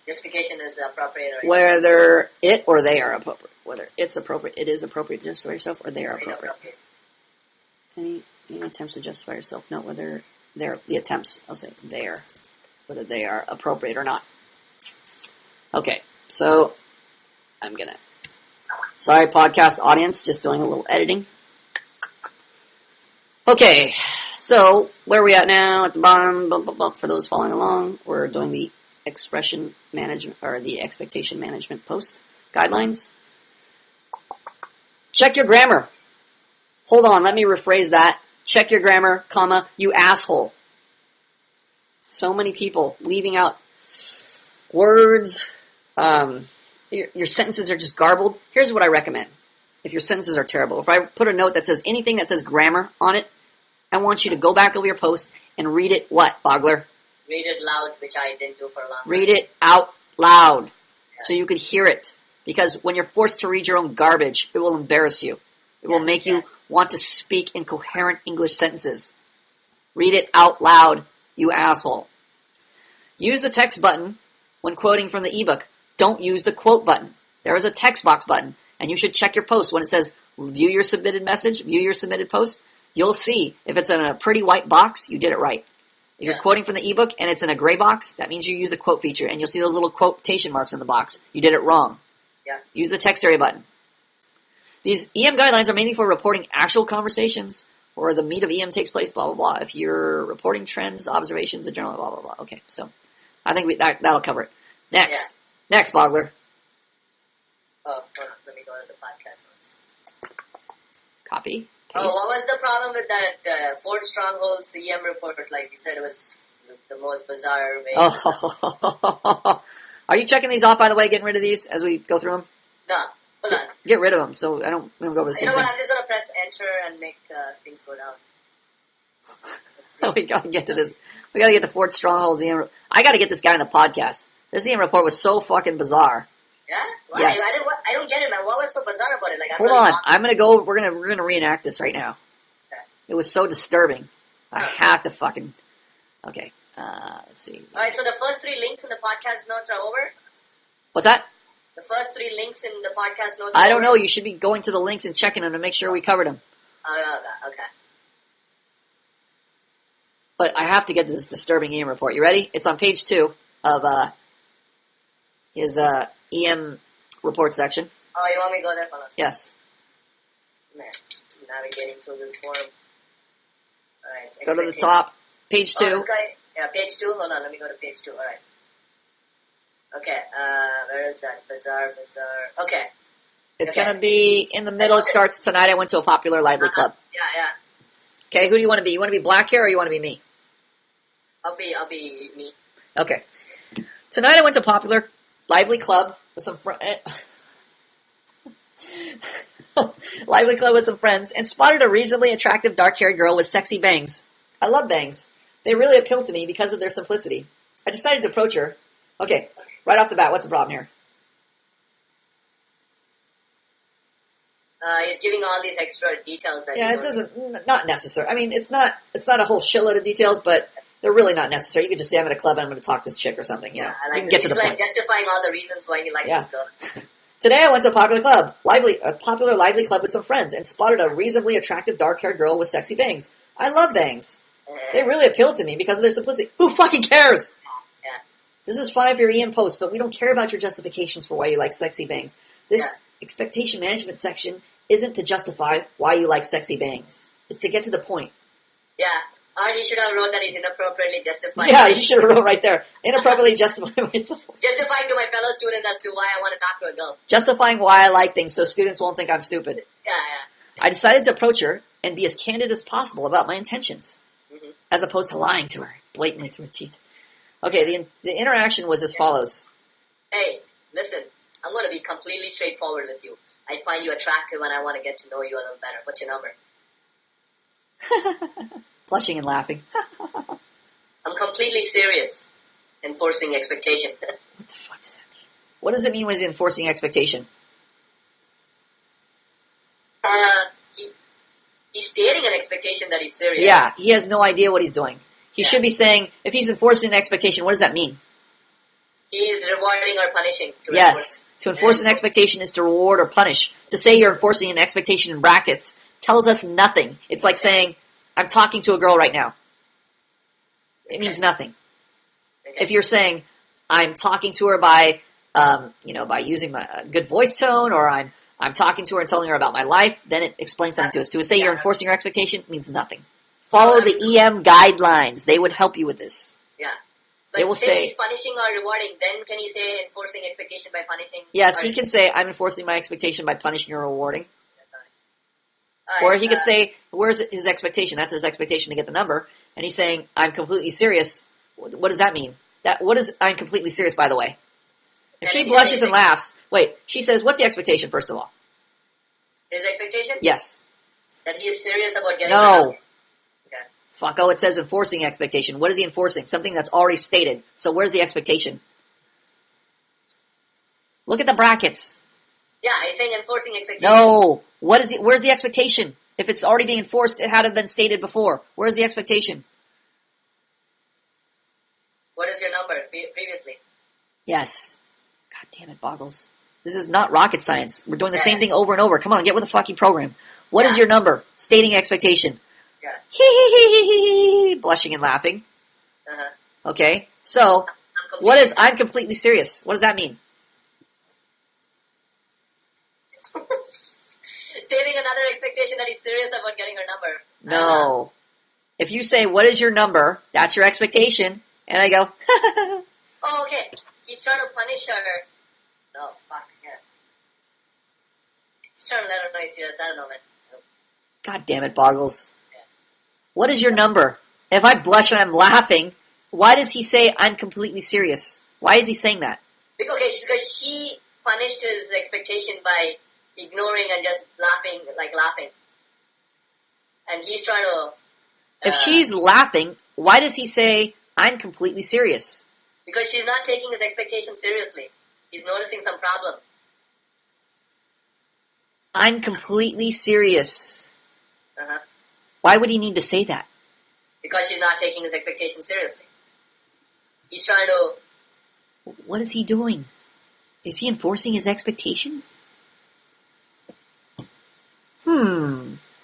justification is appropriate. Or whether it or they are appropriate. Whether it's appropriate, it is appropriate to justify yourself, or they are appropriate. Any attempts to justify yourself. Note whether they're the attempts. I'll say whether they are appropriate or not. Okay, so I'm gonna. Sorry, podcast audience, just doing a little editing. Okay, so where are we at now? At the bottom, for those following along, we're doing the expression management, or the expectation management post guidelines. Check your grammar. Hold on, let me rephrase that. Check your grammar, comma, you asshole. So many people leaving out words. Your sentences are just garbled. Here's what I recommend. If your sentences are terrible, if I put a note that says anything that says grammar on it, I want you to go back over your post and read it, what, Bogler? Read it loud, which I didn't do for a long time. Read it out loud so you could hear it. Because when you're forced to read your own garbage, it will embarrass you. It will make you want to speak in coherent English sentences. Read it out loud, you asshole. Use the text button when quoting from the ebook. Don't use the quote button. There is a text box button. And you should check your post when it says view your submitted message, view your submitted post. You'll see if it's in a pretty white box, you did it right. If you're quoting from the ebook and it's in a gray box, that means you use the quote feature and you'll see those little quotation marks in the box. You did it wrong. Yeah. Use the text area button. These EM guidelines are mainly for reporting actual conversations or the meat of EM takes place, blah, blah, blah. If you're reporting trends, observations, and general, blah, blah, blah. Okay, so I think that'll cover it. Next. Yeah. Next, Bogler. Oh, hold on. Let me go to the podcast notes. Copy. Paste. Oh, what was the problem with that Fort Stronghold's EM report? Like you said, it was the most bizarre way. Oh. Are you checking these off, by the way, getting rid of these as we go through them? No, hold on. Get rid of them, so we don't go over the same You know what, thing. I'm just going to press enter and make things go down. We gotta get to this. We gotta get to Fort Stronghold's EM. I gotta get this guy on the podcast. This EM report was so fucking bizarre. Yeah? Why? Yes. I don't get it, man. What was so bizarre about it? Like, Hold on. I'm gonna go. We're gonna reenact this right now. Okay. It was so disturbing. I have to fucking. Okay. Let's see. Alright, so the first 3 links in the podcast notes are over? What's that? The first 3 links in the podcast notes I don't know. You should be going to the links and checking them to make sure we covered them. Okay. But I have to get to this disturbing EM report. You ready? It's on page 2 of his EM report section. Oh, you want me to go there? Hold on. Yes. Man, navigating through this form. Alright. Go to the top. Page 2. Oh, this guy. Yeah, page 2. Hold on, let me go to page 2. Alright. Okay, where is that? Bizarre. Okay. It's gonna be in the middle. It starts tonight. I went to a popular lively club. Yeah. Okay, who do you want to be? You want to be Black here or you want to be me? I'll be me. Okay. Tonight I went to a popular lively club with some Lively club with some friends and spotted a reasonably attractive dark-haired girl with sexy bangs. I love bangs. They really appeal to me because of their simplicity. I decided to approach her. Okay, right off the bat, what's the problem here? He's giving all these extra details that it doesn't, not necessary. I mean, it's not a whole shitload of details, but they're really not necessary. You could just say, I'm at a club and I'm going to talk to this chick or something, you know. I like you can get to the like point. Justifying all the reasons why he likes this girl. Today I went to a popular lively club with some friends and spotted a reasonably attractive dark-haired girl with sexy bangs. I love bangs. They really appeal to me because of their simplicity. Who fucking cares? Yeah. This is fine for your EM post, but we don't care about your justifications for why you like sexy bangs. This expectation management section isn't to justify why you like sexy bangs. It's to get to the point. Yeah. Or he should have wrote that he's inappropriately justifying. Yeah, you should have wrote right there. Inappropriately justifying myself. Justifying to my fellow student as to why I want to talk to a girl. Justifying why I like things so students won't think I'm stupid. Yeah. I decided to approach her and be as candid as possible about my intentions, as opposed to lying to her blatantly through her teeth. Okay, the interaction was as follows. Hey, listen, I'm going to be completely straightforward with you. I find you attractive and I want to get to know you a little better. What's your number? Blushing and laughing. I'm completely serious. Enforcing expectation. What the fuck does that mean? What does it mean when he's enforcing expectation? He's stating an expectation that he's serious. Yeah, he has no idea what he's doing. He should be saying, if he's enforcing an expectation, what does that mean? He's rewarding or punishing. To enforce an expectation is to reward or punish. To say you're enforcing an expectation in brackets tells us nothing. It's like saying, I'm talking to a girl right now. It means nothing. If you're saying, I'm talking to her by using my good voice tone, or I'm talking to her and telling her about my life, then it explains something to us. To say you're enforcing your expectation means nothing. Follow the EM guidelines. They would help you with this. Yeah. But they will say he's punishing or rewarding, then can he say enforcing expectation by punishing? Yes, he can say, I'm enforcing my expectation by punishing or rewarding. Right, or he could say, where's his expectation? That's his expectation to get the number. And he's saying, I'm completely serious. What does that mean? What is I'm completely serious, by the way? If she blushes and laughs, she says, what's the expectation, first of all? His expectation? Yes. That he is serious about getting No. Okay. Fucko, it says enforcing expectation. What is he enforcing? Something that's already stated. So where's the expectation? Look at the brackets. Yeah, he's saying enforcing expectation. No. Where's the expectation? If it's already being enforced, it had to have been stated before. Where's the expectation? What is your number previously? Yes. God damn it, Boggles. This is not rocket science. We're doing the same thing over and over. Come on, get with the fucking program. What is your number? Stating expectation. Yeah. Hee. Blushing and laughing. Uh-huh. Okay. So, what is I'm completely serious? What does that mean? Stating another expectation that he's serious about getting her number. No. If you say, what is your number? That's your expectation. And I go, oh, okay. He's trying to punish her. No, fuck, yeah. He's trying to let her know he's serious. I don't know, man. God damn it, Boggles. Yeah. What is your number? If I blush and I'm laughing, why does he say I'm completely serious? Why is he saying that? Okay, because she punished his expectation by ignoring and just laughing. And he's trying to... if she's laughing, why does he say, I'm completely serious? Because she's not taking his expectation seriously. He's noticing some problem. I'm completely serious. Uh-huh. Why would he need to say that? Because she's not taking his expectation seriously. He's trying to... What is he doing? Is he enforcing his expectation?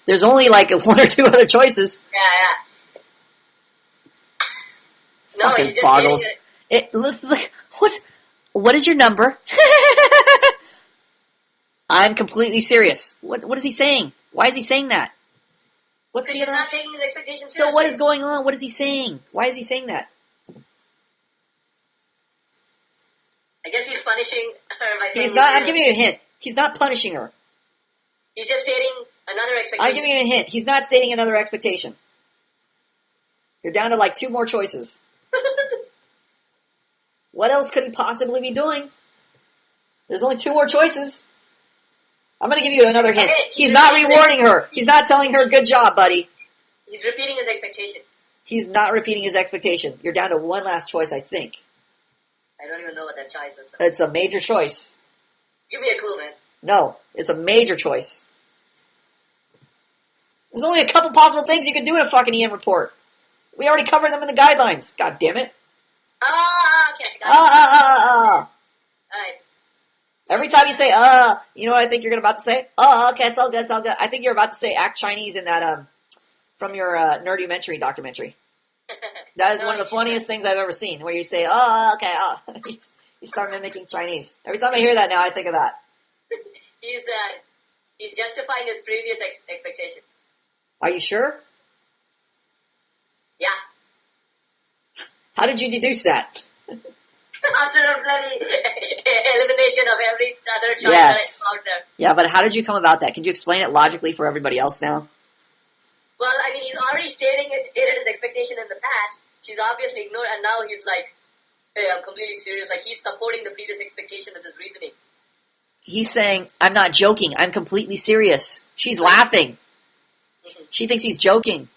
There's only like one or two other choices. Yeah. No, fucking he's just Boggles. Look, what is your number? I'm completely serious. What is he saying? Why is he saying that? Because he's not taking his expectations seriously. So what is going on? What is he saying? Why is he saying that? I guess he's punishing her by saying... He's not. I'm giving you a hint. He's not punishing her. He's just stating another expectation. I'm giving you a hint. He's not stating another expectation. You're down to like two more choices. What else could he possibly be doing? There's only two more choices. I'm going to give you another hint. Okay, He's not rewarding her. He's not telling her, good job, buddy. He's repeating his expectation. He's not repeating his expectation. You're down to one last choice, I think. I don't even know what that choice is. It's a major choice. Give me a clue, man. No, it's a major choice. There's only a couple possible things you can do in a fucking EM report. We already covered them in the guidelines. God damn it. Okay. Got it. Alright. Every time you say, you know what I think you're about to say? Okay, it's all good, it's all good. I think you're about to say act Chinese in that, from your, Nerdumentary documentary. That is one of the funniest things I've ever seen, where you say, okay, you start mimicking Chinese. Every time I hear that now, I think of that. He's justifying his previous expectation. Are you sure? Yeah. How did you deduce that? After a bloody elimination of every other choice that I saw out there. Yeah, but how did you come about that? Can you explain it logically for everybody else now? Well, I mean, he's already stated his expectation in the past. She's obviously ignored, and now he's like, hey, I'm completely serious. Like, he's supporting the previous expectation with his reasoning. He's saying, I'm not joking. I'm completely serious. She's laughing. Mm-hmm. She thinks he's joking.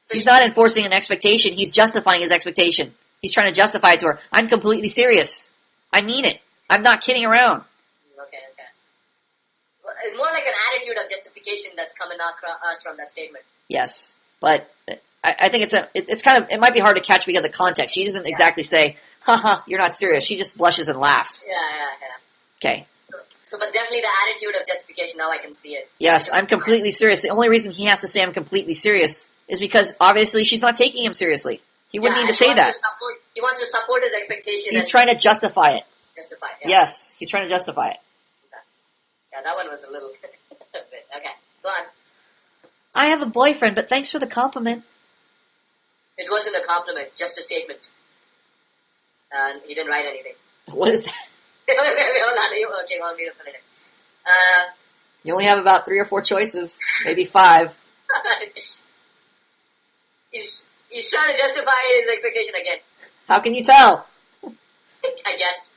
So He's not enforcing an expectation. He's justifying his expectation. He's trying to justify it to her. I'm completely serious. I mean it. I'm not kidding around. Okay. Well, it's more like an attitude of justification that's coming across from that statement. Yes, but I think it's kind of, it might be hard to catch because of the context. She doesn't exactly say, haha, you're not serious. She just blushes and laughs. Yeah. Okay. So, but definitely the attitude of justification, now I can see it. Yes, I'm completely serious. The only reason he has to say I'm completely serious is because obviously she's not taking him seriously. He wouldn't need to say that. He wants to support his expectation. He's trying to justify it. Justify it, yeah. Yes, he's trying to justify it. Yeah, that one was a little bit. Okay, go on. I have a boyfriend, but thanks for the compliment. It wasn't a compliment, just a statement. And he didn't write anything. What is that? Hold on. Okay, want me to fill it in. You only have about 3 or 4 choices, maybe 5. He's trying to justify his expectation again. How can you tell? I guess.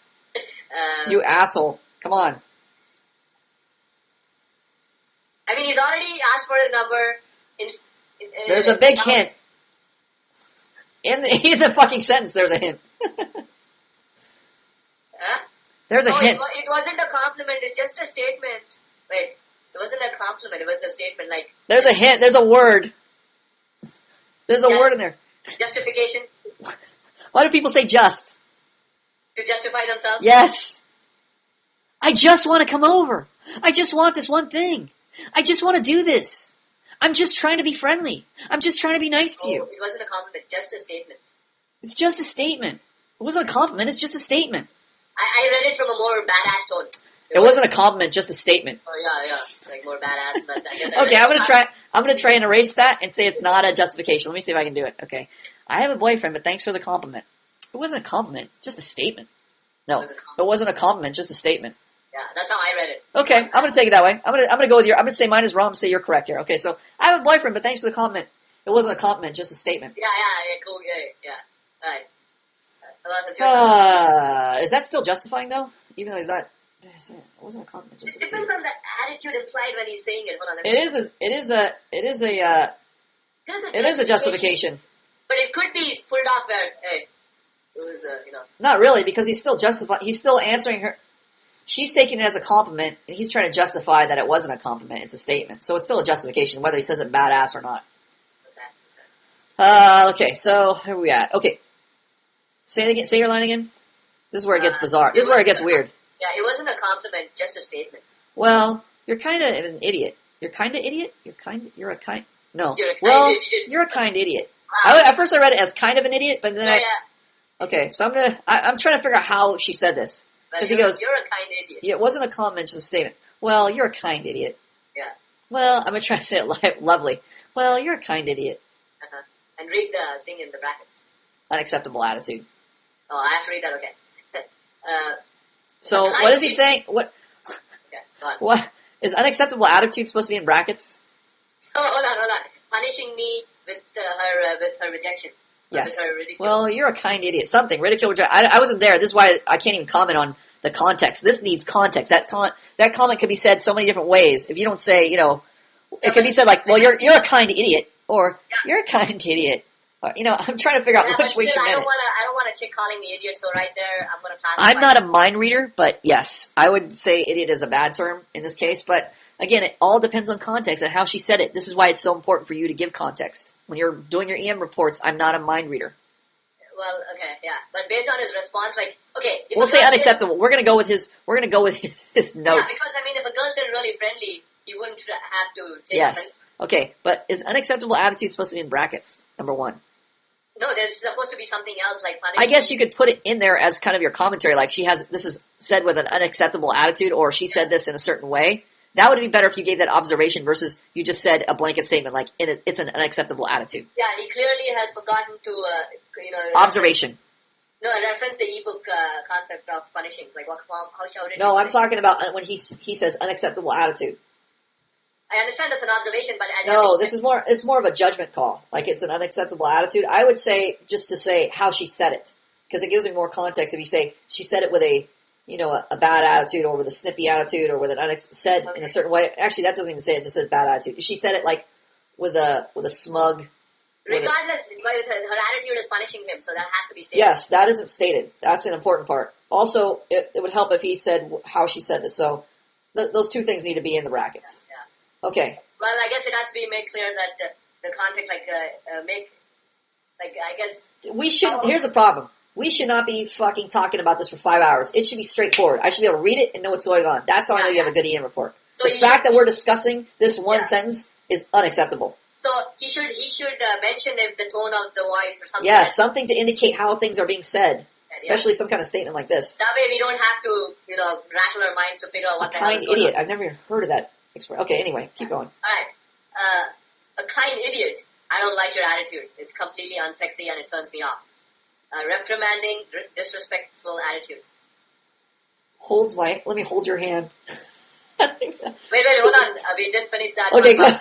You asshole. Come on. I mean, he's already asked for his number. There's a big hint. In the fucking sentence, there's a hint. Huh? There's a hint. It wasn't a compliment, it's just a statement. Wait, it wasn't a compliment, it was a statement like... There's a hint, there's a word. There's a word in there. Justification? Why do people say just? To justify themselves? Yes. I just want to come over. I just want this one thing. I just want to do this. I'm just trying to be friendly. I'm just trying to be nice to you. It wasn't a compliment, just a statement. It's just a statement. It wasn't a compliment, it's just a statement. I read it from a more badass tone. It wasn't a compliment, just a statement. Oh yeah. Like more badass, but I guess Okay, I'm gonna try and erase that and say it's not a justification. Let me see if I can do it. Okay. I have a boyfriend, but thanks for the compliment. It wasn't a compliment, just a statement. No, it wasn't a compliment, just a statement. Yeah, that's how I read it. Okay, I'm gonna take it that way. I'm gonna go with I'm gonna say mine is wrong, say you're correct here. Okay, so I have a boyfriend, but thanks for the compliment. It wasn't a compliment, just a statement. Yeah, cool, yeah. Alright. Is that still justifying though? Even though he's not, it wasn't a compliment, just it depends on the attitude implied when he's saying it. Hold on, it is a justification. But it could be pulled off where, hey, it was, Not really, because he's still answering her. She's taking it as a compliment, and he's trying to justify that it wasn't a compliment. It's a statement. So it's still a justification, whether he says it badass or not. Okay, so where are we at? Okay. Say it again. Say your line again. This is where it gets bizarre. This is where it gets weird. Yeah, it wasn't a compliment, just a statement. Well, you're kind of an idiot. You're a kind... No. You're a kind You're a kind idiot. Wow. At first I read it as kind of an idiot, but then Okay, so I'm trying to figure out how she said this. Because he goes, you're a kind idiot. Yeah, it wasn't a compliment, just a statement. Well, you're a kind idiot. Yeah. Well, I'm going to try to say it lovely. Well, you're a kind idiot. Uh-huh. And read the thing in the brackets. Unacceptable attitude. Oh, I have to read that, okay. So, what is he saying? What? Okay, go on. What? Is unacceptable attitude supposed to be in brackets? Oh, hold on. Punishing me with her rejection. Yes. With her ridicule. Well, you're a kind idiot. Something. Ridicule, rejection. I wasn't there. This is why I can't even comment on the context. This needs context. That comment could be said so many different ways. If you don't say, it could be said like, well, you're a kind idiot, or you're a kind idiot. Or, I'm trying to figure out which way she meant it. I don't want a chick calling me idiot, so right there, I'm going to classify. I'm not a mind reader, but yes, I would say idiot is a bad term in this case. But again, it all depends on context and how she said it. This is why it's so important for you to give context. When you're doing your EM reports, I'm not a mind reader. Well, okay, yeah, but based on his response, like, okay, we'll say unacceptable. We're gonna go with his notes. Yeah, because I mean, if a girl said really friendly, he wouldn't have to take offense. Okay, but is unacceptable attitude supposed to be in brackets? Number one. No, there's supposed to be something else like punishment. I guess you could put it in there as kind of your commentary, like this is said with an unacceptable attitude, or she said this in a certain way. That would be better if you gave that observation versus you just said a blanket statement like it's an unacceptable attitude. Yeah, he clearly has forgotten to, observation. Reference the ebook concept of punishing, like how shouted. No, I'm talking about when he says unacceptable attitude. I understand that's an observation, but it's more of a judgment call. Like it's an unacceptable attitude. I would say just to say how she said it, because it gives me more context. If you say she said it with a bad attitude, or with a snippy attitude, or with an said in a certain way. Actually, that doesn't even say it; just says bad attitude. If she said it like with a smug. Regardless, her attitude is punishing him, so that has to be stated. Yes, that isn't stated. That's an important part. Also, it would help if he said how she said it. So those two things need to be in the brackets. Yeah. Okay. Well, I guess it has to be made clear that the context, I guess... We should... Here's the problem. We should not be fucking talking about this for 5 hours. It should be straightforward. I should be able to read it and know what's going on. That's how I know you have a good EM report. So the fact that we're discussing this one sentence is unacceptable. So he should mention the tone of the voice or something. Yeah, something to indicate how things are being said. Especially some kind of statement like this. That way we don't have to, rattle our minds to figure out what the hell is going on. A kind idiot. I've never even heard of that. Okay, anyway, keep going. Alright. A kind idiot. I don't like your attitude. It's completely unsexy and it turns me off. Reprimanding, disrespectful attitude. Let me hold your hand. Wait, hold on. We didn't finish that. Okay, go ahead.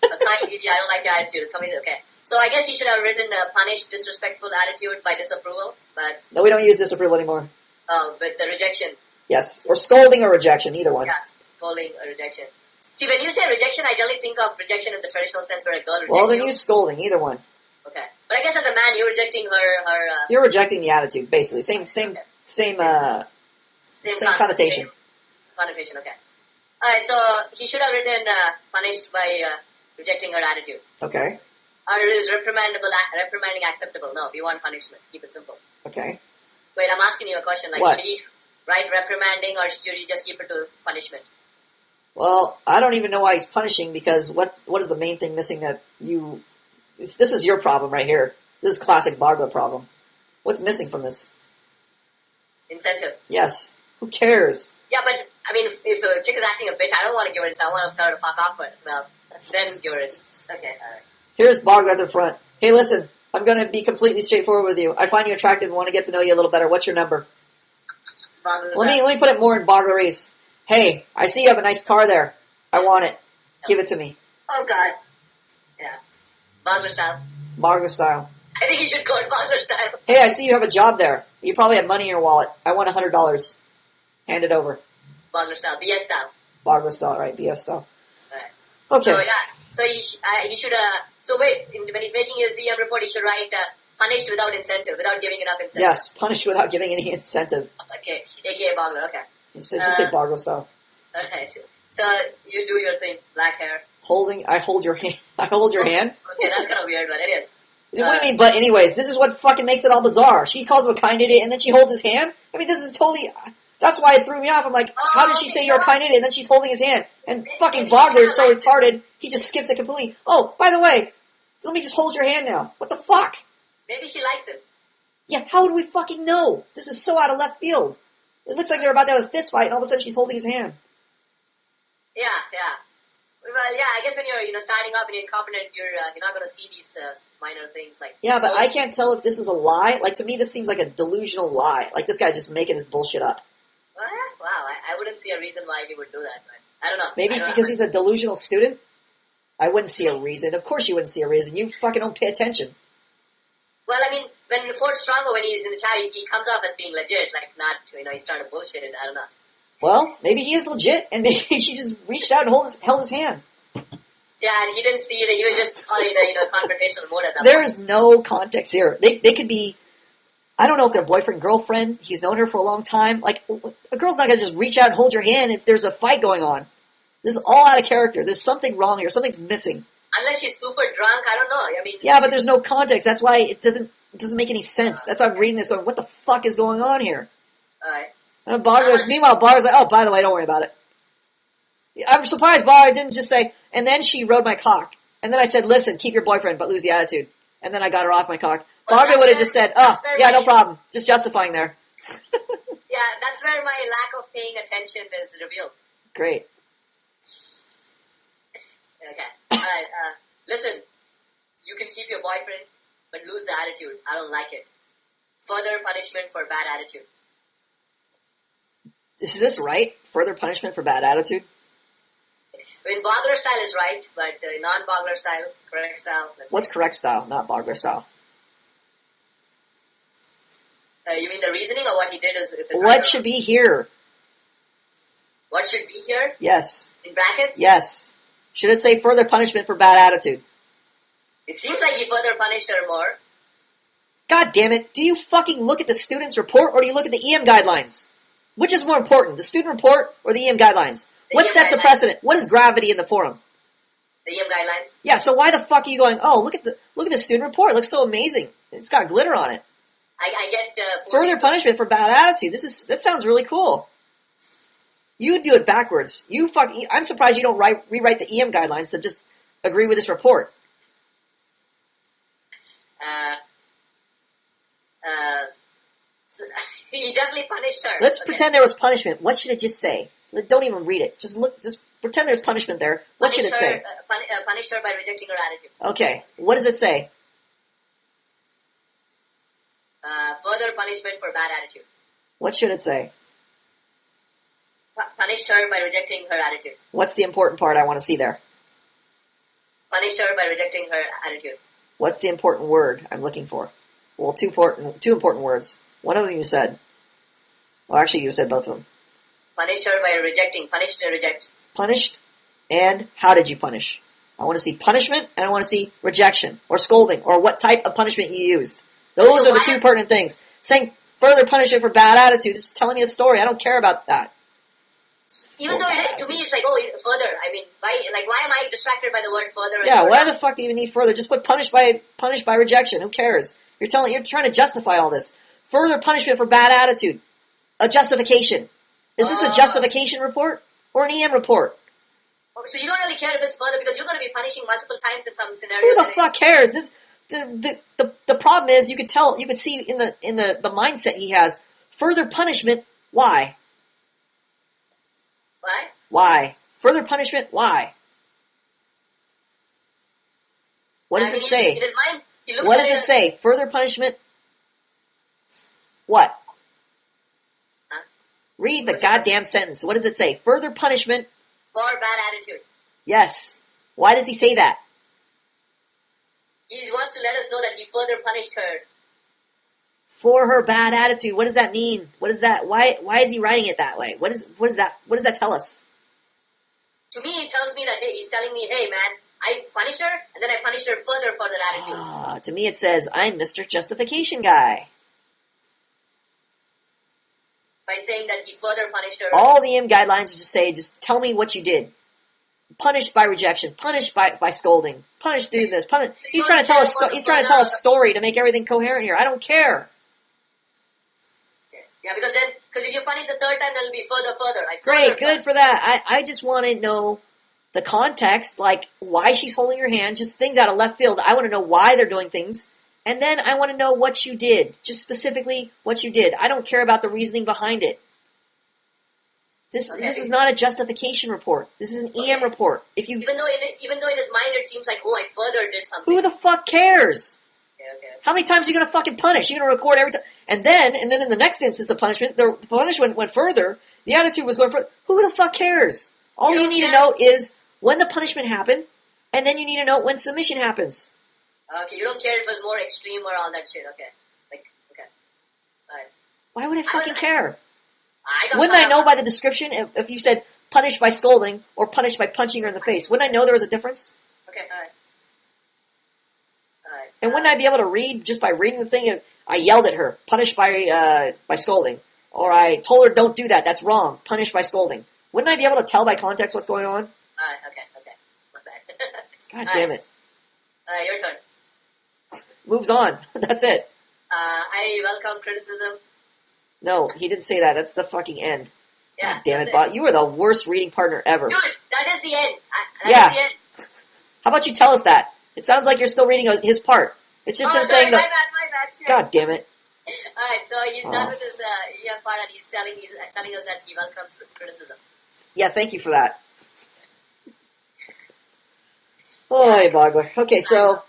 A kind idiot, I don't like your attitude. It's completely okay. So I guess he should have written punish disrespectful attitude by disapproval, but... No, we don't use disapproval anymore. But the rejection. Yes, or scolding or rejection, either one. Yes, scolding or rejection. See, when you say rejection, I generally think of rejection in the traditional sense where a girl rejects you. Well, then use scolding, either one. Okay. But I guess as a man, you're rejecting her... You're rejecting the attitude, basically. Same connotation. Same connotation, okay. Alright, so he should have written punished by rejecting her attitude. Okay. Or is reprimanding acceptable? No, we want punishment. Keep it simple. Okay. Wait, I'm asking you a question. Like, should he write reprimanding or should he just keep it to punishment? Well, I don't even know why he's punishing, because what is the main thing missing that you... This is your problem right here. This is classic Barbara problem. What's missing from this? Incentive. Yes. Who cares? Yeah, but, I mean, if a chick is acting a bitch, I don't want to give her incentive. I want to tell her to fuck off first. Well, then give her incentive. Okay, alright. Here's Barbara at the front. Hey, listen, I'm going to be completely straightforward with you. I find you attractive and want to get to know you a little better. What's your number? Let me put it more in Barbara's. Hey, I see you have a nice car there. I want it. Give it to me. Oh, God. Yeah. Bangla style. Bangla style. I think you should go in Bangla style. Hey, I see you have a job there. You probably have money in your wallet. I want $100. Hand it over. Bangla style. BS style. Bangla style, right. BS style. Right. Okay. So, yeah. So he should... So wait, when he's making his EM report, he should write punished without incentive, without giving enough incentive. Yes, punished without giving any incentive. Okay. AKA Bangla, okay. Just say Bangla style. Okay. So you do your thing. Black hair. I hold your hand. I hold your hand? Okay, that's kind of weird, but it is. What do you mean, but anyways? This is what fucking makes it all bizarre. She calls him a kind idiot, and then she holds his hand? I mean, this is totally... That's why it threw me off. I'm like, how did she say you're a kind idiot, and then she's holding his hand? And fucking Bogler is so retarded, he just skips it completely. Oh, by the way, let me just hold your hand now. What the fuck? Maybe she likes him. Yeah, how would we fucking know? This is so out of left field. It looks like they're about to have a fist fight, and all of a sudden she's holding his hand. Yeah. Well, yeah, I guess when you're starting up and you're incompetent, you're not going to see these minor things like... Yeah, but I can't tell if this is a lie. Like, to me, this seems like a delusional lie. Like, this guy's just making this bullshit up. Wow, I wouldn't see a reason why he would do that, but I don't know. Maybe because he's a delusional student? I wouldn't see a reason. Of course you wouldn't see a reason. You fucking don't pay attention. Well, I mean, when Ford Stronger, when he's in the chat, he comes off as being legit, like not, he's trying to bullshit it. I don't know. Well, maybe he is legit, and maybe she just reached out and held his hand. Yeah, and he didn't see it. He was just on confrontational mode at that There point. is no context here. They could be, I don't know if they're boyfriend, girlfriend. He's known her for a long time. Like, a girl's not going to just reach out and hold your hand if there's a fight going on. This is all out of character. There's something wrong here. Something's missing. Unless she's super drunk, I don't know. I mean, yeah, but there's no context. That's why it doesn't make any sense. That's why I'm reading this going, what the fuck is going on here? Alright. And meanwhile, Barbara's like, oh, by the way, don't worry about it. I'm surprised Barbara didn't just say, and then she rode my cock. And then I said, listen, keep your boyfriend, but lose the attitude. And then I got her off my cock. Well, Barbara would have just said, oh, yeah, no problem. Just justifying there. Yeah, that's where my lack of paying attention is revealed. Great. Okay. Alright, listen, you can keep your boyfriend, but lose the attitude. I don't like it. Further punishment for bad attitude. Is this right? Further punishment for bad attitude? In Bogler style is right, but non-Bogler style, correct style. What's correct style, not Bogler style? You mean the reasoning or what he did is... If it's what right should be here? What should be here? Yes. In brackets? Yes. Should it say further punishment for bad attitude? It seems like he further punished her more. God damn it. Do you fucking look at the student's report or do you look at the EM guidelines? Which is more important, the student report or the EM guidelines? What sets the precedent? What is gravity in the forum? The EM guidelines? Yeah, so why the fuck are you going, oh, look at the student report. It looks so amazing. It's got glitter on it. I get... further punishment for bad attitude. That sounds really cool. You do it backwards. I'm surprised you don't rewrite the EM guidelines to just agree with this report. So, he definitely punished her. Let's pretend there was punishment. What should it just say? Don't even read it. Just pretend there's punishment there. What should it say? Punished her by rejecting her attitude. Okay. What does it say? Further punishment for bad attitude. What should it say? Punished her by rejecting her attitude. What's the important part I want to see there? Punished her by rejecting her attitude. What's the important word I'm looking for? Well, two important words. One of them you said. Well, actually, you said both of them. Punished her by rejecting. Punished to reject. Punished, and how did you punish? I want to see punishment, and I want to see rejection, or scolding, or what type of punishment you used. Those are the two pertinent things. Saying further punishment for bad attitude, this is telling me a story. I don't care about that. Even though to me it's like, oh, further. I mean, why am I distracted by the word further? Yeah, why the fuck do you even need further? Just put punished by rejection. Who cares? You're trying to justify all this. Further punishment for bad attitude. A justification. Is this a justification report or an EM report? Oh, so you don't really care if it's further because you're going to be punishing multiple times in some scenarios. Who the fuck cares? The problem is you could see in the mindset he has. Further punishment. Why? Why? Why? Further punishment. Why? What does it say? In his mind, he looks what at does it say? Further punishment. What? Huh? Read the goddamn sentence. What does it say? Further punishment. For bad attitude. Yes. Why does he say that? He wants to let us know that he further punished her. For her bad attitude. What does that mean? What is that? Why is he writing it that way? What does that tell us? To me, it tells me that he's telling me, hey man, I punished her, and then I punished her further for that attitude. To me it says, I'm Mr. Justification Guy. By saying that he further punished her. All the EM guidelines just say, just tell me what you did. Punished by rejection. Punished by scolding. Punished doing this. Punished. So He's trying to tell a story to make everything coherent here. I don't care. Yeah, because if you punish the third time, there'll be further. Like Great, good for that. I just want to know the context, like why she's holding your hand, just things out of left field. I want to know why they're doing things. And then I want to know what you did. Just specifically what you did. I don't care about the reasoning behind it. This is not a justification report. This is an EM report. Even though in his mind it seems like, oh, I further did something. Who the fuck cares? Okay. How many times are you going to fucking punish? You're going to record every time. And then in the next instance of punishment, the punishment went further. The attitude was going further. Who the fuck cares? All you need to know is when the punishment happened, and then you need to know when submission happens. Okay, you don't care if it was more extreme or all that shit, okay. Why would I fucking care? I got Wouldn't I caught know up. by the description if you said punished by scolding or punished by punching her in the face? Wouldn't I know there was a difference? Okay, alright. Alright. And wouldn't I be able to read just by reading the thing? And I yelled at her, punished by scolding, or I told her don't do that. That's wrong. Punished by scolding. Wouldn't I be able to tell by context what's going on? Alright, okay. Not bad. God damn it. Alright, your turn. Moves on. That's it. I welcome criticism. No, he didn't say that. That's the fucking end. Yeah. God damn it, that's Bob. You are the worst reading partner ever. Dude, that is the end. Yeah. Is the end. How about you tell us that? It sounds like you're still reading his part. It's just him saying my that. bad. Sure. God damn it. Alright, so he's done with his part and he's telling us that he welcomes criticism. Yeah, thank you for that. Oh, hey, Bogler. Okay, so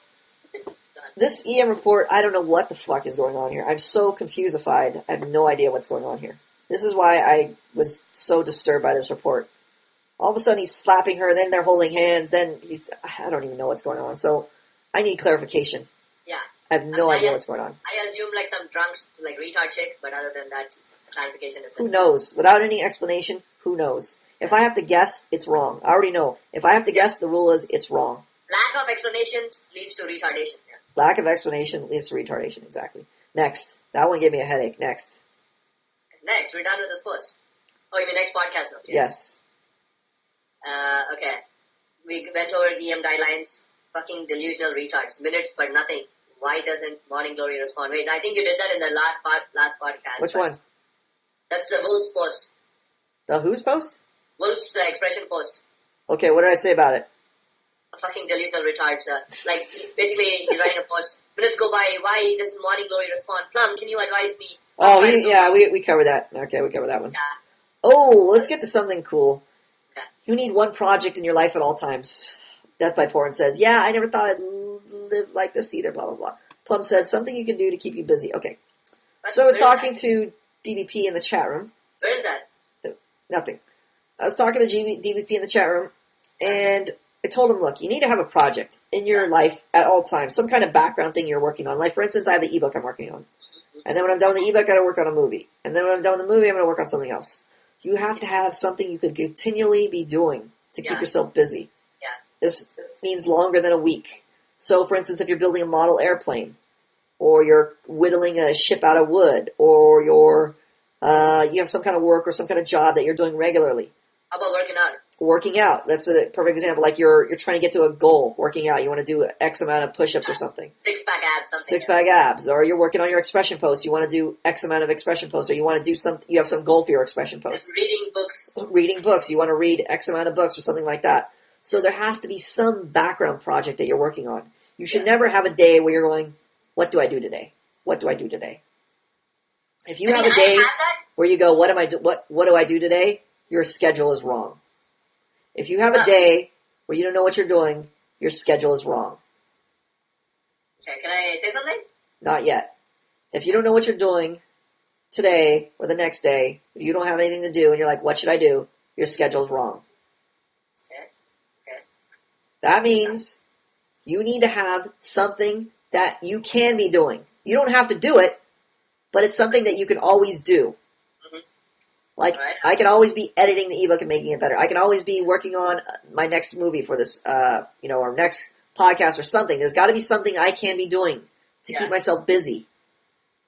this EM report, I don't know what the fuck is going on here. I'm so confusified. I have no idea what's going on here. This is why I was so disturbed by this report. All of a sudden he's slapping her, then they're holding hands, then I don't even know what's going on. So I need clarification. Yeah. I have no idea what's going on. I assume like some drunk, like retard chick, but other than that, clarification is necessary. Who knows? Without any explanation, who knows? If I have to guess, it's wrong. I already know. If I have to guess, the rule is it's wrong. Lack of explanation leads to retardation. Yeah. Lack of explanation leads to retardation, exactly. Next. That one gave me a headache. Next. Next, we're done with this post. Oh, you mean next podcast note? Yes. Okay. We went over DM guidelines. Fucking delusional retards. Minutes but nothing. Why doesn't Morning Glory respond? Wait, I think you did that in the last podcast. Which one? That's the Wolf's post. The whose post? Wolf's expression post. Okay, what did I say about it? Fucking delusional retards. Like, basically, he's writing a post. Minutes go by. Why doesn't Morning Glory respond? Plum, can you advise me? Oh, we covered that. Okay, we covered that one. Yeah. Oh, let's get to something cool. Yeah. You need one project in your life at all times. Death by Porn says, yeah, I never thought I'd live like this either, blah, blah, blah. Plum said, something you can do to keep you busy. Okay. So I was talking to DVP in the chat room. Where is that? Nothing. I was talking to DVP in the chat room, and I told him, look, you need to have a project in your life at all times, some kind of background thing you're working on. Like, for instance, I have the ebook I'm working on. And then when I'm done with the ebook, I gotta work on a movie. And then when I'm done with the movie, I'm gonna work on something else. You have to have something you can continually be doing to keep yourself busy. Yeah. This means longer than a week. So, for instance, if you're building a model airplane, or you're whittling a ship out of wood, or you have some kind of work or some kind of job that you're doing regularly. How about working out? Working out. That's a perfect example. Like you're trying to get to a goal, working out. You want to do X amount of push-ups or something. Six-pack abs, something. Six-pack abs. Or you're working on your expression posts. You want to do X amount of expression posts. Or you want to do you have some goal for your expression posts. Reading books. Reading books. You want to read X amount of books or something like that. So there has to be some background project that you're working on. You should never have a day where you're going, what do I do today? What do I do today? If you have a day where you go, what do I do today? Your schedule is wrong. If you have a day where you don't know what you're doing, your schedule is wrong. Okay, can I say something? Not yet. If you don't know what you're doing today or the next day, if you don't have anything to do and you're like, what should I do? Your schedule's wrong. Okay. That means you need to have something that you can be doing. You don't have to do it, but it's something that you can always do. Like, I can always be editing the ebook and making it better. I can always be working on my next movie for this, or next podcast or something. There's got to be something I can be doing to keep myself busy.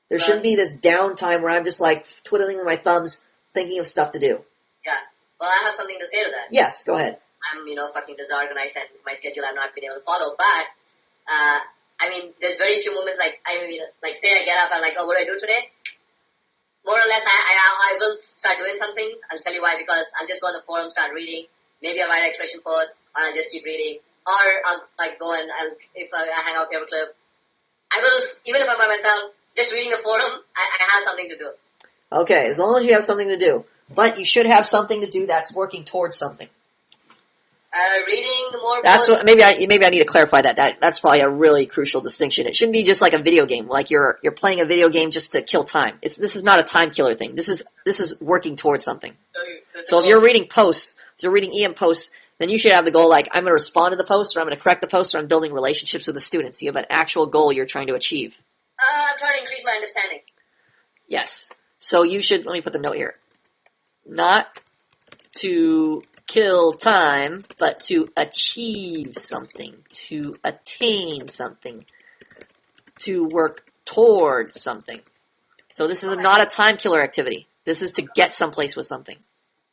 There shouldn't be this downtime where I'm just like twiddling my thumbs thinking of stuff to do. Yeah. Well, I have something to say to that. Yes, go ahead. I'm, fucking disorganized and my schedule I've not been able to follow, but, there's very few moments like say I get up and like, oh, what do I do today? More or less, I will start doing something. I'll tell you why, because I'll just go on the forum, start reading. Maybe I'll write an expression post, or I'll just keep reading. Or I'll go and if I hang out paperclip, I will, even if I'm by myself, just reading the forum, I have something to do. Okay, as long as you have something to do. But you should have something to do that's working towards something. Reading more. That's what, maybe I need to clarify that. That's probably a really crucial distinction. It shouldn't be just like a video game, like you're playing a video game just to kill time. This is not a time killer thing. This is working towards something. So if you're reading posts, if you're reading EM posts, then you should have the goal like I'm going to respond to the post, or I'm going to correct the post, or I'm building relationships with the students. You have an actual goal you're trying to achieve. I'm trying to increase my understanding. Yes. So you should, let me put the note here. Not to kill time, but to achieve something, to attain something, to work toward something. So this is not a time killer activity. This is to get someplace with something.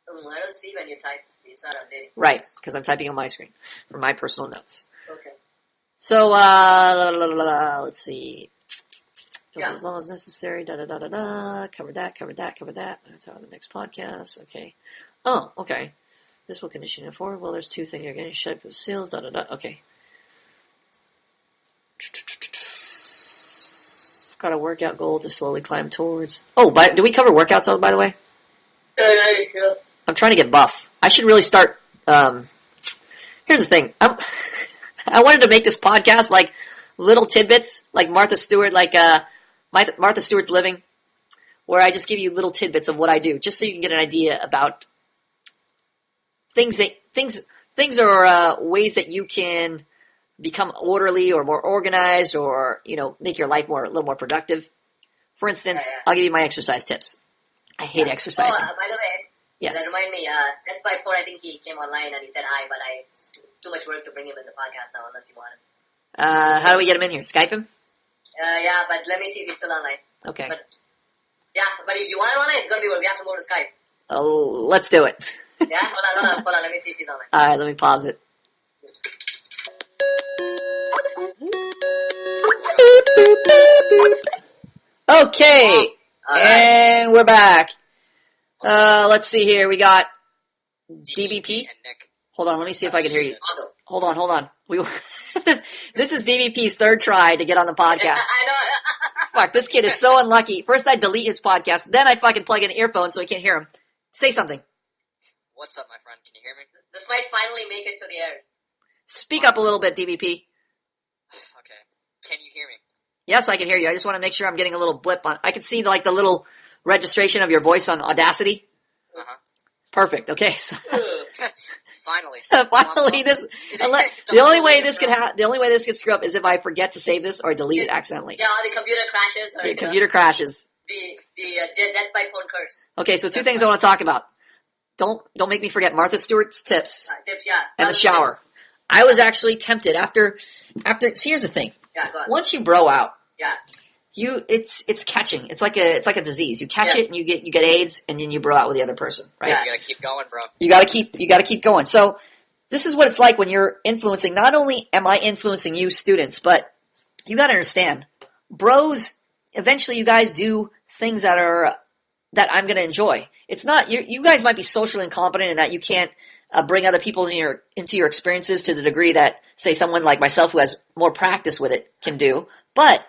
I don't see when you type. It's not updating. Right, because I'm typing on my screen for my personal notes. Okay. So, let's see. Yeah. As long as necessary, da-da-da-da-da. Cover that. That's on the next podcast. Okay. Oh, okay. This will condition it forward. Well, there's two things. You're getting shape with seals, da-da-da. Okay. Got a workout goal to slowly climb towards. Oh, do we cover workouts, by the way? Yeah. I'm trying to get buff. I should really start. Here's the thing. I wanted to make this podcast like little tidbits, like Martha Stewart, like Martha Stewart's Living, where I just give you little tidbits of what I do, just so you can get an idea about things or ways that you can become orderly or more organized, or make your life a little more productive. For instance, I'll give you my exercise tips. I hate exercising. Oh, by the way, yes. That remind me, Death by Phone, I think he came online and he said hi, but it's too much work to bring him in the podcast now unless you want him. How do we get him in here? Skype him? Yeah, but let me see if he's still online. Okay. But if you want him online, it's going to be we have to move to Skype. Oh, let's do it. Yeah? Hold on. Let me see if he's online. Alright, let me pause it. Okay. And we're back. Let's see here. We got DBP. Hold on, let me see if I can hear you. Hold on. This is DBP's third try to get on the podcast. I know. Fuck, this kid is so unlucky. First I delete his podcast, then I fucking plug in earphones so I can't hear him. Say something. What's up, my friend? Can you hear me? This might finally make it to the air. Speak up a little bit, DBP. Okay. Can you hear me? Yes, I can hear you. I just want to make sure I'm getting a little blip on. I can see the little registration of your voice on Audacity. Uh-huh. Perfect. Okay. So Finally. finally, the only way this could screw up is if I forget to save this or delete it accidentally. Yeah, the computer crashes. Or, the computer crashes. The Death by Phone curse. Okay, so two things I want to talk about. Don't make me forget Martha Stewart's tips. Tips, yeah. And the shower. Tips. I was actually tempted after. See, here's the thing. Yeah, go on. Once you bro out, yeah, it's catching. It's like a disease. You catch it and you get AIDS, and then you bro out with the other person, right? Yeah. You gotta keep going, bro. You gotta keep going. So this is what it's like when you're influencing. Not only am I influencing you students, but you gotta understand, bros. Eventually, you guys do things that I'm gonna enjoy. It's not you guys might be socially incompetent in that you can't bring other people into your experiences to the degree that, say, someone like myself who has more practice with it can do. But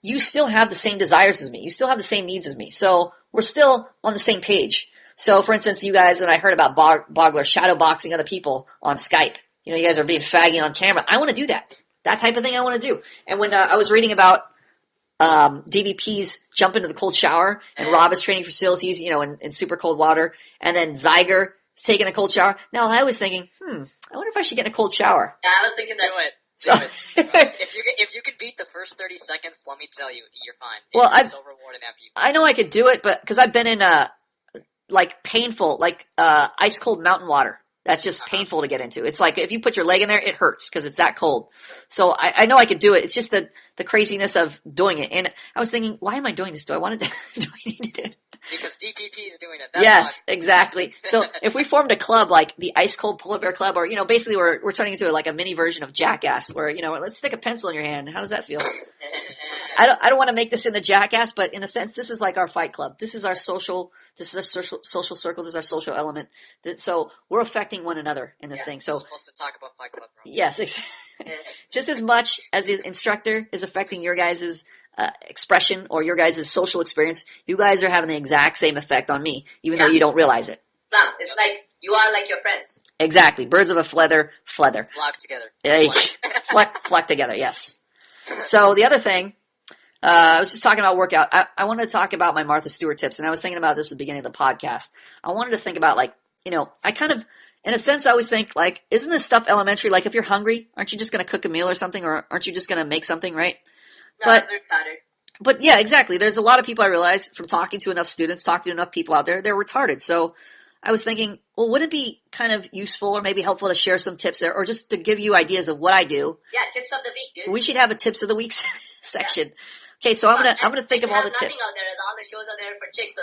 you still have the same desires as me. You still have the same needs as me. So we're still on the same page. So, for instance, you guys, when I heard about Bogler shadow boxing other people on Skype, you guys are being faggy on camera. I want to do that. That type of thing I want to do. And when I was reading about DVP's jump into the cold shower, and Rob is training for SEALs, he's, in super cold water, and then Zyger is taking a cold shower. Now, I was thinking, I wonder if I should get in a cold shower. Yeah, I was thinking that. Do it. If you can beat the first 30 seconds, let me tell you, you're fine. It's so rewarding after you. I know I could do it, but because I've been in painful, ice cold mountain water. That's just painful to get into. It's like if you put your leg in there, it hurts because it's that cold. So I know I could do it. It's just the craziness of doing it. And I was thinking, why am I doing this? Do I need to do it? Because DPP is doing it. That's yes, why. Exactly. So if we formed a club like the Ice Cold Polar Bear Club, or basically we're turning into a mini version of Jackass, where let's stick a pencil in your hand. How does that feel? I don't want to make this into Jackass, but in a sense, this is like our fight club. This is our social circle. This is our social element. So we're affecting one another in this thing. So we're supposed to talk about Fight Club, bro. Yes, just as much as the instructor is affecting your guys' expression or your guys' social experience, you guys are having the exact same effect on me, even though you don't realize it. No, it's like you are like your friends. Exactly. Birds of a feather. Flock together. Flock together, yes. So the other thing, I was just talking about workout. I wanted to talk about my Martha Stewart tips, and I was thinking about this at the beginning of the podcast. I wanted to think about I kind of, in a sense, I always think isn't this stuff elementary? Like if you're hungry, aren't you just going to cook a meal or something, or aren't you just going to make something, right? No, But yeah, exactly. There's a lot of people I realize from talking to enough students, talking to enough people out there, they're retarded. So I was thinking, well, would it be kind of useful or maybe helpful to share some tips there or just to give you ideas of what I do? Yeah, tips of the week, dude. We should have a tips of the week section. Yeah. Okay, so I'm gonna think of all the tips. Out there, all the shows are there for chicks. So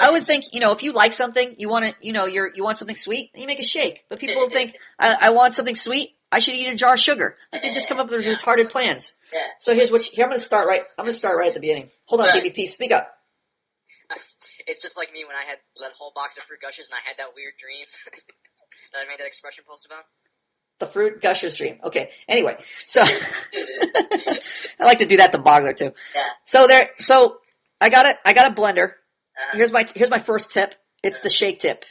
I would think, if you like something, you want to, you want something sweet, you make a shake. But people think, I want something sweet, I should eat a jar of sugar. Like they just come up with retarded plans. Yeah. So I'm gonna start right at the beginning. Hold on, DBP, speak up. It's just like me when I had that whole box of fruit gushers and I had that weird dream that I made that expression post about. The fruit gushers dream. Okay. Anyway, so I like to do that to Bogler too. Yeah. So I got a blender. Here's my first tip. It's the shake tip.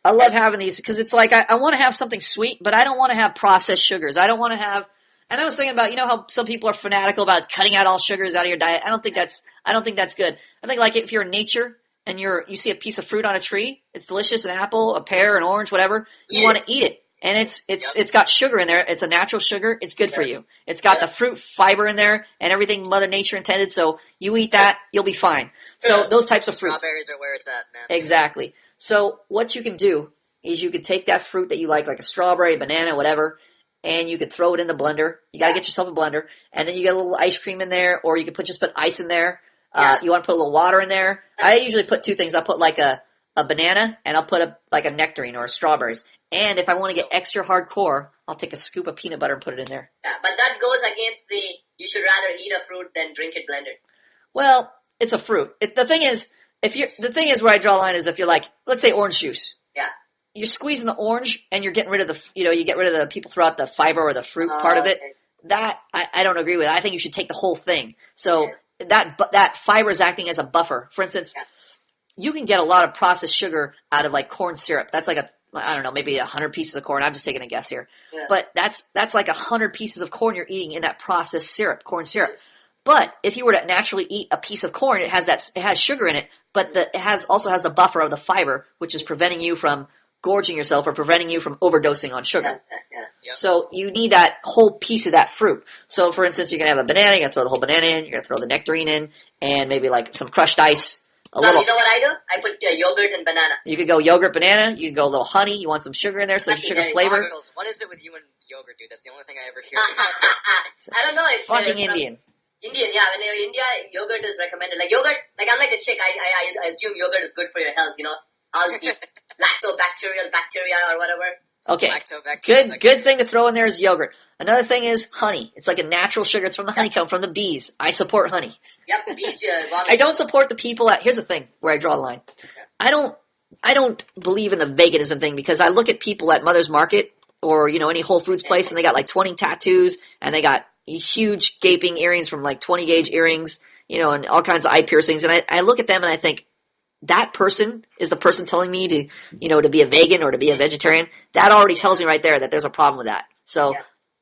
I love having these because it's like I want to have something sweet, but I don't want to have processed sugars. I don't want to have. And I was thinking about, how some people are fanatical about cutting out all sugars out of your diet. I don't think that's good. I think like if you're in nature and you see a piece of fruit on a tree, it's delicious, an apple, a pear, an orange, whatever. You want to eat it. And it's got sugar in there. It's a natural sugar. It's good for you. It's got the fruit fiber in there and everything Mother Nature intended. So you eat that, you'll be fine. So those types of fruits. Strawberries are where it's at, man. Exactly. So what you can do is you can take that fruit that you like a strawberry, banana, whatever, and you can throw it in the blender. You gotta get yourself a blender. And then you get a little ice cream in there, or you can just put ice in there. You want to put a little water in there. I usually put two things. I'll put like a banana and I'll put a nectarine or strawberries. And if I want to get extra hardcore, I'll take a scoop of peanut butter and put it in there. Yeah, but that goes against you should rather eat a fruit than drink it blended. Well, it's a fruit. The thing is where I draw a line is if you're like, let's say orange juice. Yeah. You're squeezing the orange and you're getting rid of you get rid of the people throw out the fiber or the fruit part of it. Okay. That, I don't agree with. I think you should take the whole thing. So that fiber is acting as a buffer. For instance, you can get a lot of processed sugar out of like corn syrup. That's like I don't know, maybe 100 pieces of corn. I'm just taking a guess here. Yeah. But that's like 100 pieces of corn you're eating in that processed syrup, corn syrup. But if you were to naturally eat a piece of corn, it has sugar in it, but it also has the buffer of the fiber, which is preventing you from gorging yourself or preventing you from overdosing on sugar. Yeah. So you need that whole piece of that fruit. So for instance, you're going to have a banana, you're going to throw the whole banana in, you're going to throw the nectarine in, and maybe like some crushed ice. You know what I do? I put yogurt and banana. You could go yogurt, banana. You could go a little honey. You want some sugar in there, some sugar flavor. What is it with you and yogurt, dude? That's the only thing I ever hear. I don't know. It's fucking Indian. Indian, yeah. When you're in India, yogurt is recommended. Like yogurt, like I'm like a chick. I assume yogurt is good for your health. All the lactobacterial bacteria or whatever. Okay. Good thing to throw in there is yogurt. Another thing is honey. It's like a natural sugar. It's from the honeycomb, from the bees. I support honey. Yep, bees. I don't support the people here's the thing where I draw the line. I don't believe in the veganism thing because I look at people at Mother's Market or, any Whole Foods place and they got like 20 tattoos and they got huge gaping earrings from like 20 gauge earrings, and all kinds of eye piercings. And I look at them and I think, that person is the person telling me to be a vegan or to be a vegetarian. That already tells me right there that there's a problem with that. So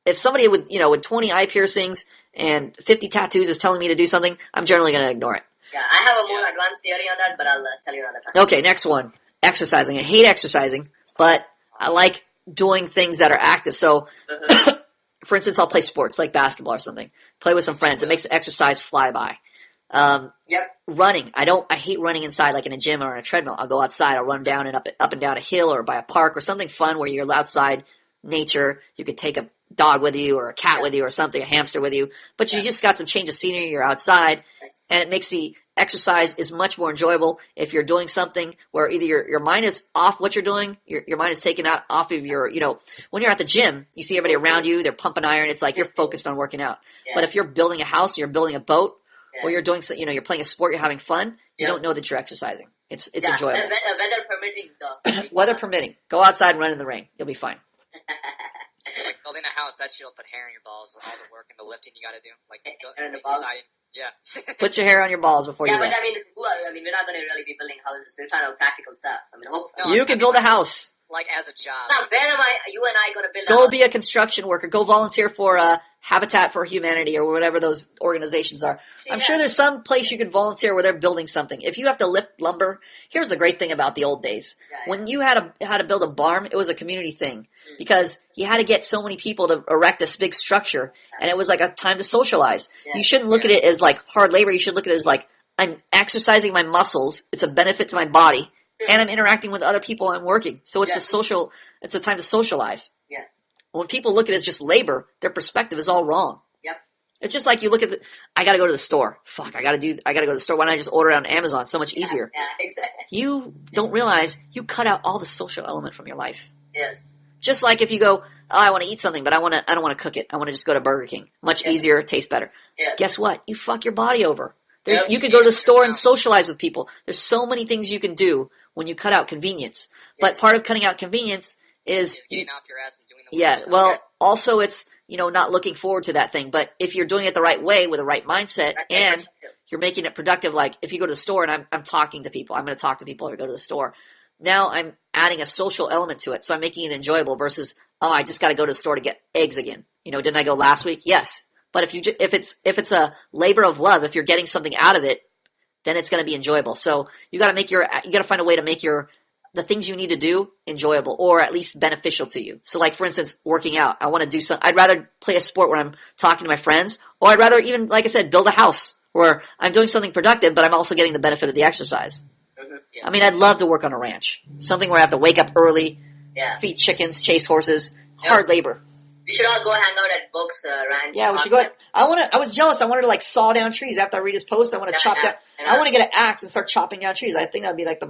if somebody with 20 eye piercings and 50 tattoos is telling me to do something, I'm generally going to ignore it. Yeah, I have a more advanced theory on that, but I'll tell you another time. Okay, next one. Exercising. I hate exercising, but I like doing things that are active. So, for instance, I'll play sports like basketball or something. Play with some friends. It makes exercise fly by. Running. I hate running inside like in a gym or on a treadmill. I'll go outside. I'll run down and up and down a hill or by a park or something fun where you're outside nature. You could take a dog with you or a cat with you or something, a hamster with you, but you just got some change of scenery. You're outside and it makes the exercise is much more enjoyable if you're doing something where either your mind is off what you're doing, your mind is taken off of your, when you're at the gym, you see everybody around you, they're pumping iron. It's like you're focused on working out. But if you're building a house, you're building a boat, or you're doing, you're playing a sport, you're having fun, you don't know that you're exercising. It's enjoyable. Weather permitting, though. Weather permitting. Go outside and run in the rain. You'll be fine. Like building a house, that shit'll put hair in your balls, all the work and the lifting you gotta do. Like, hair in the balls? Yeah. Put your hair on your balls before you but lift. I mean, we're not gonna really be building houses. We're talking about practical stuff. You can build a house. Like, as a job. Now, where am you and I gonna build a house? house? Go be a construction worker. Go volunteer for Habitat for Humanity or whatever those organizations are. I'm sure there's some place you can volunteer where they're building something. If you have to lift lumber, here's the great thing about the old days. When you had to build a barn, it was a community thing because you had to get so many people to erect this big structure, and it was like a time to socialize. You shouldn't look at it as like hard labor. You should look at it as like I'm exercising my muscles. It's a benefit to my body, and I'm interacting with other people. I'm working, so it's it's a time to socialize. Yes. When people look at it as just labor, their perspective is all wrong. Yep. It's just like you look at I gotta go to the store. Fuck, I gotta go to the store. Why don't I just order it on Amazon? It's so much easier. Yeah, exactly. You don't realize you cut out all the social element from your life. Yes. Just like if you go, I want to eat something, but I don't want to cook it. I want to just go to Burger King. Much easier, tastes better. Yeah. Guess what? You fuck your body over. You can go to the store and socialize with people. There's so many things you can do when you cut out convenience. But part of cutting out convenience is getting off your ass and doing the work. yeah, well, also it's, not looking forward to that thing. But if you're doing it the right way with the right mindset and you're making it productive, like if you go to the store and I'm talking to people, I'm going to talk to people if I go to the store. Now I'm adding a social element to it. So I'm making it enjoyable versus, I just got to go to the store to get eggs again. Didn't I go last week? Yes. But if it's a labor of love, if you're getting something out of it, then it's going to be enjoyable. So you got to find a way to make the things you need to do enjoyable or at least beneficial to you. So like, for instance, working out. I want to do I'd rather play a sport where I'm talking to my friends, or I'd rather even, like I said, build a house where I'm doing something productive, but I'm also getting the benefit of the exercise. Yes. I mean, I'd love to work on a ranch. Something where I have to wake up early, feed chickens, chase horses, hard labor. We should all go hang out at Boke's ranch. Yeah, we should go. I was jealous. I wanted to like saw down trees after I read his post. I want to chop down. I want to get an axe and start chopping down trees. I think that'd be like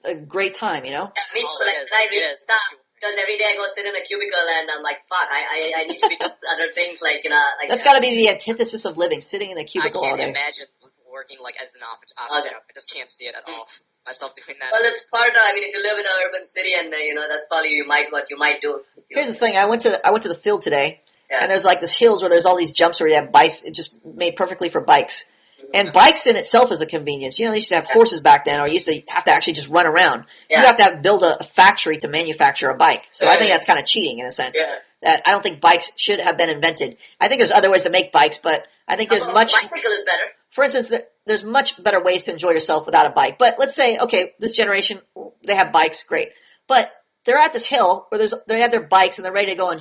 a great time, Yeah, me too. I read stuff. Because every day I go sit in a cubicle and I'm like, fuck, I need to be doing other things like, That's got to be the antithesis of living, sitting in a cubicle all day. I can't imagine working like as an office job. I just can't see it at all. Myself doing that. Well, it's part of, if you live in an urban city and, that's probably what you might do. Here's the thing. I went to the field today and there's like this hills where there's all these jumps where you have bikes. It's just made perfectly for bikes. And bikes in itself is a convenience. They used to have horses back then, or you used to have to actually just run around. You have to build a factory to manufacture a bike. So I think that's kind of cheating in a sense. That I don't think bikes should have been invented. I think there's other ways to make bikes, but I think there's bicycle is better. For instance, there's much better ways to enjoy yourself without a bike. But let's say, okay, this generation, they have bikes, great. But they're at this hill where they have their bikes and they're ready to go on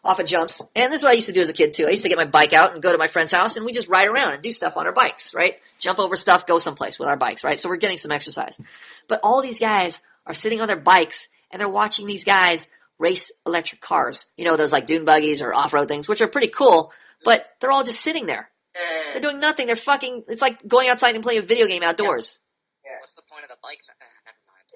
off of jumps. And this is what I used to do as a kid too. I used to get my bike out and go to my friend's house and we just ride around and do stuff on our bikes, right? Jump over stuff, go someplace with our bikes, right? So we're getting some exercise. But all these guys are sitting on their bikes and they're watching these guys race electric cars. Those like dune buggies or off-road things, which are pretty cool, but they're all just sitting there. They're doing nothing. It's like going outside and playing a video game outdoors. Yeah. What's the point of the bike?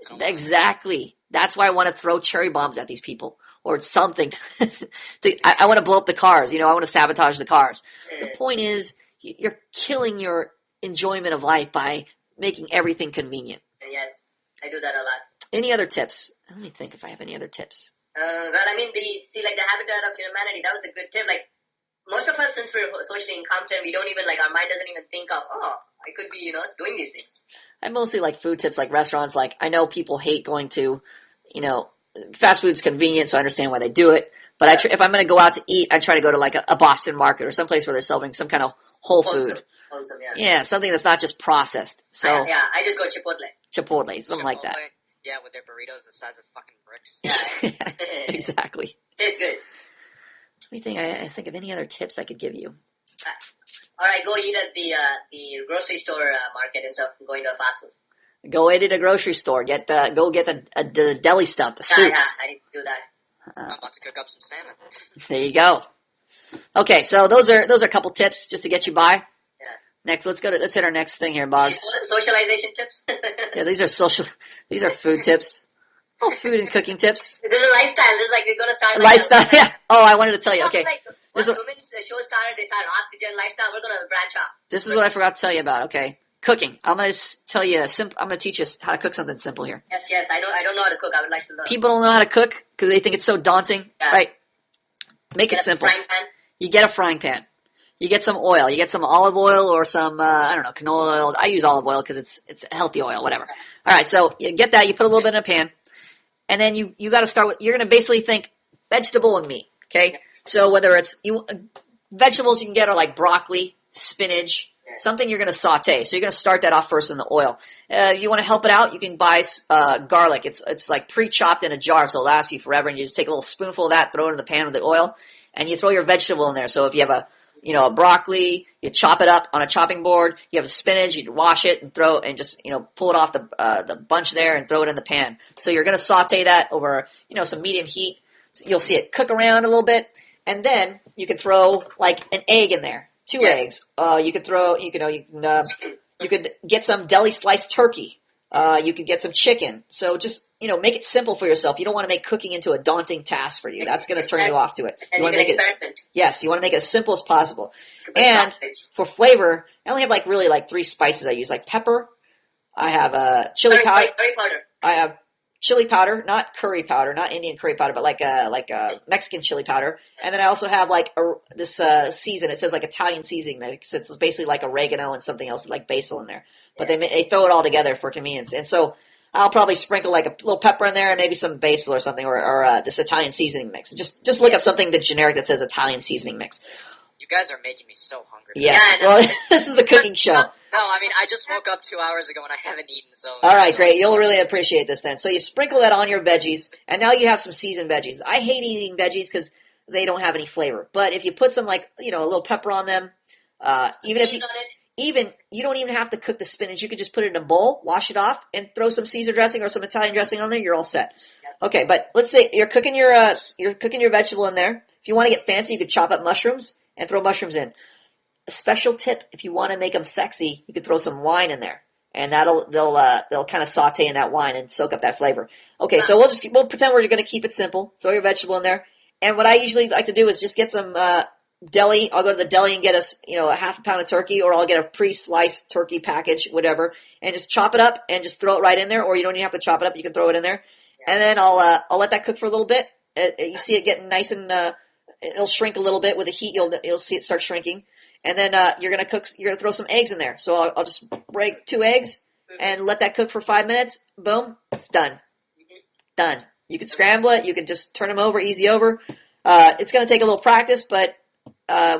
Never mind. Exactly. That's why I want to throw cherry bombs at these people or something. I want to blow up the cars. I want to sabotage the cars. The point is, you're killing your enjoyment of life by making everything convenient. Yes, I do that a lot. Any other tips? Let me think if I have any other tips. The habitat of humanity, that was a good tip. Like, most of us, since we're socially incompetent, we don't even, our mind doesn't even think of, I could be, doing these things. I mostly like food tips, like restaurants. Like, I know people hate going to, fast food's convenient, so I understand why they do it. But if I'm going to go out to eat, I try to go to like a Boston market or someplace where they're selling some kind of whole food. Wholesome, yeah, something that's not just processed. So I just go Chipotle, something like that. Yeah, with their burritos the size of fucking bricks. Yeah, exactly. Tastes good. Let me think. I think of any other tips I could give you. All right, go eat at the grocery store market instead of going to a fast food. Go eat at a grocery store. Go get the deli stuff, the soups. Yeah, I need to do that. I'm about to cook up some salmon. There you go. Okay, so those are a couple tips just to get you by. Yeah. Next, let's hit our next thing here, Boggs. Socialization tips. Yeah, these are food tips. Oh, food and cooking tips. This is a lifestyle. This is like we're going to start lifestyle. Yeah. Oh, I wanted to tell you. Okay. When women's show started, they started oxygen lifestyle. We're going to branch out. This is what I forgot to tell you about. Okay. Cooking. I'm going to tell you I'm going to teach you how to cook something simple here. Yes. I don't know how to cook. I would like to learn. People don't know how to cook because they think it's so daunting. Yeah. Right. Make it simple. You get a frying pan. You get some oil. You get some olive oil or some, canola oil. I use olive oil because it's a healthy oil, whatever. All right. So you get that. You put a little bit in a pan. And then you got to start with, you're going to basically think vegetable and meat. Okay. So whether it's vegetables you can get are like broccoli, spinach, something you're going to saute. So you're going to start that off first in the oil. If you want to help it out, you can buy garlic. It's like pre-chopped in a jar, so it lasts you forever. And you just take a little spoonful of that, throw it in the pan with the oil, and you throw your vegetable in there. So if you have a broccoli, you chop it up on a chopping board. You have a spinach, you wash it and just pull it off the bunch there and throw it in the pan. So you're going to saute that over some medium heat. You'll see it cook around a little bit, and then you can throw like an egg in there, 2 eggs. You could get some deli sliced turkey. You could get some chicken. So just make it simple for yourself. You don't want to make cooking into a daunting task for you. That's going to turn you off to it. And you want to make experiment. Yes, you want to make it as simple as possible. And for flavor, I only have really 3 spices I use, like pepper. I have chili powder. Curry powder. I have chili powder, not curry powder, not Indian curry powder, but like a Mexican chili powder. And then I also have this season. It says like Italian seasoning mix. It's basically like oregano and something else like basil in there. But they throw it all together for convenience. And so I'll probably sprinkle like a little pepper in there and maybe some basil or something, or this Italian seasoning mix. Just look up something generic that says Italian seasoning mix. You guys are making me so hungry. Yes. Well, this is the cooking show. No, I mean, I just woke up 2 hours ago and I haven't eaten, so... All right, great. You'll really appreciate this then. So you sprinkle that on your veggies, and now you have some seasoned veggies. I hate eating veggies because they don't have any flavor. But if you put some, a little pepper on them, you don't even have to cook the spinach. You could just put it in a bowl, wash it off, and throw some Caesar dressing or some Italian dressing on there. You're all set. Okay, but let's say you're cooking your vegetable in there. If you want to get fancy, you could chop up mushrooms and throw mushrooms in. A special tip, if you want to make them sexy, you could throw some wine in there, and they'll kind of saute in that wine and soak up that flavor. Okay, so we'll pretend we're going to keep it simple. Throw your vegetable in there, and what I usually like to do is just get some deli. I'll go to the deli and get a half a pound of turkey, or I'll get a pre-sliced turkey package, whatever, and just chop it up and just throw it right in there. Or you don't even have to chop it up; you can throw it in there, and then I'll let that cook for a little bit. You see it getting nice and it'll shrink a little bit with the heat. You'll see it start shrinking. And then you're gonna throw some eggs in there. So I'll just break 2 eggs and let that cook for 5 minutes. Boom, it's done. Done. You can scramble it. You can just turn them over, easy over. It's gonna take a little practice, but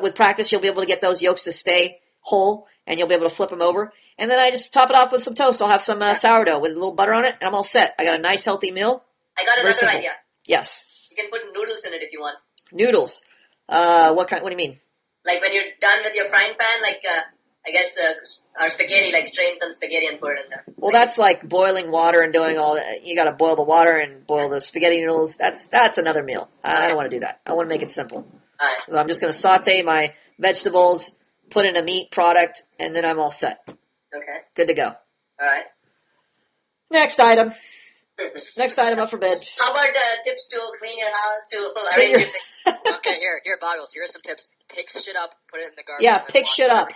with practice you'll be able to get those yolks to stay whole, and you'll be able to flip them over. And then I just top it off with some toast. I'll have some sourdough with a little butter on it, and I'm all set. I got a nice healthy meal. I got another idea. Yes. You can put noodles in it if you want. Noodles. What do you mean? Like when you're done with your frying pan, our spaghetti, strain some spaghetti and put it in there. Well, that's like boiling water and doing all that. You got to boil the water and boil the spaghetti noodles. That's another meal. I don't want to do that. I want to make it simple. Right. So I'm just going to saute my vegetables, put in a meat product, and then I'm all set. Okay. Good to go. All right. Next item. Next item up for bed. How about tips to clean your house, to arrange your things? Okay, here, Boggles. Here are some tips. Pick shit up, put it in the garbage. Yeah, pick shit up.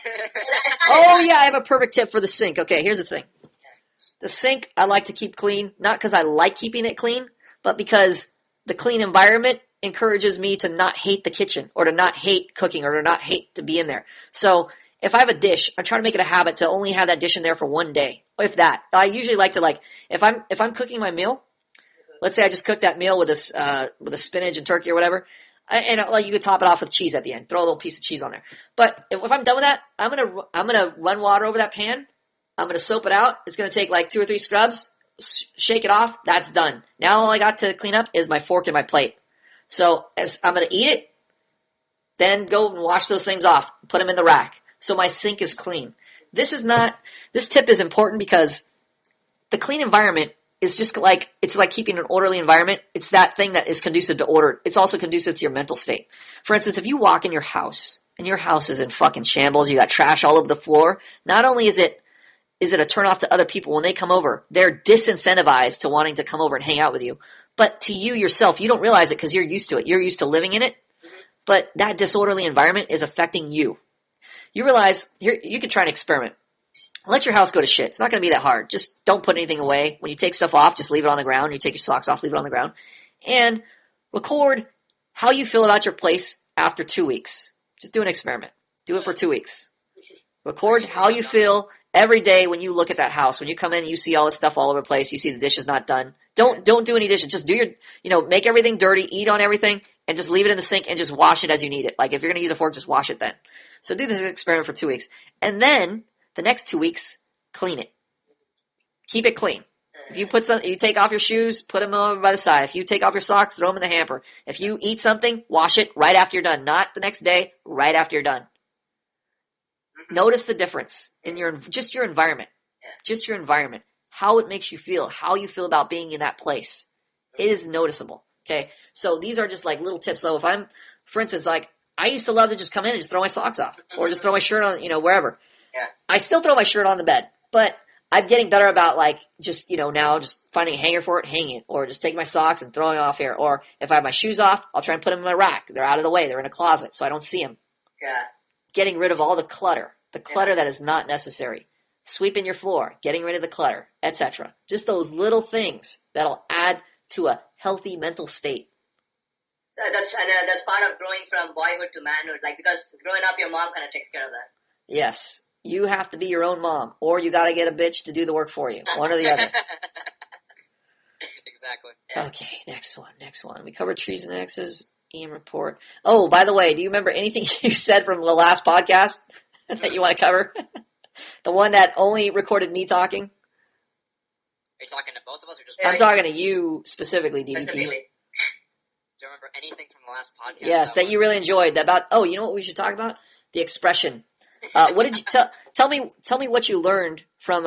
Oh, yeah, I have a perfect tip for the sink. Okay, here's the thing. The sink I like to keep clean, not because I like keeping it clean, but because the clean environment encourages me to not hate the kitchen, or to not hate cooking, or to not hate to be in there. So if I have a dish, I try to make it a habit to only have that dish in there for one day, if that. I usually like to if I'm cooking my meal, let's say I just cooked that meal with a spinach and turkey or whatever, and you could top it off with cheese at the end. Throw a little piece of cheese on there. But if I'm done with that, I'm gonna run water over that pan. I'm gonna soap it out. It's gonna take 2 or 3 scrubs. Shake it off. That's done. Now all I got to clean up is my fork and my plate. So as I'm gonna eat it, then go and wash those things off. Put them in the rack. So my sink is clean. This tip is important because the clean environment is just it's like keeping an orderly environment. It's that thing that is conducive to order. It's also conducive to your mental state. For instance, if you walk in your house and your house is in fucking shambles, you got trash all over the floor, not only is it a turnoff to other people when they come over, they're disincentivized to wanting to come over and hang out with you. But to you yourself, you don't realize it because you're used to it. You're used to living in it. But that disorderly environment is affecting you. You realize, here, you can try an experiment. Let your house go to shit. It's not going to be that hard. Just don't put anything away. When you take stuff off, just leave it on the ground. You take your socks off, leave it on the ground. And record how you feel about your place after 2 weeks. Just do an experiment. Do it for 2 weeks. Record how you feel every day when you look at that house. When you come in and you see all this stuff all over the place, you see the dishes not done. Don't do any dishes. Just do make everything dirty, eat on everything, and just leave it in the sink and just wash it as you need it. Like if you're going to use a fork, just wash it then. So do this experiment for 2 weeks. And then the next 2 weeks, clean it. Keep it clean. If you take off your shoes, put them over by the side. If you take off your socks, throw them in the hamper. If you eat something, wash it right after you're done. Not the next day, right after you're done. Notice the difference in your environment. Just your environment. How it makes you feel. How you feel about being in that place. It is noticeable. Okay? So these are just like little tips. So if I'm, for instance, like, I used to love to just come in and just throw my socks off. Or just throw my shirt on, wherever. Yeah. I still throw my shirt on the bed. But I'm getting better about like, just, now just finding a hanger for it, hang it. Or just taking my socks and throwing off here. Or if I have my shoes off, I'll try and put them in my rack. They're out of the way. They're in a closet, so I don't see them. Yeah. Getting rid of all the clutter. The clutter that is not necessary. Sweeping your floor, getting rid of the clutter, etc. Just those little things that'll add to a healthy mental state. So that's part of growing from boyhood to manhood. Like, because growing up, your mom kind of takes care of that. Yes. You have to be your own mom, or you got to get a bitch to do the work for you. One or the other. Exactly. Okay, next one. We covered trees and X's. EM report. Oh, by the way, do you remember anything you said from the last podcast that you want to cover? The one that only recorded me talking? Are you talking to both of us or just I'm talking to you specifically, DDP. Specifically. Do you remember anything from the last podcast? Yes, that you really enjoyed. About, you know what we should talk about? The expression. What did you tell me? Tell me what you learned from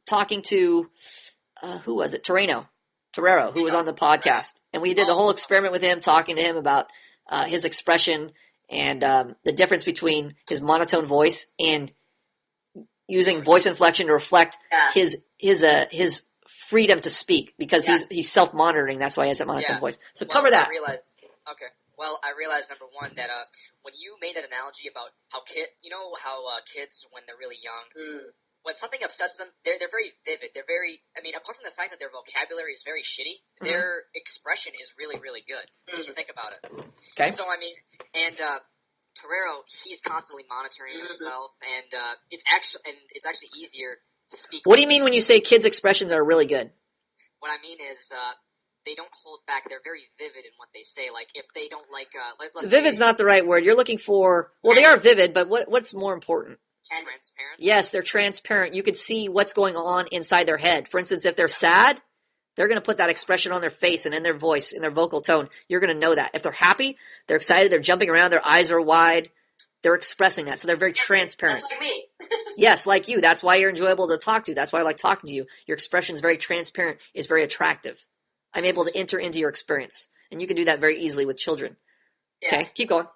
talking to who was it? Torero, who was on the podcast, and we did the whole experiment with him, talking to him about his expression and the difference between his monotone voice and using voice inflection to reflect his freedom to speak, because he's self-monitoring. That's why he has that monotone voice. So cover that. I realized number one that when you made that analogy about how kids when they're really young, when something upsets them, they're very vivid. They're very, apart from the fact that their vocabulary is very shitty, their expression is really, really good. If you think about it. Okay. So Torero, he's constantly monitoring himself, and it's actually easier to speak. What do you mean when you say kids' expressions are really good? What I mean is they don't hold back. They're very vivid in what they say. Like if they don't Vivid's not the right word. You're looking for. Well, they are vivid, but what's more important? Transparent. Yes, they're transparent. You could see what's going on inside their head. For instance, if they're sad, they're going to put that expression on their face and in their voice, in their vocal tone. You're going to know that. If they're happy, they're excited, they're jumping around, their eyes are wide, they're expressing that. So they're very transparent. That's like me. Yes, like you. That's why you're enjoyable to talk to. That's why I like talking to you. Your expression is very transparent. It's very attractive. I'm able to enter into your experience. And you can do that very easily with children. Yeah. Okay, keep going.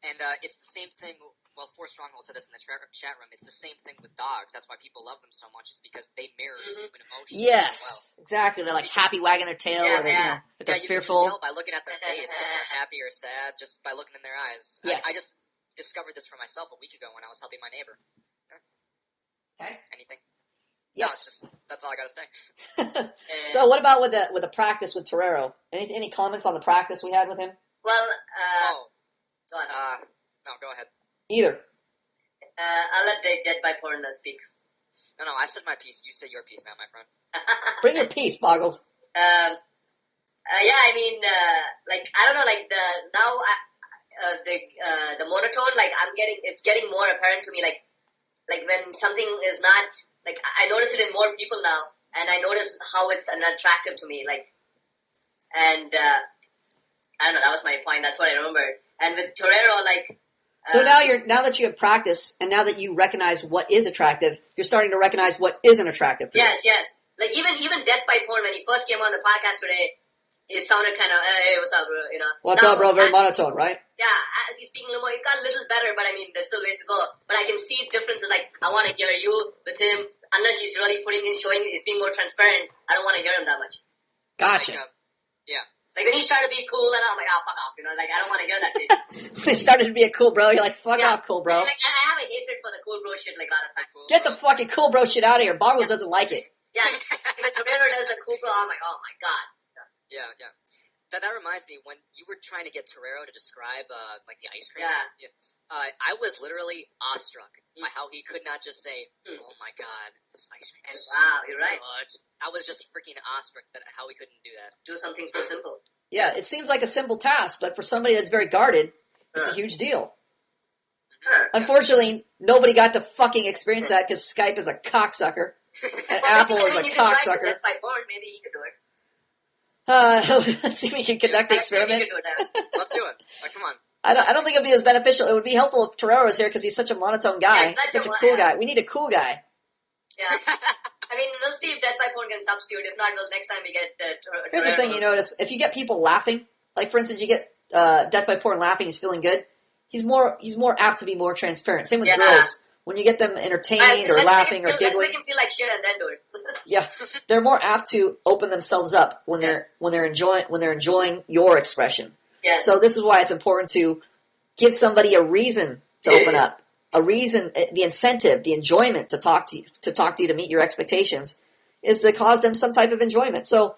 And it's the same thing. Well, Four Stronghold said this in the chat room. It's the same thing with dogs. That's why people love them so much, is because they mirror human emotions. Yes, exactly. They're like happy, wagging their tail, or they're fearful. You can just tell by looking at their face if they're happy or sad, just by looking in their eyes. Yes. I just discovered this for myself a week ago when I was helping my neighbor. Okay. Anything? Yes. No, that's all I gotta say. So, what about with the practice with Torero? Any comments on the practice we had with him? Well, go on. No, go ahead. Either. I'll let the Dead by Porno speak. No, I said my piece. You say your piece now, my friend. Bring your piece, Boggles. I don't know, the monotone, it's getting more apparent to me, like when something is not, I notice it in more people now, and I notice how it's unattractive to me, I don't know, that was my point, that's what I remembered. And with Torero, so now that you have practice, and now that you recognize what is attractive, you're starting to recognize what isn't attractive. Yes. Like even Death by Porn, when he first came on the podcast today, it sounded kind of, hey, what's up, bro? What's up, bro? Very monotone, right? Yeah, as he's speaking a little more, it got a little better, but there's still ways to go. But I can see differences. Like, I want to hear you with him, unless he's really showing, he's being more transparent. I don't want to hear him that much. Gotcha. Yeah. Like when he's trying to be cool, and I'm like, oh, fuck off, I don't want to hear that shit. When it started to be a cool bro, you're like, fuck off, cool bro. I have a hatred for the cool bro shit, a lot of times. Get the fucking cool bro shit out of here. Boggles doesn't like it. Yeah, when Torero does the cool bro, I'm like, oh my god. Yeah. That reminds me, when you were trying to get Torero to describe, like, the ice cream. Yeah. I was literally awestruck by how he could not just say, "Oh my god, this ice cream is Wow, you're right. good." I was just freaking awestruck at how he couldn't do that. Do something so simple. Yeah, it seems like a simple task, but for somebody that's very guarded, it's a huge deal. Unfortunately, nobody got to fucking experience that because Skype is a cocksucker. And Apple is a cocksucker. Maybe he could do it. Let's see if we can conduct the experiment. Let's do it. Come on. I don't think it'd be as beneficial. It would be helpful if Torero was here because he's such a monotone guy, such a cool guy. We need a cool guy. Yeah. I mean, we'll see if Death by Phone can substitute. If not, next time we get Torero. Here's the thing you notice. If you get people laughing, like for instance, you get Death by Porn laughing, he's feeling good, he's more apt to be more transparent. Same with girls. When you get them entertained or laughing or giggling. Let's make him feel like shit and then do it. Yeah. They're more apt to open themselves up when they're enjoying your expression. Yes. So this is why it's important to give somebody a reason to open up. A reason, the incentive, the enjoyment to talk to you, to meet your expectations, is to cause them some type of enjoyment. So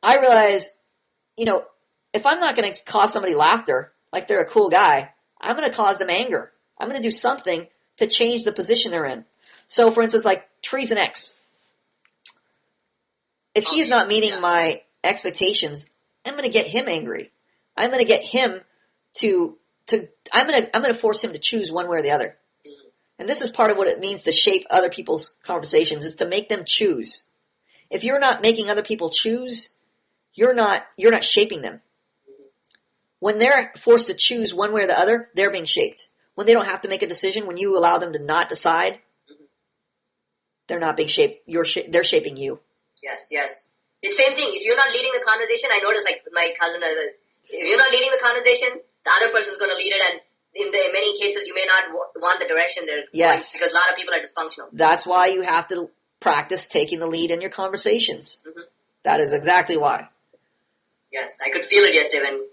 I realize, if I'm not going to cause somebody laughter, like they're a cool guy, I'm going to cause them anger. I'm going to do something to change the position they're in. So for instance, like Trees and X. If he's not meeting my expectations, I'm going to get him angry. I'm going to get him I'm going to force him to choose one way or the other. And this is part of what it means to shape other people's conversations, is to make them choose. If you're not making other people choose, you're not shaping them. When they're forced to choose one way or the other, they're being shaped. When they don't have to make a decision, when you allow them to not decide, they're not being shaped. They're shaping you. Yes. It's the same thing. If you're not leading the conversation, I notice, like my cousin, if you're not leading the conversation, the other person's going to lead it, and in many cases, you may not want the direction they're going, because a lot of people are dysfunctional. That's why you have to practice taking the lead in your conversations. Mm-hmm. That is exactly why. Yes, I could feel it yesterday when,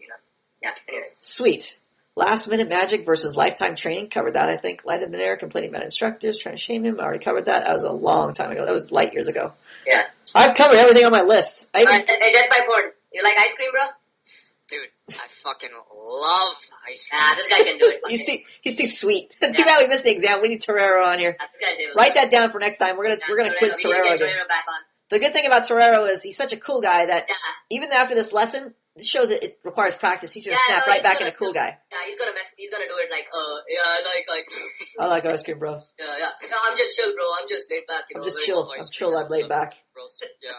anyways. Sweet. Last minute magic versus lifetime training. Covered that, I think. Light in the air, complaining about instructors, trying to shame him. I already covered that. That was a long time ago. That was light years ago. Yeah. I've covered everything on my list. Hey, Death by Porn. You like ice cream, bro? Dude, I fucking love ice cream. This guy can do it. He's too sweet. Too bad we missed the exam. We need Torero on here. Write that down for next time. We're gonna quiz Torero again. Back on. The good thing about Torero is he's such a cool guy that even after this lesson, it shows it requires practice. He's gonna snap right back into cool guy. Yeah, he's gonna do it like, I like ice cream. I like ice cream, bro. Yeah. No, I'm just chill, bro. I'm just laid back. I'm just chill. I'm chill. I'm laid back. Bro, yeah.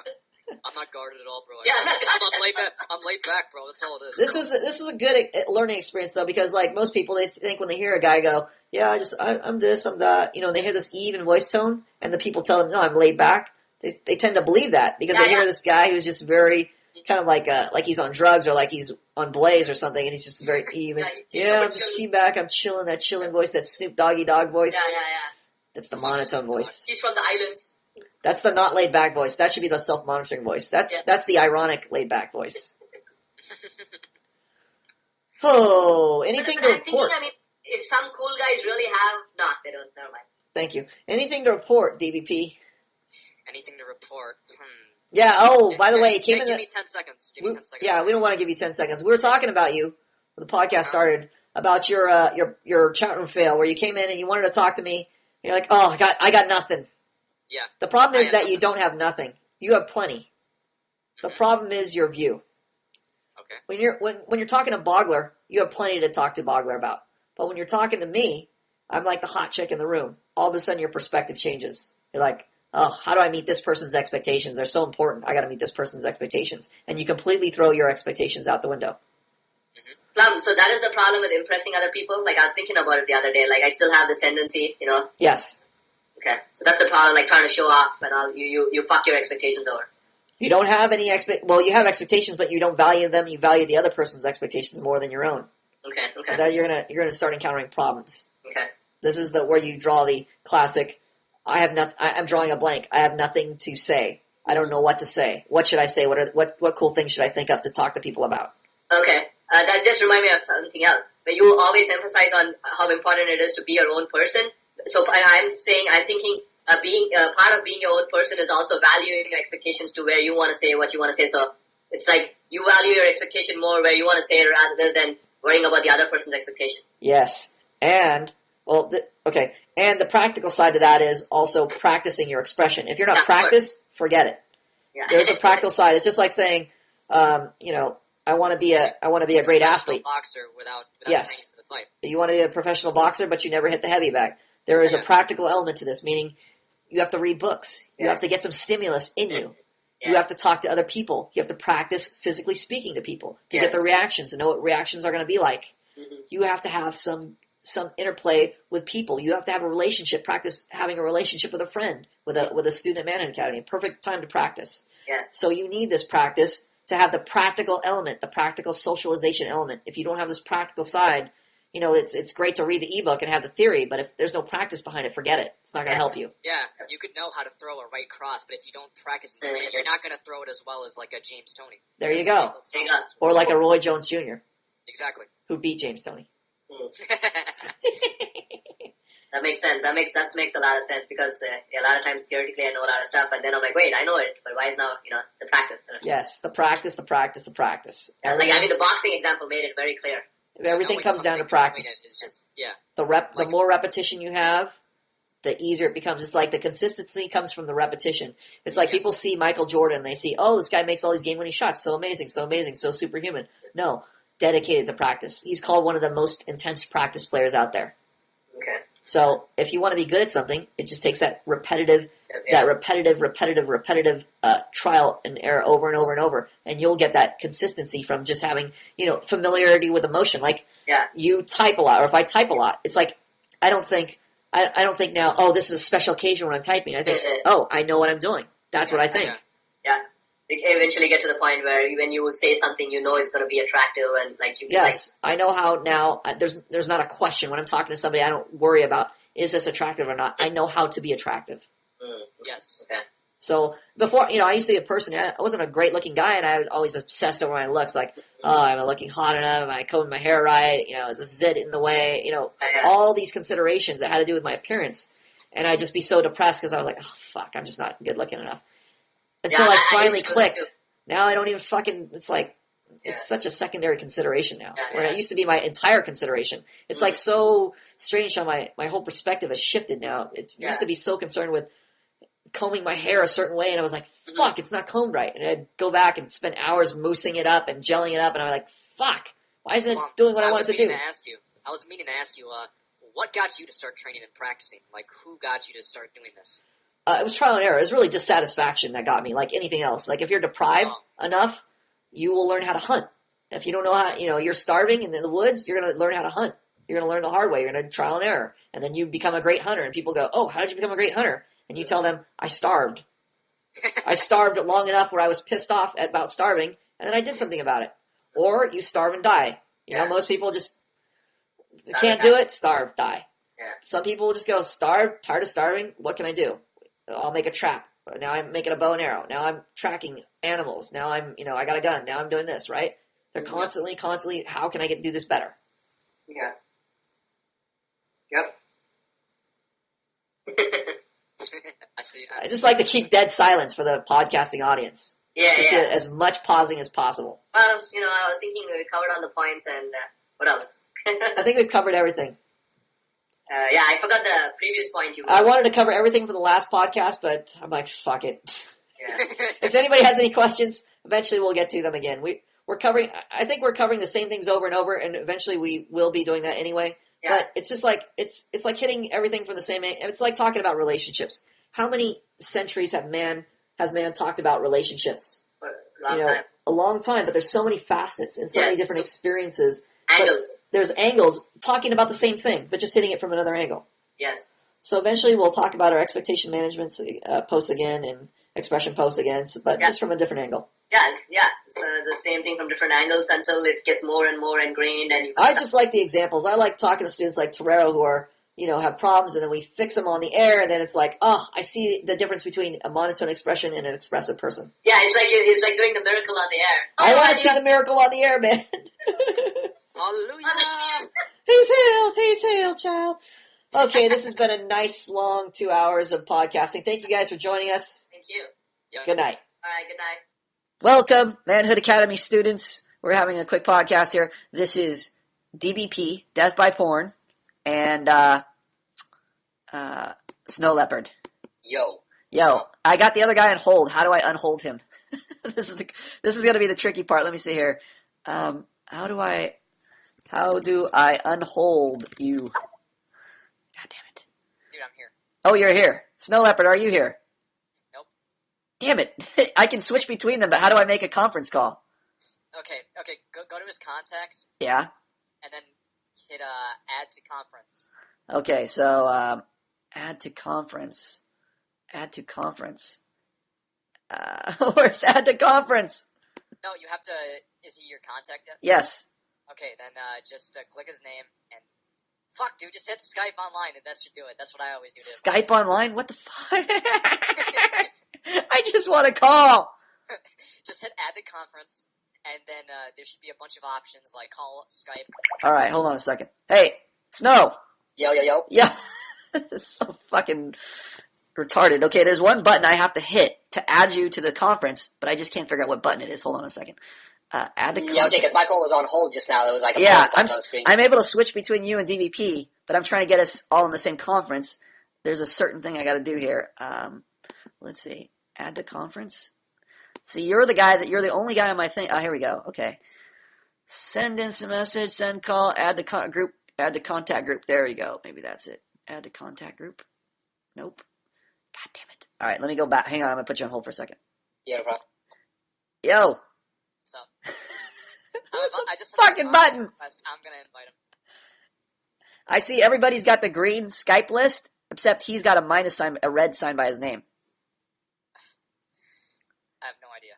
I'm not guarded at all, bro. Yeah, I'm laid back. I'm laid back, bro. That's all it is. This was a good learning experience though, because like most people, they think when they hear a guy go, "Yeah, I'm this, I'm that," they hear this even voice tone, and the people tell them, "No, I'm laid back." They tend to believe that because they hear this guy who's just very kind of like he's on drugs or like he's on Blaze or something, and he's just very even. Yeah, I'm just key back. I'm chilling. That chilling voice, that Snoop Doggy Dogg voice. Yeah. That's the monotone voice. He's from the islands. That's the not laid back voice. That should be the self-monitoring voice. That's the ironic laid back voice. Oh, anything to report? I mean, if some cool guys really have, they don't. Never mind. Thank you. Anything to report, DVP? Anything to report? Yeah. Oh, by the way, give me 10 seconds. Yeah, we don't want to give you 10 seconds. We were talking about you when the podcast started about your chat room fail where you came in and you wanted to talk to me. And you're like, oh, I got nothing. Yeah. The problem is that you don't have nothing. You have plenty. The problem is your view. Okay. When you're talking to Bogler, you have plenty to talk to Bogler about. But when you're talking to me, I'm like the hot chick in the room. All of a sudden, your perspective changes. You're like, oh, how do I meet this person's expectations? They're so important. I got to meet this person's expectations. And you completely throw your expectations out the window. Plum, so that is the problem with impressing other people? Like, I was thinking about it the other day. Like, I still have this tendency, Yes. Okay. So that's the problem, like trying to show off, and you fuck your expectations over. You don't have any well, you have expectations, but you don't value them. You value the other person's expectations more than your own. Okay. So that you're gonna start encountering problems. Okay. This is where you draw the classic, I'm drawing a blank. I have nothing to say. I don't know what to say. What should I say? What cool things should I think of to talk to people about? Okay. That just reminded me of something else. But you always emphasize on how important it is to be your own person. So I'm thinking being part of being your own person is also valuing your expectations to where you want to say what you want to say. So it's like you value your expectation more where you want to say it rather than worrying about the other person's expectation. Yes. And, well, and the practical side of that is also practicing your expression. If you're not practiced, forget it. Yeah. There's a practical side. It's just like saying, I want to be a great athlete. Boxer without yes. training for the fight. You want to be a professional boxer, but you never hit the heavy bag. There is a practical element to this, meaning you have to read books. You have to get some stimulus in you. Yes. You have to talk to other people. You have to practice physically speaking to people to get the reactions, to know what reactions are going to be like. Mm-hmm. You have to have some interplay with people. You have to have a relationship. Practice having a relationship with a friend, with a student at Manhood Academy. Perfect time to practice. Yes. So you need this practice to have the practical element, the practical socialization element. If you don't have this practical side, it's great to read the ebook and have the theory, but if there's no practice behind it, forget it. It's not going to help you. Yeah, you could know how to throw a right cross, but if you don't practice and train it, you're not going to throw it as well as like a James Toney. There you go. Or like a Roy Jones Jr. Exactly. Who beat James Toney. That makes sense. That makes a lot of sense because a lot of times theoretically I know a lot of stuff, and then I'm like, wait, I know it, but why is now the practice? Yes, the practice. Yeah, the boxing example made it very clear. Everything comes down to practice. It's just, the more repetition you have, the easier it becomes. It's like the consistency comes from the repetition. It's like people see Michael Jordan, they see, oh, this guy makes all these game-winning shots, so amazing, so superhuman. No, dedicated to practice. He's called one of the most intense practice players out there. Okay. So if you want to be good at something, it just takes that repetitive trial and error over and over and over, and you'll get that consistency from just having, familiarity with emotion. Like, you type a lot, or if I type a lot, it's like, I don't think now, oh, this is a special occasion when I'm typing. I think, oh, I know what I'm doing. That's what I think. Yeah. You eventually get to the point where when you say something, it's going to be attractive and like you. Yes, I know how now. There's not a question when I'm talking to somebody. I don't worry about is this attractive or not. I know how to be attractive. Yes. Okay. So before, I used to be a person. I wasn't a great looking guy, and I was always obsessed over my looks. Like, oh, am I looking hot enough? Am I combing my hair right? Is a zit in the way? All these considerations that had to do with my appearance, and I'd just be so depressed because I was like, oh fuck, I'm just not good looking enough. Until I finally clicked. Now I don't even it's like, it's such a secondary consideration now. Where it used to be my entire consideration. It's like so strange how my whole perspective has shifted now. It used to be so concerned with combing my hair a certain way, and I was like, fuck, it's not combed right. And I'd go back and spend hours moosing it up and gelling it up, and I'm like, fuck, why isn't it doing what I want it to do? I was meaning to ask you, what got you to start training and practicing? Like, who got you to start doing this? It was trial and error. It was really dissatisfaction that got me, like anything else. Like, if you're deprived enough, you will learn how to hunt. If you don't know how, you're starving in the woods, you're going to learn how to hunt. You're going to learn the hard way. You're going to trial and error. And then you become a great hunter. And people go, oh, how did you become a great hunter? And you tell them, I starved. I starved long enough where I was pissed off about starving, and then I did something about it. Or you starve and die. Most people just can't do it, starve, die. Yeah. Some people will just go, starved, tired of starving, what can I do? I'll make a trap. Now I'm making a bow and arrow. Now I'm tracking animals. Now I'm, I got a gun. Now I'm doing this, right? They're constantly, how can I do this better? Yeah. Yep. I see. I just like to keep dead silence for the podcasting audience. Just as much pausing as possible. Well, I was thinking we covered all the points, and what else? I think we've covered everything. I forgot the previous point you. I wanted to cover everything for the last podcast, but I'm like, fuck it. Yeah. If anybody has any questions, eventually we'll get to them again. We're covering. I think we're covering the same things over and over, and eventually we will be doing that anyway. Yeah. But it's just like it's like hitting everything from the same. It's like talking about relationships. How many centuries has man talked about relationships? A long time. But there's so many facets and so many different experiences. Angles. There's angles talking about the same thing, but just hitting it from another angle. Yes. So eventually we'll talk about our expectation management posts again and expression posts again, but just from a different angle. It's the same thing from different angles until it gets more and more ingrained. And I just like the examples. I like talking to students like Torero who are, have problems, and then we fix them on the air, and then it's like, oh, I see the difference between a monotone expression and an expressive person. Yeah, it's like doing the miracle on the air. I want to see the miracle on the air, man. Hallelujah! He's healed, child. Okay, this has been a nice long 2 hours of podcasting. Thank you guys for joining us. Thank you. Good night. All right, good night. Welcome, Manhood Academy students. We're having a quick podcast here. This is DBP, Death by Porn, and Snow Leopard. Yo, I got the other guy on hold. How do I unhold him? This is going to be the tricky part. Let me see here. How do I unhold you? God damn it. Dude, I'm here. Oh, you're here. Snow Leopard, are you here? Nope. Damn it. I can switch between them, but how do I make a conference call? Okay. Go to his contact. Yeah? And then hit add to conference. Okay, so add to conference. Add to conference. Where's add to conference? No, you have to. Is he your contact yet? Yes. Okay, then just click his name and. Fuck, dude, just hit Skype online and that should do it. That's what I always do. Skype online? What the fuck? I just want to call. Just hit add to conference, and then there should be a bunch of options like call, Skype. Alright, hold on a second. Hey, Snow! Yo. Yeah. This is so fucking retarded. Okay, there's one button I have to hit to add you to the conference, but I just can't figure out what button it is. Hold on a second. Add to conference. Yeah, okay, because my call was on hold just now. There was like a yeah, pause button on the screen. I'm able to switch between you and DVP, but I'm trying to get us all in the same conference. There's a certain thing I got to do here. Let's see. Add to conference. See, you're the only guy on my thing. Oh, here we go. Okay. Send in some message, send call, add to group, add to contact group. There you go. Maybe that's it. Add to contact group. Nope. God damn it. All right, let me go back. Hang on, I'm going to put you on hold for a second. Yeah, no problem. Yo. So, I just fucking button. I'm gonna invite him. I see everybody's got the green Skype list, except he's got a minus sign, a red sign by his name. I have no idea.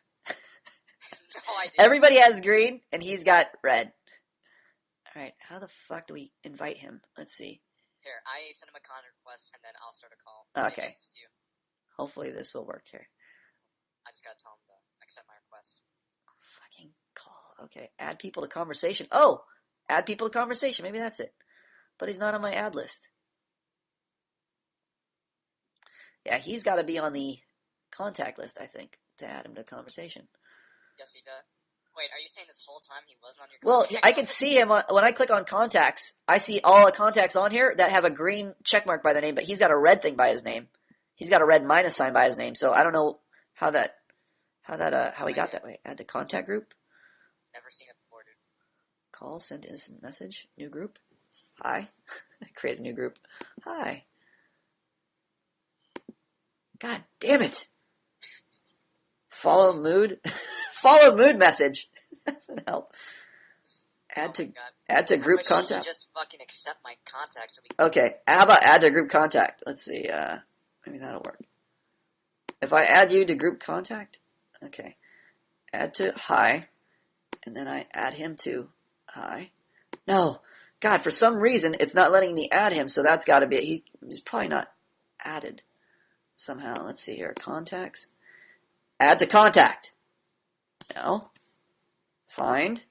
No idea. Everybody has green, and he's got red. All right, how the fuck do we invite him? Let's see. Here, I send him a contact request, and then I'll start a call. Okay. You. Hopefully this will work here. I just gotta tell him to accept my request. Fucking call. Okay, add people to conversation. Oh, add people to conversation. Maybe that's it. But he's not on my ad list. Yeah, he's got to be on the contact list, I think, to add him to conversation. Yes, he does. Wait, are you saying this whole time he wasn't on your contact? Well, I can see him when I click on contacts. I see all the contacts on here that have a green check mark by their name, but he's got a red thing by his name. He's got a red minus sign by his name, so I don't know how he got that way. Add to contact group. Never seen it before, dude. Call, send instant message, new group. Hi. Create a new group. Hi. God damn it. Follow mood. Follow mood message. That doesn't help. Add to group contact. Just fucking accept my contact so we Okay. How about add to group contact? Let's see. Maybe that'll work. If I add you to group contact, okay. Add to hi, and then I add him to hi. No. God, for some reason, it's not letting me add him, so that's got to be he's probably not added somehow. Let's see here. Contacts. Add to contact. No. Find.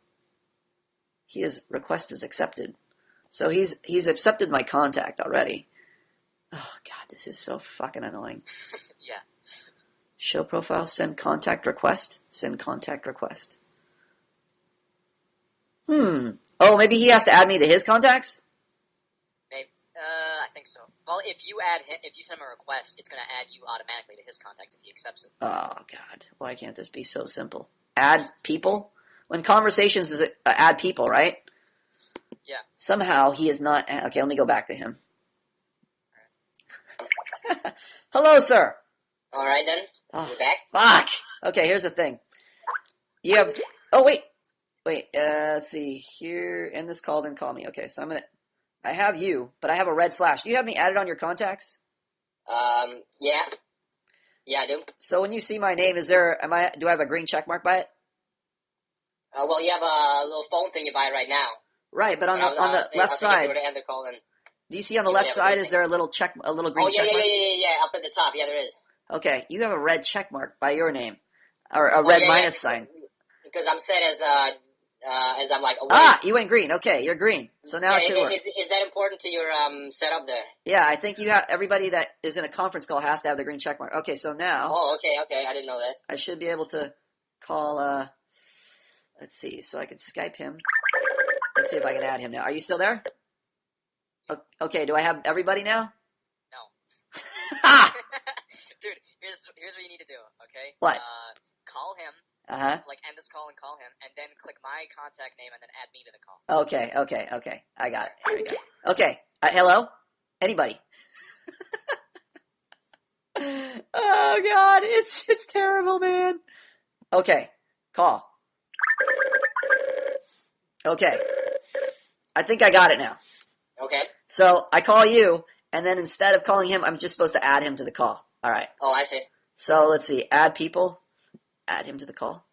His request is accepted. So he's accepted my contact already. Oh, God, this is so fucking annoying. Yeah. Show profile, send contact request. Send contact request. Oh, maybe he has to add me to his contacts? Maybe. I think so. Well, if you send him a request, it's going to add you automatically to his contacts if he accepts it. Oh, God. Why can't this be so simple? Add people? When conversations is add people, right? Yeah. Somehow he is not... Okay, let me go back to him. Right. Hello, sir. All right, then. Oh, you're back? Fuck. Okay, here's the thing. You have... Oh, wait. Let's see. Here, end this call, then call me. Okay, so I have you, but I have a red slash. Do you have me added on your contacts? Yeah. Yeah, I do. So when you see my name, do I have a green check mark by it? Well, you have a little phone thing you buy right now. Right, but on the left side. To end the call and do you see on the left side, is there a little green check mark? Yeah, up at the top. Yeah, there is. Okay, you have a red check mark by your name. Or a red minus sign. Because I'm set as I'm like away. You went green. Okay, you're green. So now it should work. Is that important to your setup there? Yeah, I think you have everybody that is in a conference call has to have the green check mark. Okay, so now. Oh, okay. I didn't know that. I should be able to call, let's see, so I can Skype him. Let's see if I can add him now. Are you still there? Okay, do I have everybody now? No. Ha! Dude, here's what you need to do, okay? What? Call him, Uh-huh. end this call and call him, and then click my contact name and then add me to the call. Okay. I got it. Here we go. Okay. Hello? Anybody? Oh, God. It's terrible, man. Okay. Call. Okay. I think I got it now. Okay. So I call you, and then instead of calling him, I'm just supposed to add him to the call. All right. Oh, I see. So let's see. Add people. Add him to the call.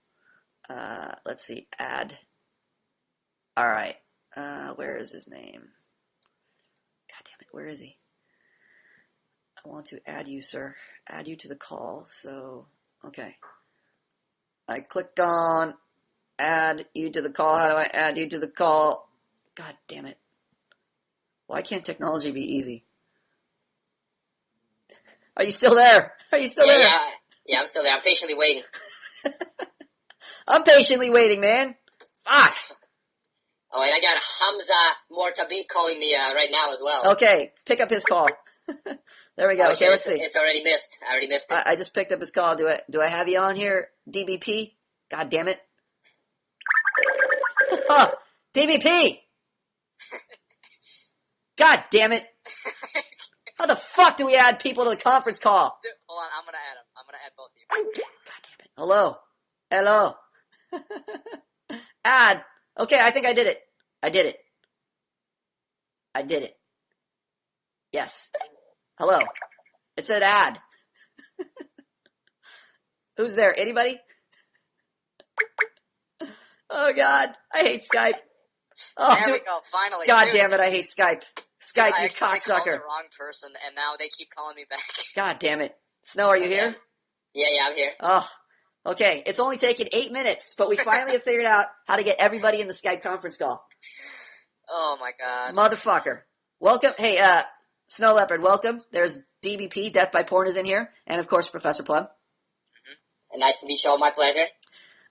Let's see. Add. All right. Where is his name? God damn it. Where is he? I want to add you, sir. Add you to the call. So, okay. I click on add you to the call. How do I add you to the call? God damn it. Why can't technology be easy? Are you still there? Are you still there? Yeah, I'm still there. I'm patiently waiting. I'm patiently waiting, man. Fuck. Oh, and I got Hamza Mortabi calling me right now as well. Okay, pick up his call. There we go. Okay, let's see. It's already missed. I already missed it. I just picked up his call. Do I have you on here, DBP? God damn it. Oh, DBP! God damn it. How the fuck do we add people to the conference call? Dude, hold on, I'm gonna add him. I'm gonna add both of you. God damn it. Hello. Add. Okay, I think I did it. I did it. Yes. Hello. It said add. Who's there? Anybody? Oh, God. I hate Skype. Oh, There dude. we go, finally. God Dude, damn it, I hate Skype. Skype, I you accidentally called cocksucker. the wrong person, and now they keep calling me back. God damn it. Snow, are you here? Yeah, I'm here. Oh, okay. It's only taken 8 minutes, but we finally have figured out how to get everybody in the Skype conference call. Oh my god. Motherfucker. Welcome. Hey, Snow Leopard, welcome. There's DBP, Death by Porn is in here. And of course, Professor Plum. Nice to meet you all. My pleasure.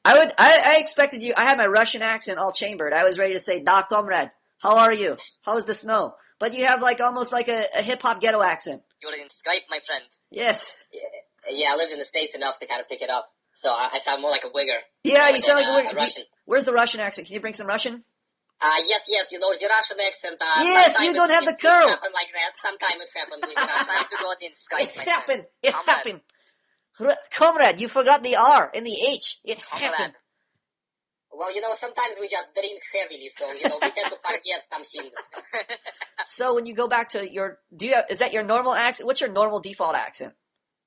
I expected you. I had my Russian accent all chambered. I was ready to say, Da, comrade. How are you? How is the snow? But you have almost like a hip-hop ghetto accent. You're in Skype, my friend. Yes. Yeah, I lived in the States enough to kind of pick it up. So I sound more like a wigger. Yeah, you sound like a Russian. Where's the Russian accent? Can you bring some Russian? Yes, the Russian accent. Yes, you don't have the curl. It happened like that. Sometimes it happened. Sometimes you go in Skype, It my happened. friend. It Comrade. happened. Comrade, you forgot the R and the H. It Comrade. happened. Well, sometimes we just drink heavily, so, we tend to forget some things. So when you go back to is that your normal accent? What's your normal default accent?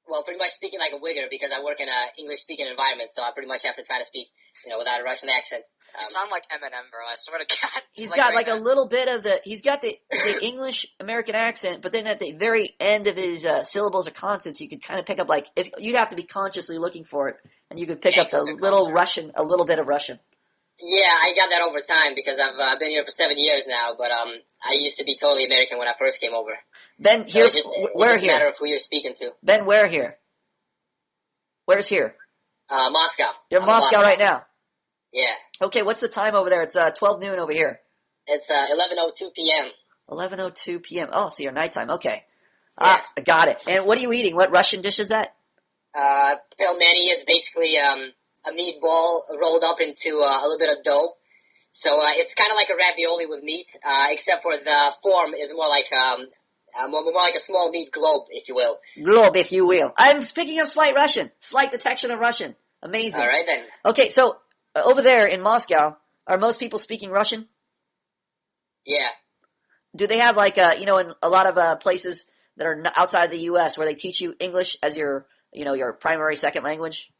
Well, pretty much speaking like a wigger because I work in an English-speaking environment, so I pretty much have to try to speak, without a Russian accent. You sound like Eminem, bro. I swear to God. He's got a little bit of he's got the English American accent, but then at the very end of his syllables or consonants, you could kind of pick up if you'd have to be consciously looking for it, and you could pick up the little Russian, a little bit of Russian. Yeah, I got that over time because I've been here for 7 years now, but I used to be totally American when I first came over. Ben, so here, it's just where a here? matter of who you're speaking to. Ben, where here? Where's here? Moscow. You're in Moscow right now. Yeah. Okay, what's the time over there? It's 12 noon over here. It's 11:02 p.m. 11:02 p.m. Oh, so your nighttime. Okay. Yeah. I got it. And what are you eating? What Russian dish is that? Pelmeni is basically a meatball rolled up into a little bit of dough. So it's kind of like a ravioli with meat, except for the form is more like more like a small meat globe, if you will. Globe, if you will. I'm picking up slight Russian. Slight detection of Russian. Amazing. All right, then. Okay, so over there in Moscow, are most people speaking Russian? Yeah. Do they have in a lot of places that are outside of the U.S. where they teach you English as your primary second language?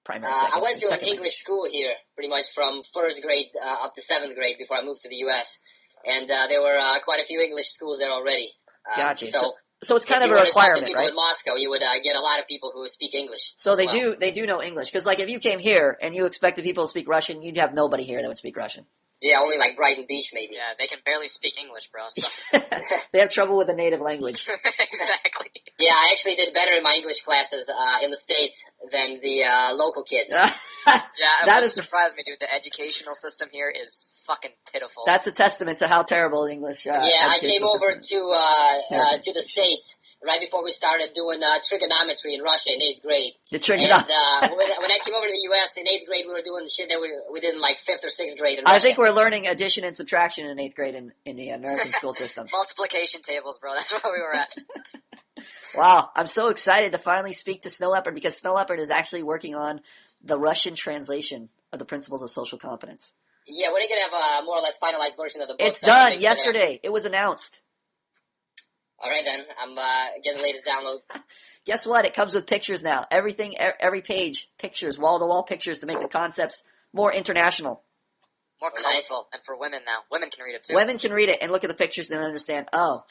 I went to an English school here, pretty much from first grade up to 7th grade before I moved to the U.S. And there were quite a few English schools there already. Gotcha. So it's kind of a requirement, requirement, people right? in Moscow, you would get a lot of people who speak English. So they do know English. Because if you came here and you expected people to speak Russian, you'd have nobody here that would speak Russian. Yeah, only like Brighton Beach, maybe. Yeah, they can barely speak English, bro. So. They have trouble with the native language. Exactly. Yeah, I actually did better in my English classes in the States than the local kids. Yeah, it That wouldn't is- surprise me, dude. The educational system here is fucking pitiful. That's a testament to how terrible the English. Yeah, I came educational over system is. to the States right before we started doing trigonometry in Russia in 8th grade. The And trigonometry. when I came over to the U.S. in 8th grade, we were doing the shit that we did in like 5th or 6th grade in I Russia. think we're learning addition and subtraction in 8th grade in the American school system. Multiplication tables, bro. That's where we were at. Wow, I'm so excited to finally speak to Snow Leopard because Snow Leopard is actually working on the Russian translation of the Principles of Social Competence. Yeah, when are you going to have a more or less finalized version of the book? It's so I can done make sure that- yesterday. It was announced. All right, then. I'm getting the latest download. Guess what? It comes with pictures now. Everything, every page, pictures, wall-to-wall pictures to make the concepts more international. More Oh, nice. colorful. And for women now. Women can read it too. Women can read it and look at the pictures and understand, oh,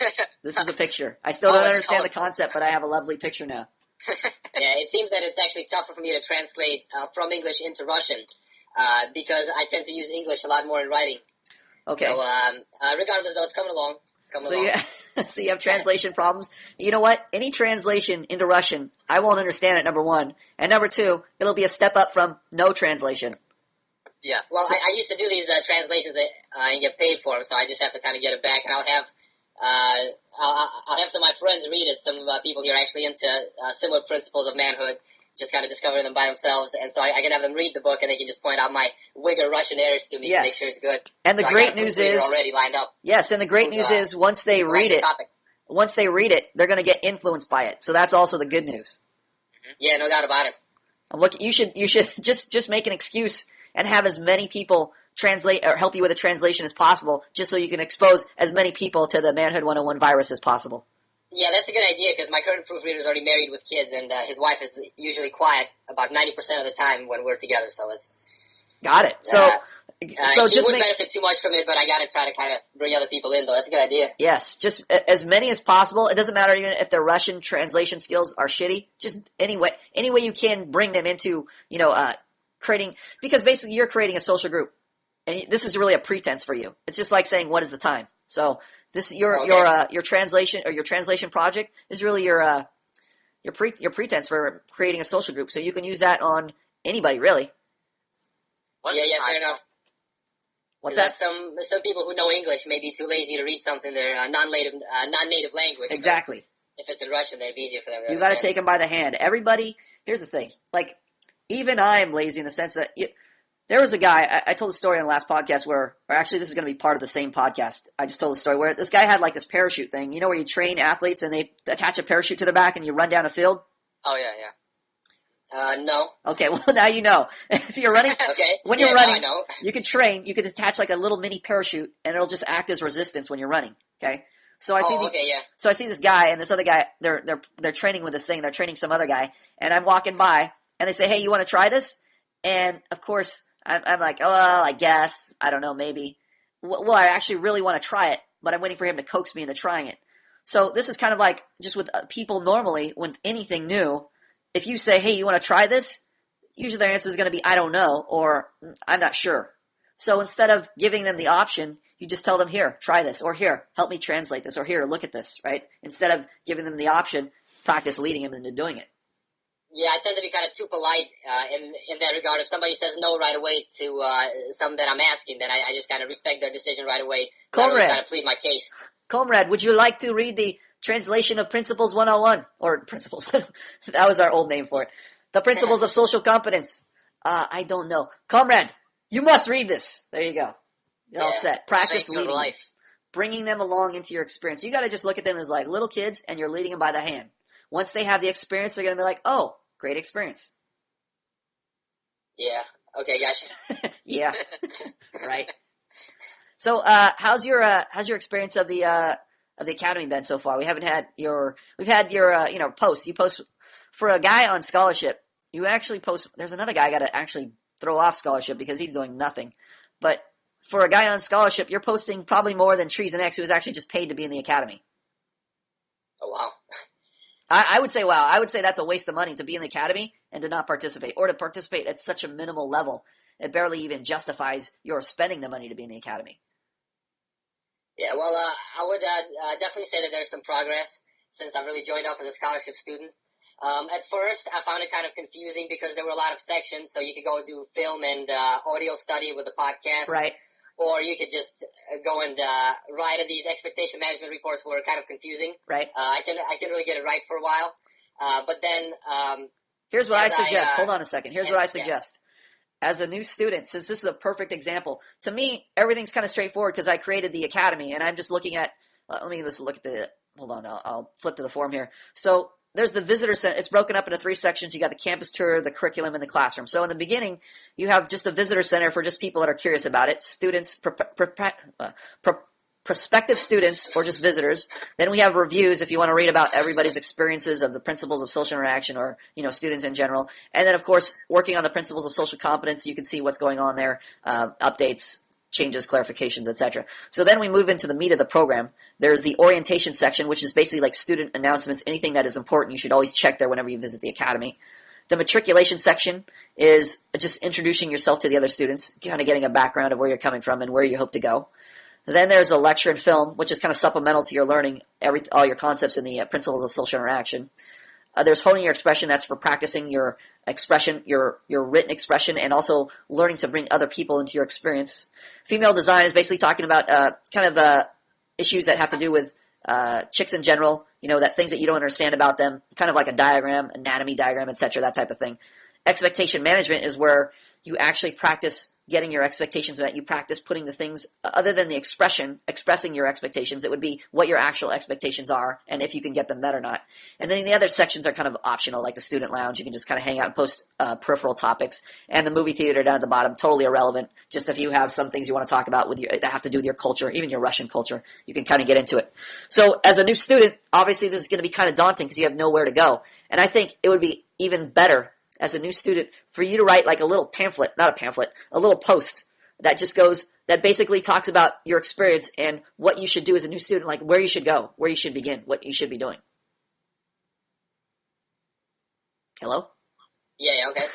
this is a picture. I still Oh, don't it's understand the colorful. concept, but I have a lovely picture now. Yeah, it seems that it's actually tougher for me to translate from English into Russian because I tend to use English a lot more in writing. Okay. So regardless, though, it's coming along. So you have translation problems. You know what? Any translation into Russian, I won't understand it, number one. And number two, it'll be a step up from no translation. Yeah. Well, I used to do these translations and get paid for them, so I just have to kind of get it back. And I'll have some of my friends read it. Some people here are actually into similar principles of manhood, just kind of discovering them by themselves. And so I can have them read the book, and they can just point out my Uyghur Russian errors to me to make Yes. sure it's good. And the So I great got a news proofreader is, already lined up. yes, and the great news is once they read it, they're going to get influenced by it. So that's also the good news. Yeah, no doubt about it. I'm looking. You should just make an excuse and have as many people translate or help you with a translation as possible, just so you can expose as many people to the Manhood 101 virus as possible. Yeah, that's a good idea because my current proofreader is already married with kids, and his wife is usually quiet about 90% of the time when we're together. So it's Got it. So she just wouldn't benefit too much from it, but I got to try to kind of bring other people in, though. That's a good idea. yes, just as many as possible. It doesn't matter even if their Russian translation skills are shitty. Just any way you can bring them into creating, because basically you're creating a social group, and this is really a pretense for you. It's just like saying, "What is the time?" So this your translation or your translation project is really your pretense for creating a social group. So you can use that on anybody, really. What's Yeah, the time, fair enough. What's Because that? some people who know English may be too lazy to read something in their non-native language. Exactly. So if it's in Russian, then it'd be easier for them to You got to understand. take them by the hand. Everybody. Here's the thing. Like, even I am lazy in the sense that there was a guy. I told a story on the last podcast or actually, this is going to be part of the same podcast. I just told the story where this guy had like this parachute thing. You know, where you train athletes and they attach a parachute to their back and you run down a field. Oh, yeah, yeah. No. Okay, well now you know. If you're running, Okay. when you're Yeah, running, now I know. you can train. You could attach like a little mini parachute, and it'll just act as resistance when you're running. Okay, so I see. So I see this guy and this other guy. They're training with this thing. They're training some other guy, and I'm walking by, and they say, "Hey, you want to try this?" And of course, I'm like, "Oh, well, I guess. I don't know, maybe." Well, I actually really want to try it, but I'm waiting for him to coax me into trying it. So this is kind of like just with people normally with anything new. If you say, "Hey, you want to try this?" Usually their answer is going to be, "I don't know," or "I'm not sure." So instead of giving them the option, you just tell them, "Here, try this," or "Here, help me translate this," or "Here, look at this," right? Instead of giving them the option, practice leading them into doing it. Yeah, I tend to be kind of too polite in that regard. If somebody says no right away to something that I'm asking, then I just kind of respect their decision right away. Not really trying to plead my case. Comrade, would you like to read the translation of Principles 101? Or Principles, that was our old name for it. The Principles of Social Competence. I don't know. Comrade, you must read this. There you go. You're all set. Practice leading them. Bringing them along into your experience. You got to just look at them as like little kids, and you're leading them by the hand. Once they have the experience, they're going to be like, "Oh, great experience." Yeah. Okay, gotcha. Yeah. Right. So, how's your experience of the academy been so far? We've had your posts. You post for a guy on scholarship. You actually post. There's another guy I got to actually throw off scholarship because he's doing nothing. But for a guy on scholarship, you're posting probably more than Trees and X, who is actually just paid to be in the academy. Oh, wow. I would say, wow. I would say that's a waste of money to be in the academy and to not participate, or to participate at such a minimal level. it barely even justifies your spending the money to be in the academy. Yeah, well, I would definitely say that there's some progress since I've really joined up as a scholarship student. At first, I found it kind of confusing because there were a lot of sections, so you could go do film and audio study with the podcast. Right. Or you could just go and write, and these expectation management reports were kind of confusing. Right. I can really get it right for a while. But then... Here's what I suggest. Hold on a second. Here's what I suggest. Yeah. As a new student, since this is a perfect example, to me, everything's kind of straightforward because I created the academy, and I'm just looking at, let me just look at the, hold on, I'll flip to the form here. So there's the visitor center. It's broken up into 3 sections. You got the campus tour, the curriculum, and the classroom. So in the beginning, you have just a visitor center for just people that are curious about it, students, prospective students, or just visitors. Then we have reviews if you want to read about everybody's experiences of the principles of social interaction, or, students in general. And then, of course, working on the principles of social competence, you can see what's going on there, updates, changes, clarifications, etc. So then we move into the meat of the program. There's the orientation section, which is basically like student announcements. Anything that is important, you should always check there whenever you visit the academy. The matriculation section is just introducing yourself to the other students, kind of getting a background of where you're coming from and where you hope to go. Then there's a lecture and film, which is kind of supplemental to your learning all your concepts in the principles of social interaction. There's honing your expression. That's for practicing your expression, your written expression, and also learning to bring other people into your experience. Female design is basically talking about issues that have to do with chicks in general, that things that you don't understand about them, kind of like a diagram, anatomy diagram, etc., that type of thing. Expectation management is where you actually practice getting your expectations met. You practice putting the things, other than the expressing your expectations, it would be what your actual expectations are and if you can get them met or not. And then the other sections are kind of optional, like the student lounge. You can just kind of hang out and post peripheral topics. And the movie theater down at the bottom, totally irrelevant. Just if you have some things you want to talk about that have to do with your culture, even your Russian culture, you can kind of get into it. So as a new student, obviously this is going to be kind of daunting because you have nowhere to go. And I think it would be even better as a new student for you to write like a little pamphlet, not a pamphlet, a little post that just that basically talks about your experience and what you should do as a new student, like where you should go, where you should begin, what you should be doing. Hello? Yeah, okay.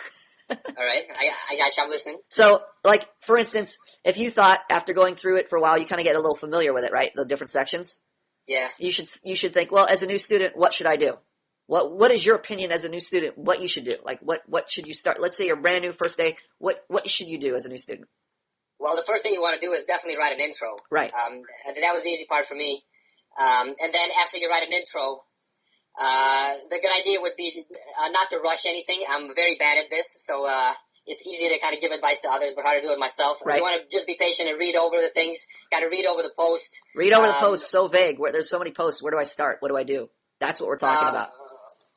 All right. I got you. I'm listening. So, like, for instance, if you thought after going through it for a while, you kind of get a little familiar with it, right? The different sections. Yeah. You should think, well, as a new student, what should I do? What is your opinion as a new student? What you should do? Like, what should you start? Let's say you're brand new, first day. What should you do as a new student? Well, the first thing you want to do is definitely write an intro. Right. That was the easy part for me. And then after you write an intro, the good idea would be not to rush anything. I'm very bad at this, so it's easy to kind of give advice to others, but hard to do it myself. Right. You want to just be patient and read over the things. Got to read over the post. Read over the post. So vague. There's so many posts. Where do I start? What do I do? That's what we're talking about.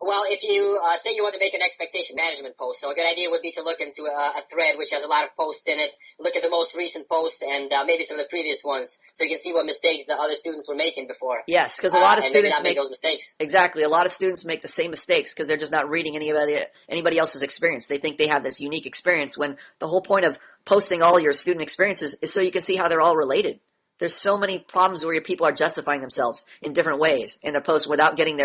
Well, if you say you want to make an expectation management post, so a good idea would be to look into a thread which has a lot of posts in it, look at the most recent posts and maybe some of the previous ones, so you can see what mistakes the other students were making before. Yes, because a lot of students make those mistakes. Exactly, a lot of students make the same mistakes because they're just not reading anybody else's experience. They think they have this unique experience when the whole point of posting all your student experiences is so you can see how they're all related. There's so many problems where your people are justifying themselves in different ways in their posts without getting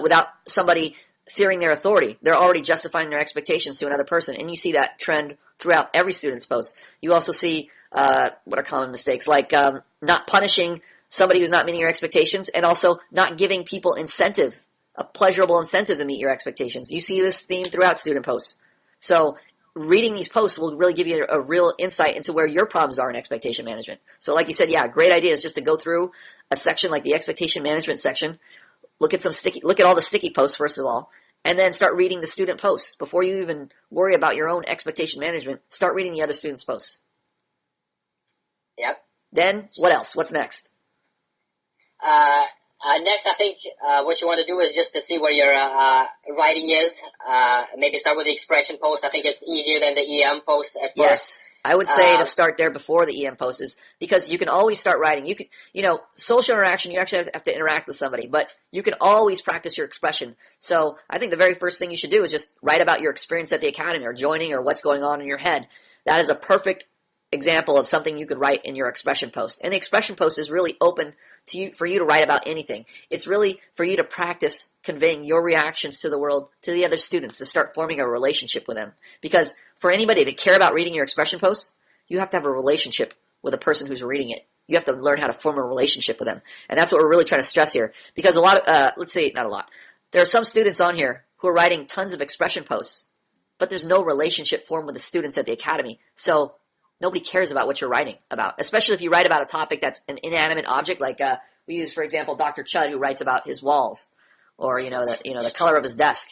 without somebody fearing their authority. They're already justifying their expectations to another person, and you see that trend throughout every student's post. You also see what are common mistakes, like not punishing somebody who's not meeting your expectations, and also not giving people a pleasurable incentive to meet your expectations. You see this theme throughout student posts. So reading these posts will really give you a real insight into where your problems are in expectation management. So like you said, yeah, great idea is just to go through a section like the expectation management section, look at all the sticky posts first of all, and then start reading the student posts. Before you even worry about your own expectation management, start reading the other students' posts. Yep. Then, what else? What's next? Next, I think what you want to do is just to see where your writing is. Maybe start with the expression post. I think it's easier than the EM post at first. Yes, I would say to start there before the EM post is because you can always start writing. You can, social interaction, you actually have to interact with somebody, but you can always practice your expression. So I think the very first thing you should do is just write about your experience at the academy or joining or what's going on in your head. That is a perfect example of something you could write in your expression post. And the expression post is really open to you for you to write about anything. It's really for you to practice conveying your reactions to the world to the other students, to start forming a relationship with them. Because For anybody to care about reading your expression posts, you have to have a relationship with a person who's reading it. You have to learn how to form a relationship with them. And that's what we're really trying to stress here. Because a lot of, let's say not a lot, there are some students on here who are writing tons of expression posts, but there's no relationship formed with the students at the academy. So nobody cares about what you're writing about, especially if you write about a topic that's an inanimate object, like we use, for example, Dr. Chud, who writes about his walls or the color of his desk.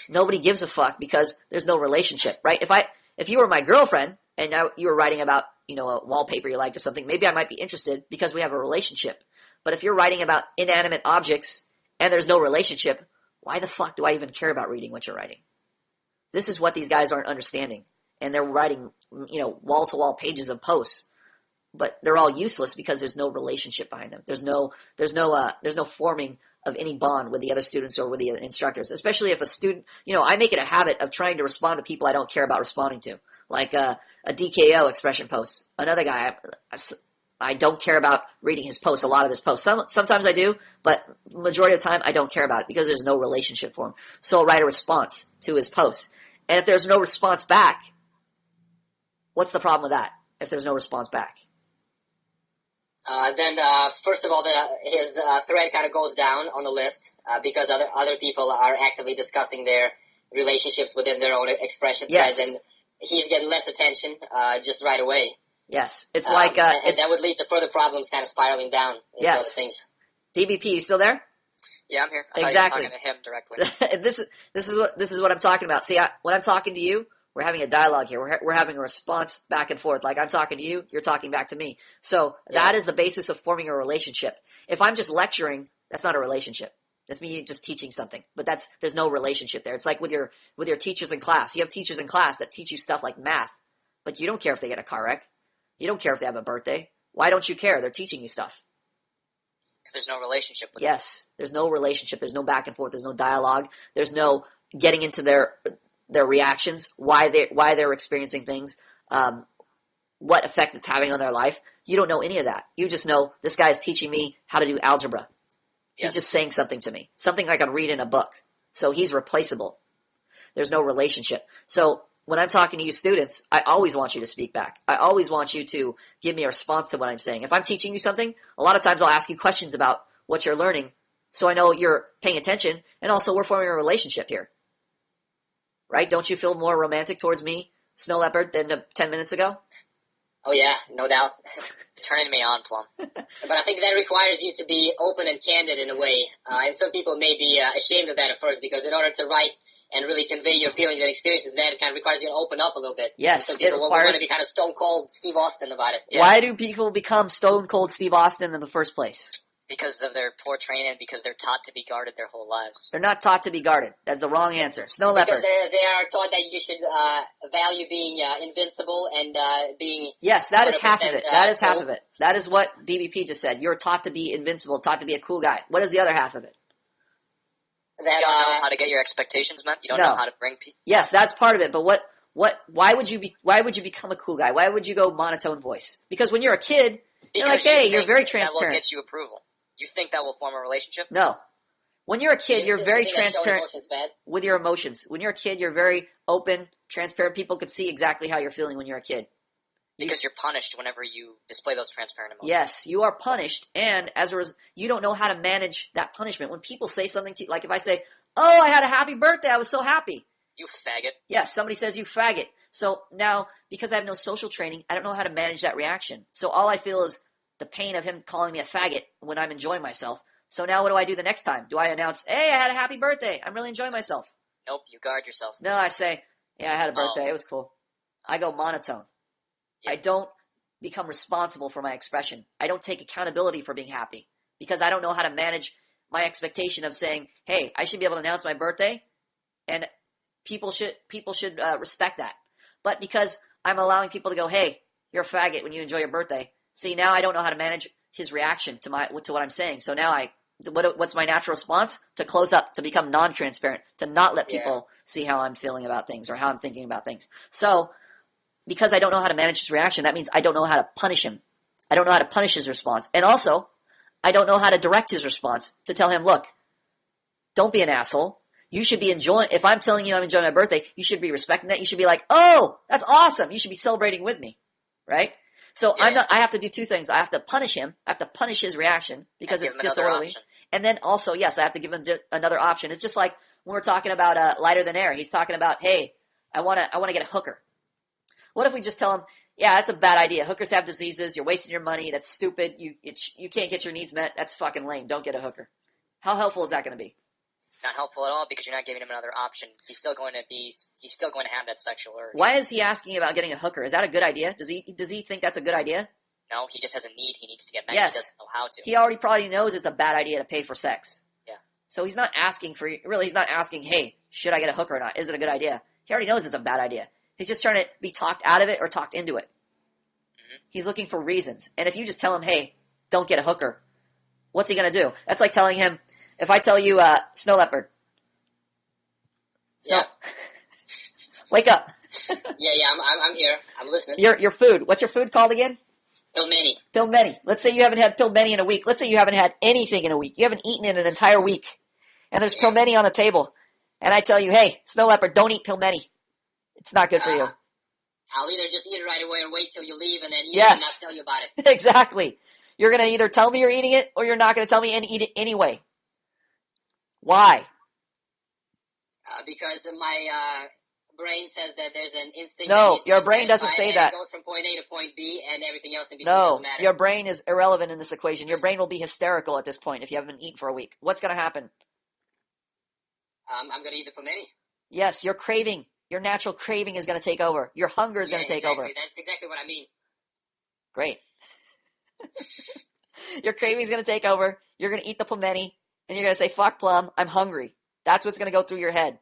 Nobody gives a fuck because there's no relationship, right? If you were my girlfriend and now you were writing about a wallpaper you liked or something, maybe I might be interested because we have a relationship. But if you're writing about inanimate objects and there's no relationship, why the fuck do I even care about reading what you're writing? This is what these guys aren't understanding. And they're writing, wall-to-wall pages of posts, but they're all useless because there's no relationship behind them. There's no forming of any bond with the other students or with the instructors, especially if a student, I make it a habit of trying to respond to people I don't care about responding to, like a DKO expression post. Another guy, I don't care about reading his posts, a lot of his posts. Sometimes I do, but majority of the time I don't care about it because there's no relationship for him. So I'll write a response to his post. And if there's no response back, what's the problem with that, if there's no response back? Then first of all, his thread kind of goes down on the list because other people are actively discussing their relationships within their own expression threads, and he's getting less attention just right away. Yes, it's and that would lead to further problems kind of spiraling down into other things. DBP, you still there? Yeah, I'm here. I exactly. thought you were talking to him directly. This is what I'm talking about. See, when I'm talking to you, we're having a dialogue here. We're having a response back and forth. Like I'm talking to you, you're talking back to me. So that is the basis of forming a relationship. If I'm just lecturing, that's not a relationship. That's me just teaching something. But there's no relationship there. It's like with your teachers in class. You have teachers in class that teach you stuff like math, but you don't care if they get a car wreck. You don't care if they have a birthday. Why don't you care? They're teaching you stuff. Because there's no relationship with them. Yes, there's no relationship. There's no back and forth. There's no dialogue. There's no getting into their reactions, why they're experiencing things, what effect it's having on their life. You don't know any of that. You just know this guy's teaching me how to do algebra. He's just saying something to me, something I could read in a book. So he's replaceable. There's no relationship. So when I'm talking to you students, I always want you to speak back. I always want you to give me a response to what I'm saying. If I'm teaching you something, a lot of times I'll ask you questions about what you're learning so I know you're paying attention, and also we're forming a relationship here. Right? Don't you feel more romantic towards me, Snow Leopard, than 10 minutes ago? Oh yeah, no doubt. Turning me on, Plum. But I think that requires you to be open and candid in a way. And some people may be ashamed of that at first because in order to write and really convey your feelings and experiences, that kind of requires you to open up a little bit. Yes, some people want to be kind of stone cold Steve Austin about it. Yeah. Why do people become stone cold Steve Austin in the first place? Because of their poor training and because they're taught to be guarded their whole lives. They're not taught to be guarded. That's the wrong answer. Snow Leopard. Because they are taught that you should value being invincible and being... Yes, that is half of it. That is half of it. That is what DBP just said. You're taught to be invincible, taught to be a cool guy. What is the other half of it? That, you don't know how to get your expectations met? You don't know how to bring people... Yes, that's part of it. But why would you become a cool guy? Why would you go monotone voice? Because when you're a kid, you're like, hey, you're very transparent. That will get you approval. You think that will form a relationship? No. When you're a kid, you're very transparent with your emotions. When you're a kid, you're very open, transparent. People could see exactly how you're feeling when you're a kid. Because you're punished whenever you display those transparent emotions. Yes, you are punished, and as a result, you don't know how to manage that punishment. When people say something to you, like if I say, oh, I had a happy birthday, I was so happy. You faggot. Yes, somebody says you faggot. So now, because I have no social training, I don't know how to manage that reaction. So all I feel is the pain of him calling me a faggot when I'm enjoying myself. So now what do I do the next time? Do I announce, hey, I had a happy birthday. I'm really enjoying myself. Nope, you guard yourself. No, I say, yeah, I had a birthday. It was cool. I go monotone. Yeah. I don't become responsible for my expression. I don't take accountability for being happy because I don't know how to manage my expectation of saying, hey, I should be able to announce my birthday, and people should respect that. But because I'm allowing people to go, hey, you're a faggot when you enjoy your birthday. See, now I don't know how to manage his reaction to what I'm saying. So now what's my natural response? To close up, to become non-transparent, to not let people see how I'm feeling about things or how I'm thinking about things. So because I don't know how to manage his reaction, that means I don't know how to punish him. I don't know how to punish his response. And also, I don't know how to direct his response to tell him, look, don't be an asshole. You should be enjoying, if I'm telling you I'm enjoying my birthday, you should be respecting that. You should be like, oh, that's awesome. You should be celebrating with me. Right? So I have to do two things. I have to punish him. I have to punish his reaction because it's disorderly. And then also, yes, I have to give him another option. It's just like when we're talking about lighter than air. He's talking about, hey, I want to get a hooker. What if we just tell him, yeah, that's a bad idea. Hookers have diseases. You're wasting your money. That's stupid. You can't get your needs met. That's fucking lame. Don't get a hooker. How helpful is that going to be? Not helpful at all because you're not giving him another option. He's still going to have that sexual urge. Why is he asking about getting a hooker? Is that a good idea? Does he think that's a good idea? No, he just has a need. He needs to get met. Yes. He doesn't know how to. He already probably knows it's a bad idea to pay for sex. Yeah. So he's not asking he's not asking, hey, should I get a hooker or not? Is it a good idea? He already knows it's a bad idea. He's just trying to be talked out of it or talked into it. Mm-hmm. He's looking for reasons. And if you just tell him, hey, don't get a hooker, what's he going to do? That's like telling him, if I tell you, snow leopard. Yeah. Wake up. Yeah, I'm here. I'm listening. Your food. What's your food called again? Pilmeni. Pilmeni. Let's say you haven't had pilmeni in a week. Let's say you haven't had anything in a week. You haven't eaten in an entire week. And there's pilmeni on the table. And I tell you, hey, snow leopard, don't eat pilmeni. It's not good for you. I'll either just eat it right away or wait till you leave and then eat Yes. it and not tell you about it. Exactly. You're going to either tell me you're eating it or you're not going to tell me and eat it anyway. Why? Because my brain says that there's an instinct. No, that needs to your be brain doesn't satisfied, say and that. It goes from point A to point B, and everything else in between No, doesn't matter. your brain is irrelevant in this equation. Your brain will be hysterical at this point if you haven't been eaten for a week. What's going to happen? I'm going to eat the pilmeni. Yes, your craving, your natural craving is going to take over. Your hunger is going to take over. That's exactly what I mean. Great. Your craving is going to take over. You're going to eat the pilmeni, and you're going to say, fuck Plum, I'm hungry. That's what's going to go through your head.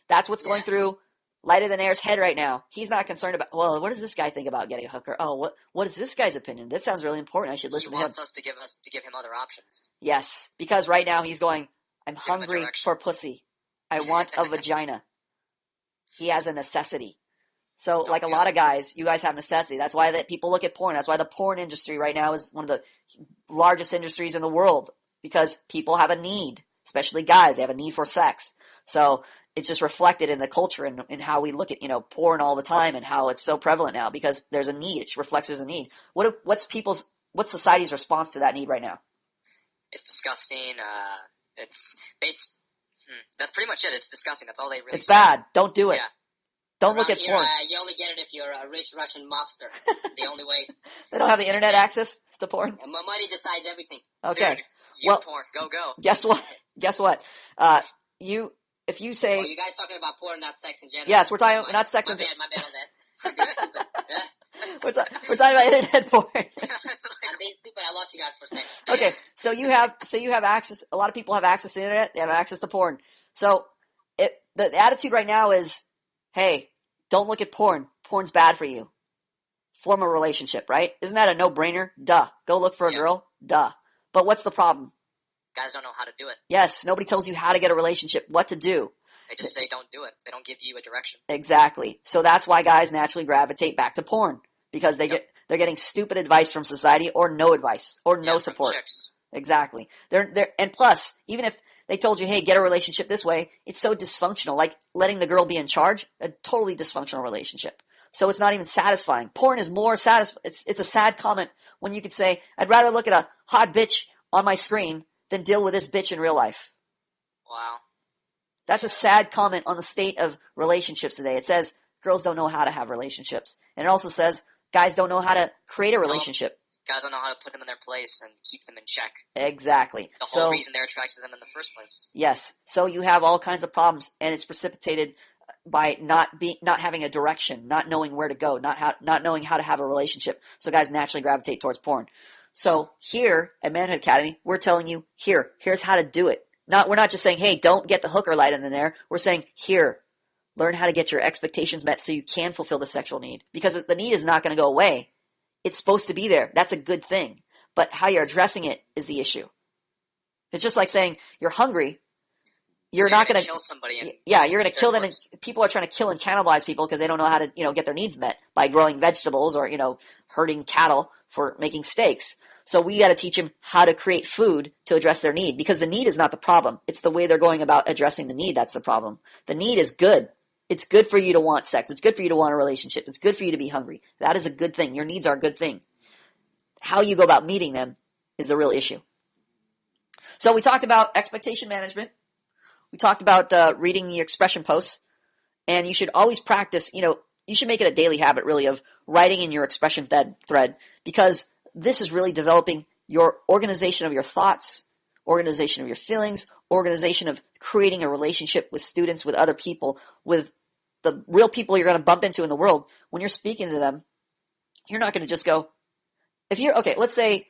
That's what's going through Lighter Than Air's head right now. He's not concerned about, well, what does this guy think about getting a hooker? Oh, what is this guy's opinion? That sounds really important. I should listen to him. He wants us to give him other options. Yes, because right now he's going, I'm hungry for pussy. I want a vagina. He has a necessity. So, like a lot of guys, you guys have necessity. That's why that people look at porn. That's why the porn industry right now is one of the largest industries in the world. Because people have a need, especially guys. They have a need for sex. So, it's just reflected in the culture and in how we look at, porn all the time and how it's so prevalent now because there's a need. It reflects there's a need. What's society's response to that need right now? It's disgusting. That's pretty much it. It's disgusting. That's all they really It's say. bad. Don't do it. Yeah. Don't look at here, porn. You only get it if you're a rich Russian mobster. The only way. They don't have the internet access to porn? And money decides everything. Okay. Dude, porn. Go. Guess what? If you say... Oh, you guys talking about porn, not sex in general. Yes, we're talking not sex My in... bad on that. we're talking about internet porn. I'm being stupid. I lost you guys for a second. Okay, so you have access. A lot of people have access to the internet. They have access to porn. So the attitude right now is, hey, don't look at porn. Porn's bad for you. Form a relationship, right? Isn't that a no-brainer? Duh. Go look for a girl? Duh. But what's the problem? Guys don't know how to do it. Yes, nobody tells you how to get a relationship, what to do. They just say don't do it. They don't give you a direction. Exactly. So that's why guys naturally gravitate back to porn. Because they're getting stupid advice from society or no advice or no support. Chicks. Exactly. And plus, even if they told you, hey, get a relationship this way, it's so dysfunctional. Like letting the girl be in charge, a totally dysfunctional relationship. So it's not even satisfying. Porn is more satisfying. It's a sad comment when you could say, I'd rather look at a hot bitch on my screen than deal with this bitch in real life. Wow. That's a sad comment on the state of relationships today. It says girls don't know how to have relationships. And it also says guys don't know how to create a relationship. Guys don't know how to put them in their place and keep them in check. Exactly. The whole reason they're attracted to them in the first place. Yes. So you have all kinds of problems, and it's precipitated by not having a direction, not knowing where to go, not knowing how to have a relationship. So guys naturally gravitate towards porn. So here at Manhood Academy, we're telling you, here's how to do it. We're not just saying, hey, don't get the hooker light in there. We're saying, learn how to get your expectations met so you can fulfill the sexual need. Because the need is not going to go away. It's supposed to be there. That's a good thing. But how you're addressing it is the issue. It's just like saying you're hungry. You're not going to kill somebody. You're going to kill them. And people are trying to kill and cannibalize people because they don't know how to, get their needs met by growing vegetables or, herding cattle for making steaks. So we got to teach them how to create food to address their need, because the need is not the problem. It's the way they're going about addressing the need that's the problem. The need is good. It's good for you to want sex. It's good for you to want a relationship. It's good for you to be hungry. That is a good thing. Your needs are a good thing. How you go about meeting them is the real issue. So we talked about expectation management. We talked about reading the expression posts. And you should always practice, you should make it a daily habit, really, of writing in your expression thread, because this is really developing your organization of your thoughts, organization of your feelings, organization of creating a relationship with students, with other people, with the real people you're going to bump into in the world. When you're speaking to them, you're not going to just go, let's say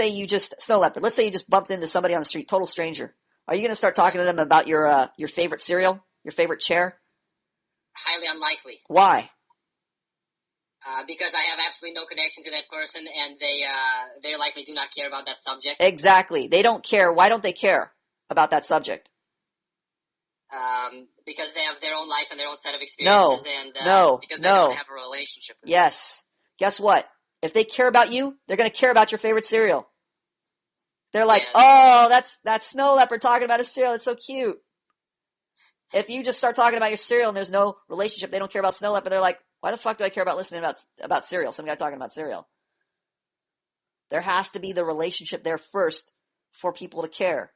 you just, Snow Leopard, let's say you just bumped into somebody on the street, total stranger. Are you going to start talking to them about your favorite cereal, your favorite chair? Highly unlikely. Why? Because I have absolutely no connection to that person, and they likely do not care about that subject. Exactly. They don't care. Why don't they care about that subject? Because they have their own life and their own set of experiences. Because they don't have a relationship with you. Yes. Guess what? If they care about you, they're going to care about your favorite cereal. They're like, oh, that's Snow Leopard talking about his cereal. It's so cute. If you just start talking about your cereal and there's no relationship, they don't care about Snow Leopard, they're like, why the fuck do I care about listening about cereal? Some guy talking about cereal. There has to be the relationship there first for people to care.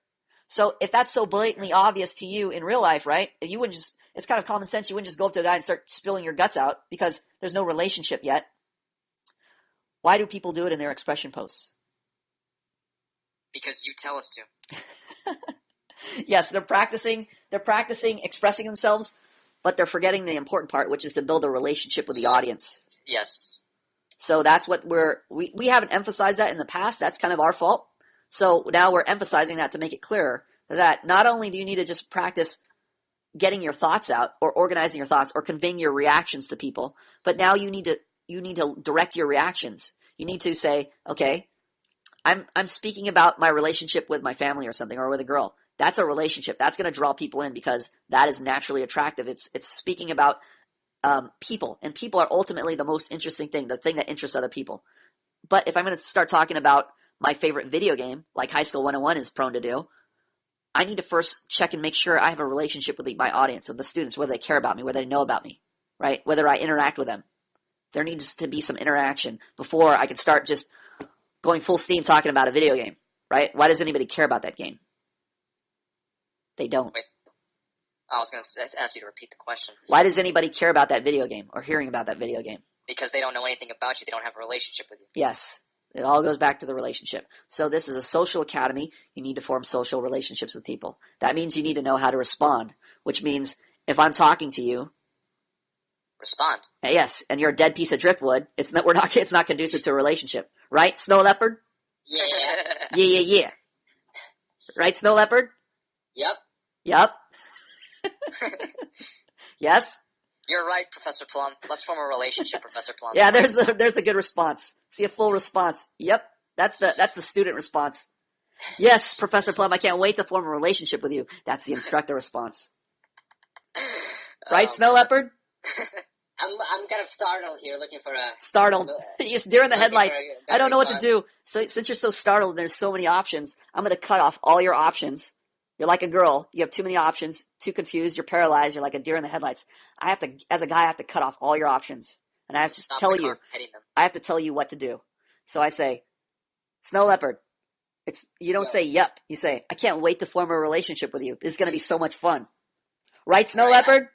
So if that's so blatantly obvious to you in real life, right? You wouldn't just, it's kind of common sense. You wouldn't just go up to a guy and start spilling your guts out because there's no relationship yet. Why do people do it in their expression posts? Because you tell us to. Yes, they're practicing expressing themselves, but they're forgetting the important part, which is to build a relationship with the audience. Yes. So that's what we haven't emphasized that in the past. That's kind of our fault. So now we're emphasizing that to make it clearer that not only do you need to just practice getting your thoughts out or organizing your thoughts or conveying your reactions to people, but now you need to direct your reactions. You need to say, okay, I'm speaking about my relationship with my family or something, or with a girl. That's a relationship. That's going to draw people in because that is naturally attractive. It's speaking about people, and people are ultimately the most interesting thing, the thing that interests other people. But if I'm going to start talking about my favorite video game, like High School 101 is prone to do, I need to first check and make sure I have a relationship with my audience, of the students, whether they care about me, whether they know about me, right? Whether I interact with them. There needs to be some interaction before I can start just going full steam talking about a video game, right? Why does anybody care about that game? They don't. Wait. I was going to ask you to repeat the question. Why does anybody care about that video game or hearing about that video game? Because they don't know anything about you. They don't have a relationship with you. Yes. It all goes back to the relationship. So this is a social academy. You need to form social relationships with people. That means you need to know how to respond, which means if I'm talking to you, respond. Yes, and you're a dead piece of driftwood, it's not conducive to a relationship. Right, Snow Leopard? Yeah. Yeah. Right, Snow Leopard? Yep. Yes? You're right, Professor Plum. Let's form a relationship, Professor Plum. Yeah, there's the good response. See, a full response. Yep. That's the student response. Yes, Professor Plum, I can't wait to form a relationship with you. That's the instructor response. Right, Snow Leopard? I'm kind of startled here, looking for a... Startled. Yes, during the headlights. I I don't know what to do. So since you're so startled and there's so many options, I'm going to cut off all your options. You're like a girl. You have too many options, too confused, you're paralyzed, you're like a deer in the headlights. As a guy, I have to cut off all your options. And I have to tell you what to do. So I say, Snow Leopard, you don't say yep. You say, I can't wait to form a relationship with you. This is going to be so much fun. Right, Snow Leopard?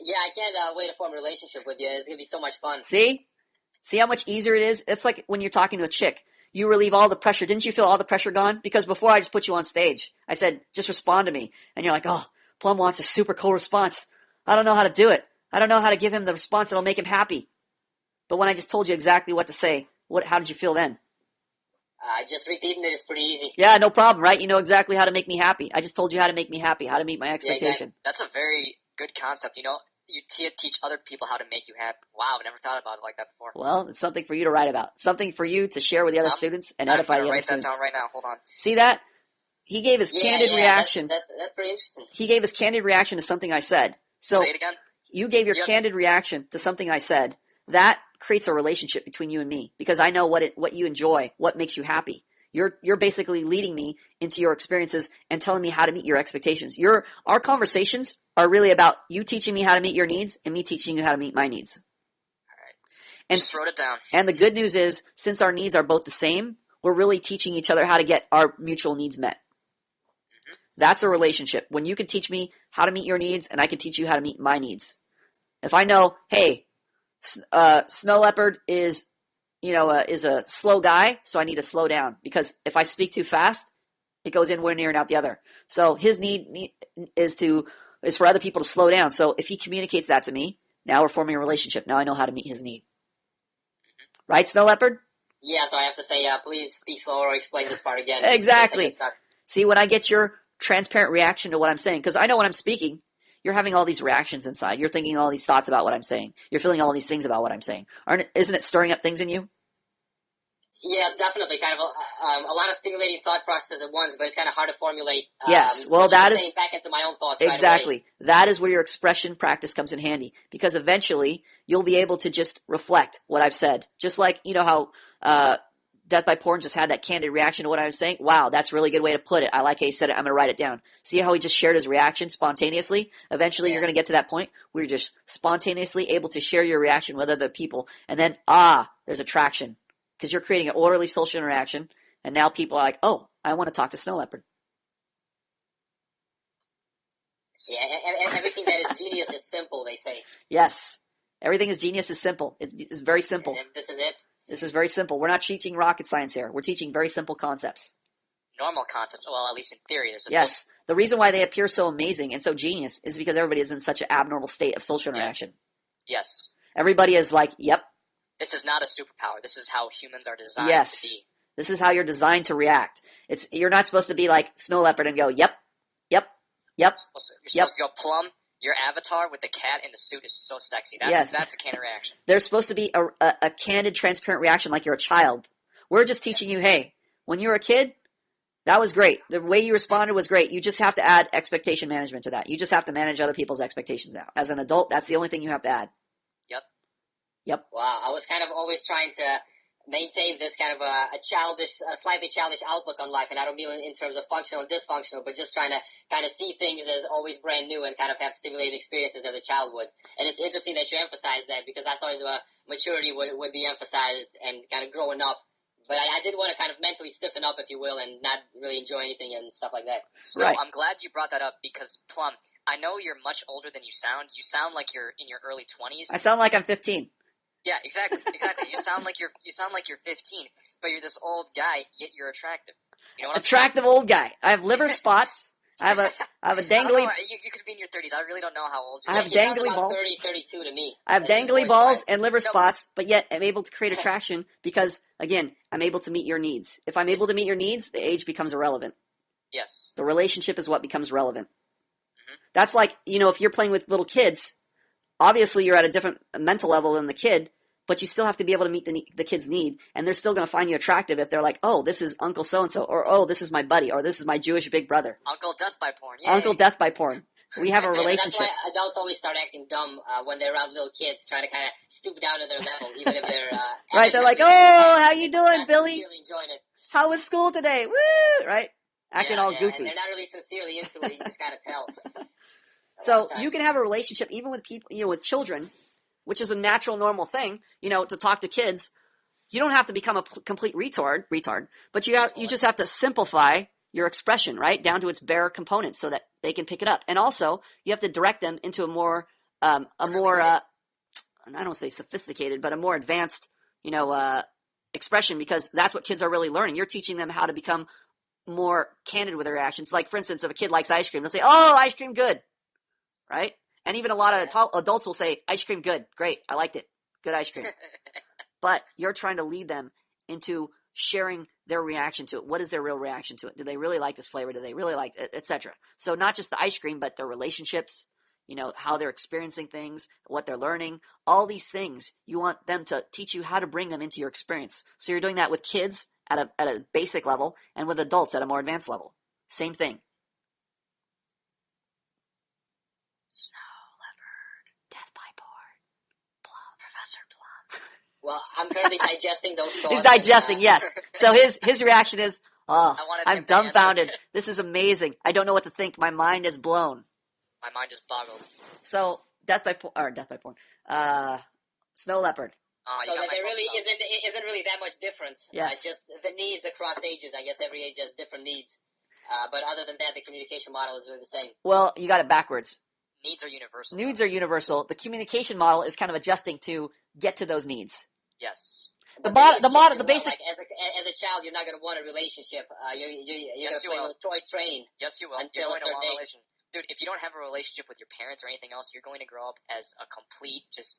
Yeah, I can't wait to form a relationship with you. It's going to be so much fun. See? See how much easier it is? It's like when you're talking to a chick. You relieve all the pressure. Didn't you feel all the pressure gone? Because before I just put you on stage. I said, just respond to me. And you're like, oh, Plum wants a super cool response. I don't know how to do it. I don't know how to give him the response that'll make him happy. But when I just told you exactly what to say, how did you feel then? Just repeating it is pretty easy. Yeah, no problem, right? You know exactly how to make me happy. I just told you how to make me happy, how to meet my expectation. Yeah, exactly. That's a very good concept, you know? You teach other people how to make you happy. Wow, I never thought about it like that before. Well, it's something for you to write about. Something for you to share with the other students and edify the other students. Write that down right now. Hold on. See that? He gave his candid reaction. That's pretty interesting. He gave his candid reaction to something I said. So say it again. You gave your candid reaction to something I said. That creates a relationship between you and me because I know what you enjoy, what makes you happy. You're basically leading me into your experiences and telling me how to meet your expectations. Our conversations are really about you teaching me how to meet your needs and me teaching you how to meet my needs. All right. And, just wrote it down. And the good news is, since our needs are both the same, we're really teaching each other how to get our mutual needs met. Mm-hmm. That's a relationship. When you can teach me how to meet your needs and I can teach you how to meet my needs. If I know, hey, Snow Leopard is a slow guy, so I need to slow down because if I speak too fast, it goes in one ear and out the other. So his need is for other people to slow down. So if he communicates that to me, now we're forming a relationship. Now I know how to meet his need. Right, Snow Leopard? Yeah, so I have to say, please speak slower or explain this part again. Exactly. See, when I get your transparent reaction to what I'm saying, because I know when I'm speaking, you're having all these reactions inside. You're thinking all these thoughts about what I'm saying. You're feeling all these things about what I'm saying. Isn't it stirring up things in you? Yes, definitely. Kind of a lot of stimulating thought processes at once, but it's kind of hard to formulate. Yes, well, that is saying back into my own thoughts. Exactly. Right away. That is where your expression practice comes in handy because eventually you'll be able to just reflect what I've said. Just like how Death by Porn just had that candid reaction to what I was saying. Wow, that's a really good way to put it. I like how he said it. I'm going to write it down. See how he just shared his reaction spontaneously? Eventually you're going to get to that point where you're just spontaneously able to share your reaction with other people. And then, there's attraction. Because you're creating an orderly social interaction. And now people are like, oh, I want to talk to Snow Leopard. Yeah, everything that is genius is simple, they say. Yes. Everything is genius is simple. It's very simple. And this is it. This is very simple. We're not teaching rocket science here. We're teaching very simple concepts. Normal concepts. Well, at least in theory. Yes. The reason why they appear so amazing and so genius is because everybody is in such an abnormal state of social interaction. Yes. Everybody is like, yep. This is not a superpower. This is how humans are designed to be. This is how you're designed to react. You're not supposed to be like Snow Leopard and go, yep, yep, yep. You're supposed to go Plum. Your avatar with the cat in the suit is so sexy. That's a candid reaction. There's supposed to be a candid, transparent reaction like you're a child. We're just teaching you, hey, when you were a kid, that was great. The way you responded was great. You just have to add expectation management to that. You just have to manage other people's expectations now. As an adult, that's the only thing you have to add. Yep. Wow, I was kind of always trying to maintain this kind of a slightly childish outlook on life, and I don't mean in terms of functional and dysfunctional, but just trying to kind of see things as always brand new and kind of have stimulating experiences as a child would. And it's interesting that you emphasize that because I thought maturity would be emphasized and kind of growing up. But I did want to kind of mentally stiffen up, if you will, and not really enjoy anything and stuff like that. So right. I'm glad you brought that up because, Plum, I know you're much older than you sound. You sound like you're in your early 20s. I sound like I'm 15. Yeah, exactly. You sound like you're 15, but you're this old guy, yet you're attractive. You know what I'm attractive saying? Old guy. I have liver spots. I have a dangly. You could be in your 30s. I really don't know how old you are. I have dangly balls. 30, 32 to me. I have dangly balls and liver spots, but yet I'm able to create attraction because, again, I'm able to meet your needs. If I'm able to meet your needs, the age becomes irrelevant. Yes. The relationship is what becomes relevant. Mm-hmm. That's like, if you're playing with little kids, obviously you're at a different mental level than the kid, but you still have to be able to meet the kid's need, and they're still going to find you attractive if they're like, oh, this is Uncle so-and-so, or oh, this is my buddy, or this is my Jewish big brother. Uncle Death by Porn, yay. Uncle Death by Porn. We have a relationship. That's why adults always start acting dumb when they're around little kids, trying to kind of stoop down to their level, even if they're... right, they're like, oh, how you doing, Billy? Enjoying it. How was school today? Woo! Right? Acting all goofy. And they're not really sincerely into it, you can just kind of tell. So you can have a relationship even with people, with children, which is a natural, normal thing, to talk to kids. You don't have to become a complete retard, but you just have to simplify your expression, right, down to its bare components so that they can pick it up. And also, you have to direct them into a more, I don't say sophisticated, but a more advanced, expression, because that's what kids are really learning. You're teaching them how to become more candid with their actions. Like, for instance, if a kid likes ice cream, they'll say, oh, ice cream, good, right? And even a lot of adults will say, ice cream, good, great, I liked it, good ice cream. But you're trying to lead them into sharing their reaction to it. What is their real reaction to it? Do they really like this flavor? Do they really like it, etc.? So not just the ice cream, but their relationships, how they're experiencing things, what they're learning, all these things. You want them to teach you how to bring them into your experience. So you're doing that with kids at a basic level and with adults at a more advanced level. Same thing. Snow Leopard. Death by Porn. Plum. Professor Plum. Well, I'm currently digesting those thoughts. He's digesting, yes. So his reaction is, oh, I wanted I'm him to answer. dumbfounded. This is amazing. I don't know what to think. My mind is blown. My mind just boggled. So, Death by Porn. Snow Leopard. So that there really isn't really that much difference. Yes. Just the needs across ages. I guess every age has different needs. But other than that, the communication model is really the same. Well, you got it backwards. Needs are universal. Needs are universal. The communication model is kind of adjusting to get to those needs. Yes. The basic. Like as a child, you're not going to want a relationship. You're Yes, going to play with a toy train. Yes, you will. Until You're going a to certain want a age. relationship. Dude, if you don't have a relationship with your parents or anything else, you're going to grow up as a complete just...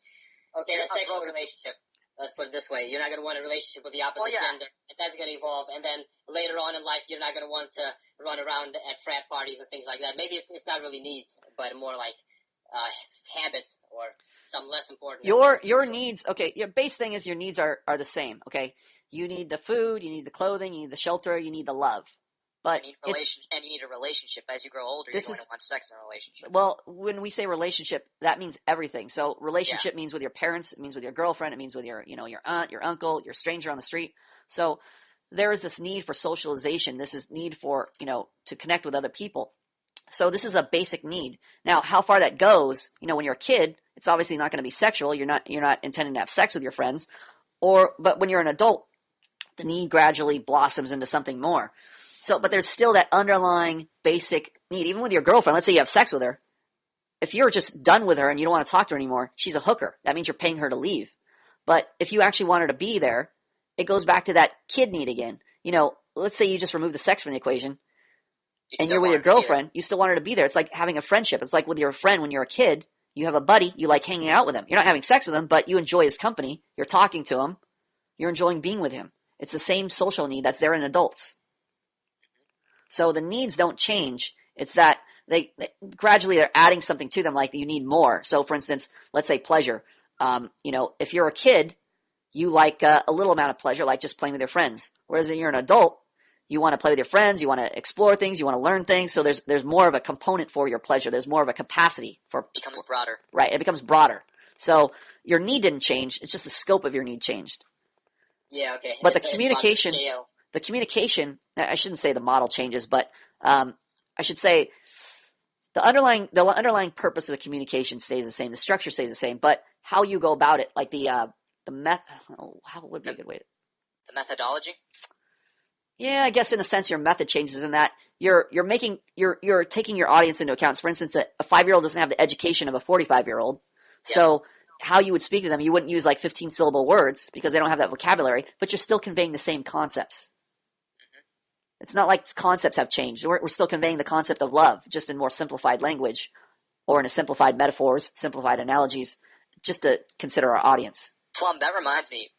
Okay, You're a sexual broken. relationship. Let's put it this way. You're not going to want a relationship with the opposite Well, yeah. gender. And that's going to evolve. And then later on in life, you're not going to want to run around at frat parties and things like that. Maybe it's not really needs, but more like habits or some less important. Your needs, okay, your base thing is your needs are the same, okay? You need the food, you need the clothing, you need the shelter, you need the love. But you need a relationship. As you grow older, you're going to want sex in a relationship. Well, when we say relationship, that means everything. So relationship means with your parents, it means with your girlfriend, it means with your aunt, your uncle, your stranger on the street. So there is this need for socialization. This is need for, to connect with other people. So this is a basic need. Now, how far that goes, when you're a kid, it's obviously not going to be sexual. You're not intending to have sex with your friends. But when you're an adult, the need gradually blossoms into something more. So, but there's still that underlying basic need. Even with your girlfriend, let's say you have sex with her. If you're just done with her and you don't want to talk to her anymore, she's a hooker. That means you're paying her to leave. But if you actually want her to be there, it goes back to that kid need again. Let's say you just remove the sex from the equation and you're with your girlfriend, you still want her to be there. It's like having a friendship. It's like with your friend when you're a kid, you have a buddy, you like hanging out with him. You're not having sex with him, but you enjoy his company. You're talking to him. You're enjoying being with him. It's the same social need that's there in adults. So the needs don't change. It's that they gradually they're adding something to them, like you need more. So for instance, let's say pleasure. If you're a kid, you like a little amount of pleasure, like just playing with your friends. Whereas when you're an adult, you want to play with your friends, you want to explore things, you want to learn things. So there's more of a component for your pleasure. There's more of a capacity for It becomes broader. Right, it becomes broader. So your need didn't change. It's just the scope of your need changed. Yeah, okay. But It's the communication. The communication, I shouldn't say the model changes, but I should say the underlying purpose of the communication stays the same. The structure stays the same, but how you go about it, like the how would be a good way to... The methodology? Yeah, I guess in a sense your method changes in that you're taking your audience into account. So for instance, a 5-year-old doesn't have the education of a 45-year-old. Yeah. So how you would speak to them, you wouldn't use like 15-syllable words because they don't have that vocabulary, but you're still conveying the same concepts. It's not like concepts have changed. We're still conveying the concept of love, just in more simplified language or in a simplified metaphors, simplified analogies, just to consider our audience. Plum, that reminds me,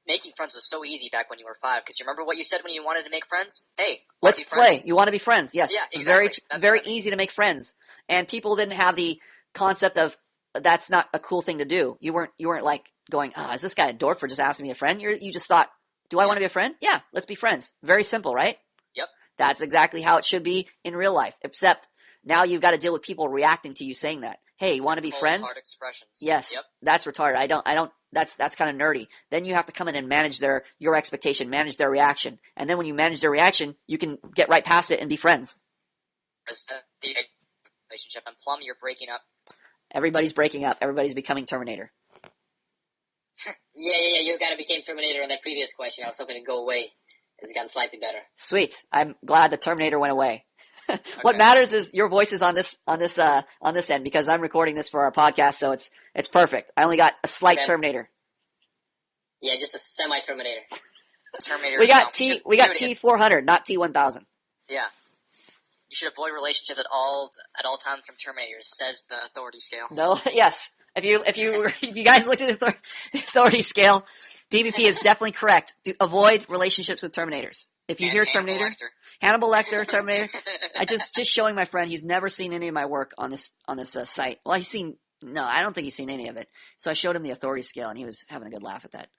making friends was so easy back when you were 5, because you remember what you said when you wanted to make friends? Hey, let's play. You want to be friends. Yes. Yeah, exactly. Very easy to make friends. And people didn't have the concept of that's not a cool thing to do. You weren't like going, is this guy a dork for just asking me a friend? You just thought, do I want to be a friend? Yeah, let's be friends. Very simple, right? Yep. That's exactly how it should be in real life, except now you've got to deal with people reacting to you saying that. Hey, you want to be friends? Hard expressions. Yes. Yep. That's retarded. I don't, that's kind of nerdy. Then you have to come in and manage your expectation, manage their reaction. And then when you manage their reaction, you can get right past it and be friends. The relationship. And Plum, you're breaking up. Everybody's breaking up. Everybody's becoming Terminator. Yeah. You kind of became Terminator in that previous question. I was hoping to go away. It's gotten slightly better. Sweet. I'm glad the Terminator went away. Okay. What matters is your voice is on this end because I'm recording this for our podcast, so it's perfect. I only got a slight Terminator. Yeah, just a semi-Terminator. The Terminator. We got T400, not T1000. Yeah. You should avoid relationships at all times from Terminators, says the authority scale. No, yes. If you guys looked at the authority scale, DBP is definitely correct. Avoid relationships with Terminators. If you hear Terminator, Hannibal Lecter, Terminator. I just showing my friend. He's never seen any of my work on this site. Well, I don't think he's seen any of it. So I showed him the authority scale, and he was having a good laugh at that.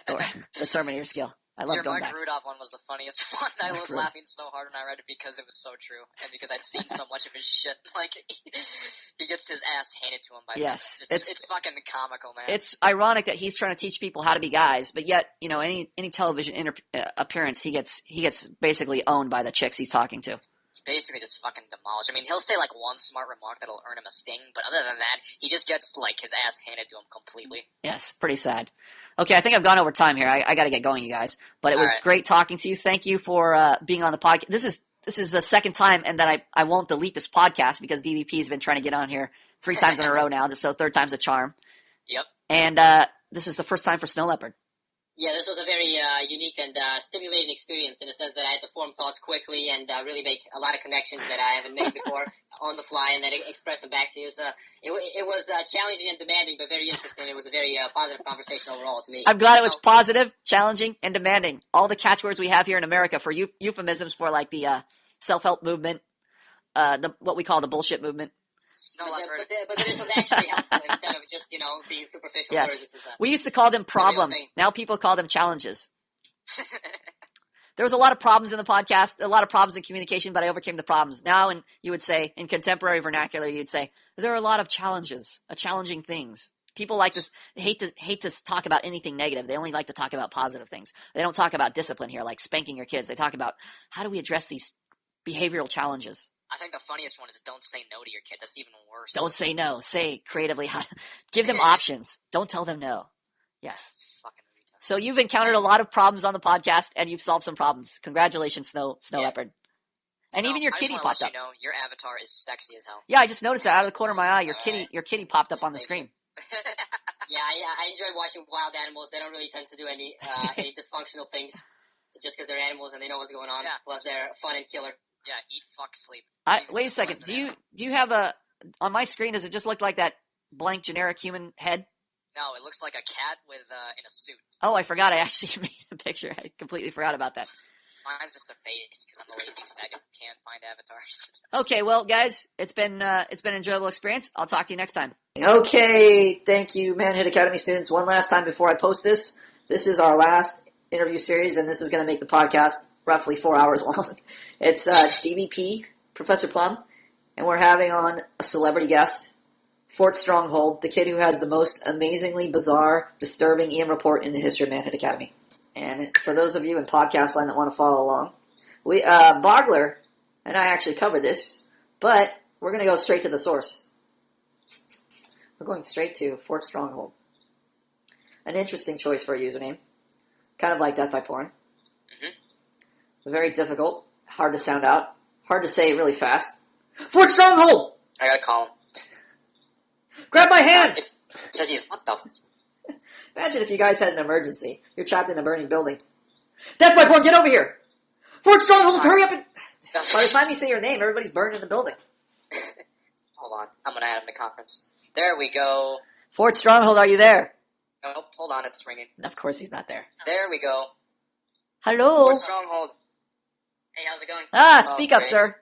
The Terminator scale. I love Your going Mark back. Rudolph one was the funniest one. I Mark was Rudolph. laughing so hard when I read it because it was so true, and because I'd seen so much of his shit. Like, he gets his ass handed to him by Yes, them. It's fucking comical, man. It's ironic that he's trying to teach people how to be guys, but yet, any television appearance, he gets basically owned by the chicks he's talking to. Basically just fucking demolished. I mean, he'll say like one smart remark that'll earn him a sting, but other than that, he just gets like his ass handed to him completely. Yes, pretty sad. Okay, I think I've gone over time here. I got to get going, you guys. But it was great talking to you. Thank you for being on the podcast. This is the second time, and that I won't delete this podcast because DVP has been trying to get on here 3 times in a row now. So third time's a charm. Yep. And this is the first time for Snow Leopard. Yeah, this was a very unique and stimulating experience in the sense that I had to form thoughts quickly and really make a lot of connections that I haven't made before on the fly and then express them back to you. So it was challenging and demanding, but very interesting. It was a very positive conversation overall to me. I'm glad it was positive, challenging, and demanding. All the catchwords we have here in America for euphemisms for like the self-help movement, what we call the bullshit movement. But this was actually helpful instead of just, being superficial Yes. words. We used to call them problems. thing. Now people call them challenges. There was a lot of problems in the podcast, a lot of problems in communication, but I overcame the problems. Now, and you would say, in contemporary vernacular, you'd say, there are a lot of challenges, challenging things. People like this, hate to talk about anything negative. They only like to talk about positive things. They don't talk about discipline here, like spanking your kids. They talk about how do we address these behavioral challenges. I think the funniest one is don't say no to your kids. That's even worse. Don't say no. Say creatively. Give them options. Don't tell them no. Yes. Fucking retards. So you've encountered a lot of problems on the podcast, and you've solved some problems. Congratulations, Snow Leopard. And even your kitty popped up. You know, your avatar is sexy as hell. Yeah, I just noticed that out of the corner of my eye. Your kitty popped up on the screen. Yeah, I enjoy watching wild animals. They don't really tend to do any dysfunctional things just because they're animals and they know what's going on. Yeah. Plus, they're fun and killer. Yeah, eat, fuck, sleep. Wait a second. Do you have on my screen? Does it just look like that blank generic human head? No, it looks like a cat with in a suit. Oh, I forgot. I actually made a picture. I completely forgot about that. Mine's just a face because I'm a lazy faggot who can't find avatars. Okay, well, guys, it's been an enjoyable experience. I'll talk to you next time. Okay, thank you, Manhood Academy students. One last time before I post this. This is our last interview series, and this is going to make the podcast roughly 4 hours long. It's DVP, Professor Plum, and we're having on a celebrity guest, Fort Stronghold, the kid who has the most amazingly bizarre, disturbing EM report in the history of Manhood Academy. And for those of you in podcast land that want to follow along, Bogler and I actually covered this, but we're going to go straight to the source. We're going straight to Fort Stronghold. An interesting choice for a username. Kind of like Death by Porn. Mm-hmm. Very difficult. Hard to sound out. Hard to say really fast. Fort Stronghold! I gotta call him. Grab my hand! It says he's, what the Imagine if you guys had an emergency. You're trapped in a burning building. Death by Porn, get over here! Fort Stronghold, hurry up and... By the time you say your name, everybody's burned in the building. Hold on. I'm gonna add him to conference. There we go. Fort Stronghold, are you there? Nope, hold on, it's ringing. Of course he's not there. There we go. Hello? Fort Stronghold. Hey, how's it going? Speak up, great. sir.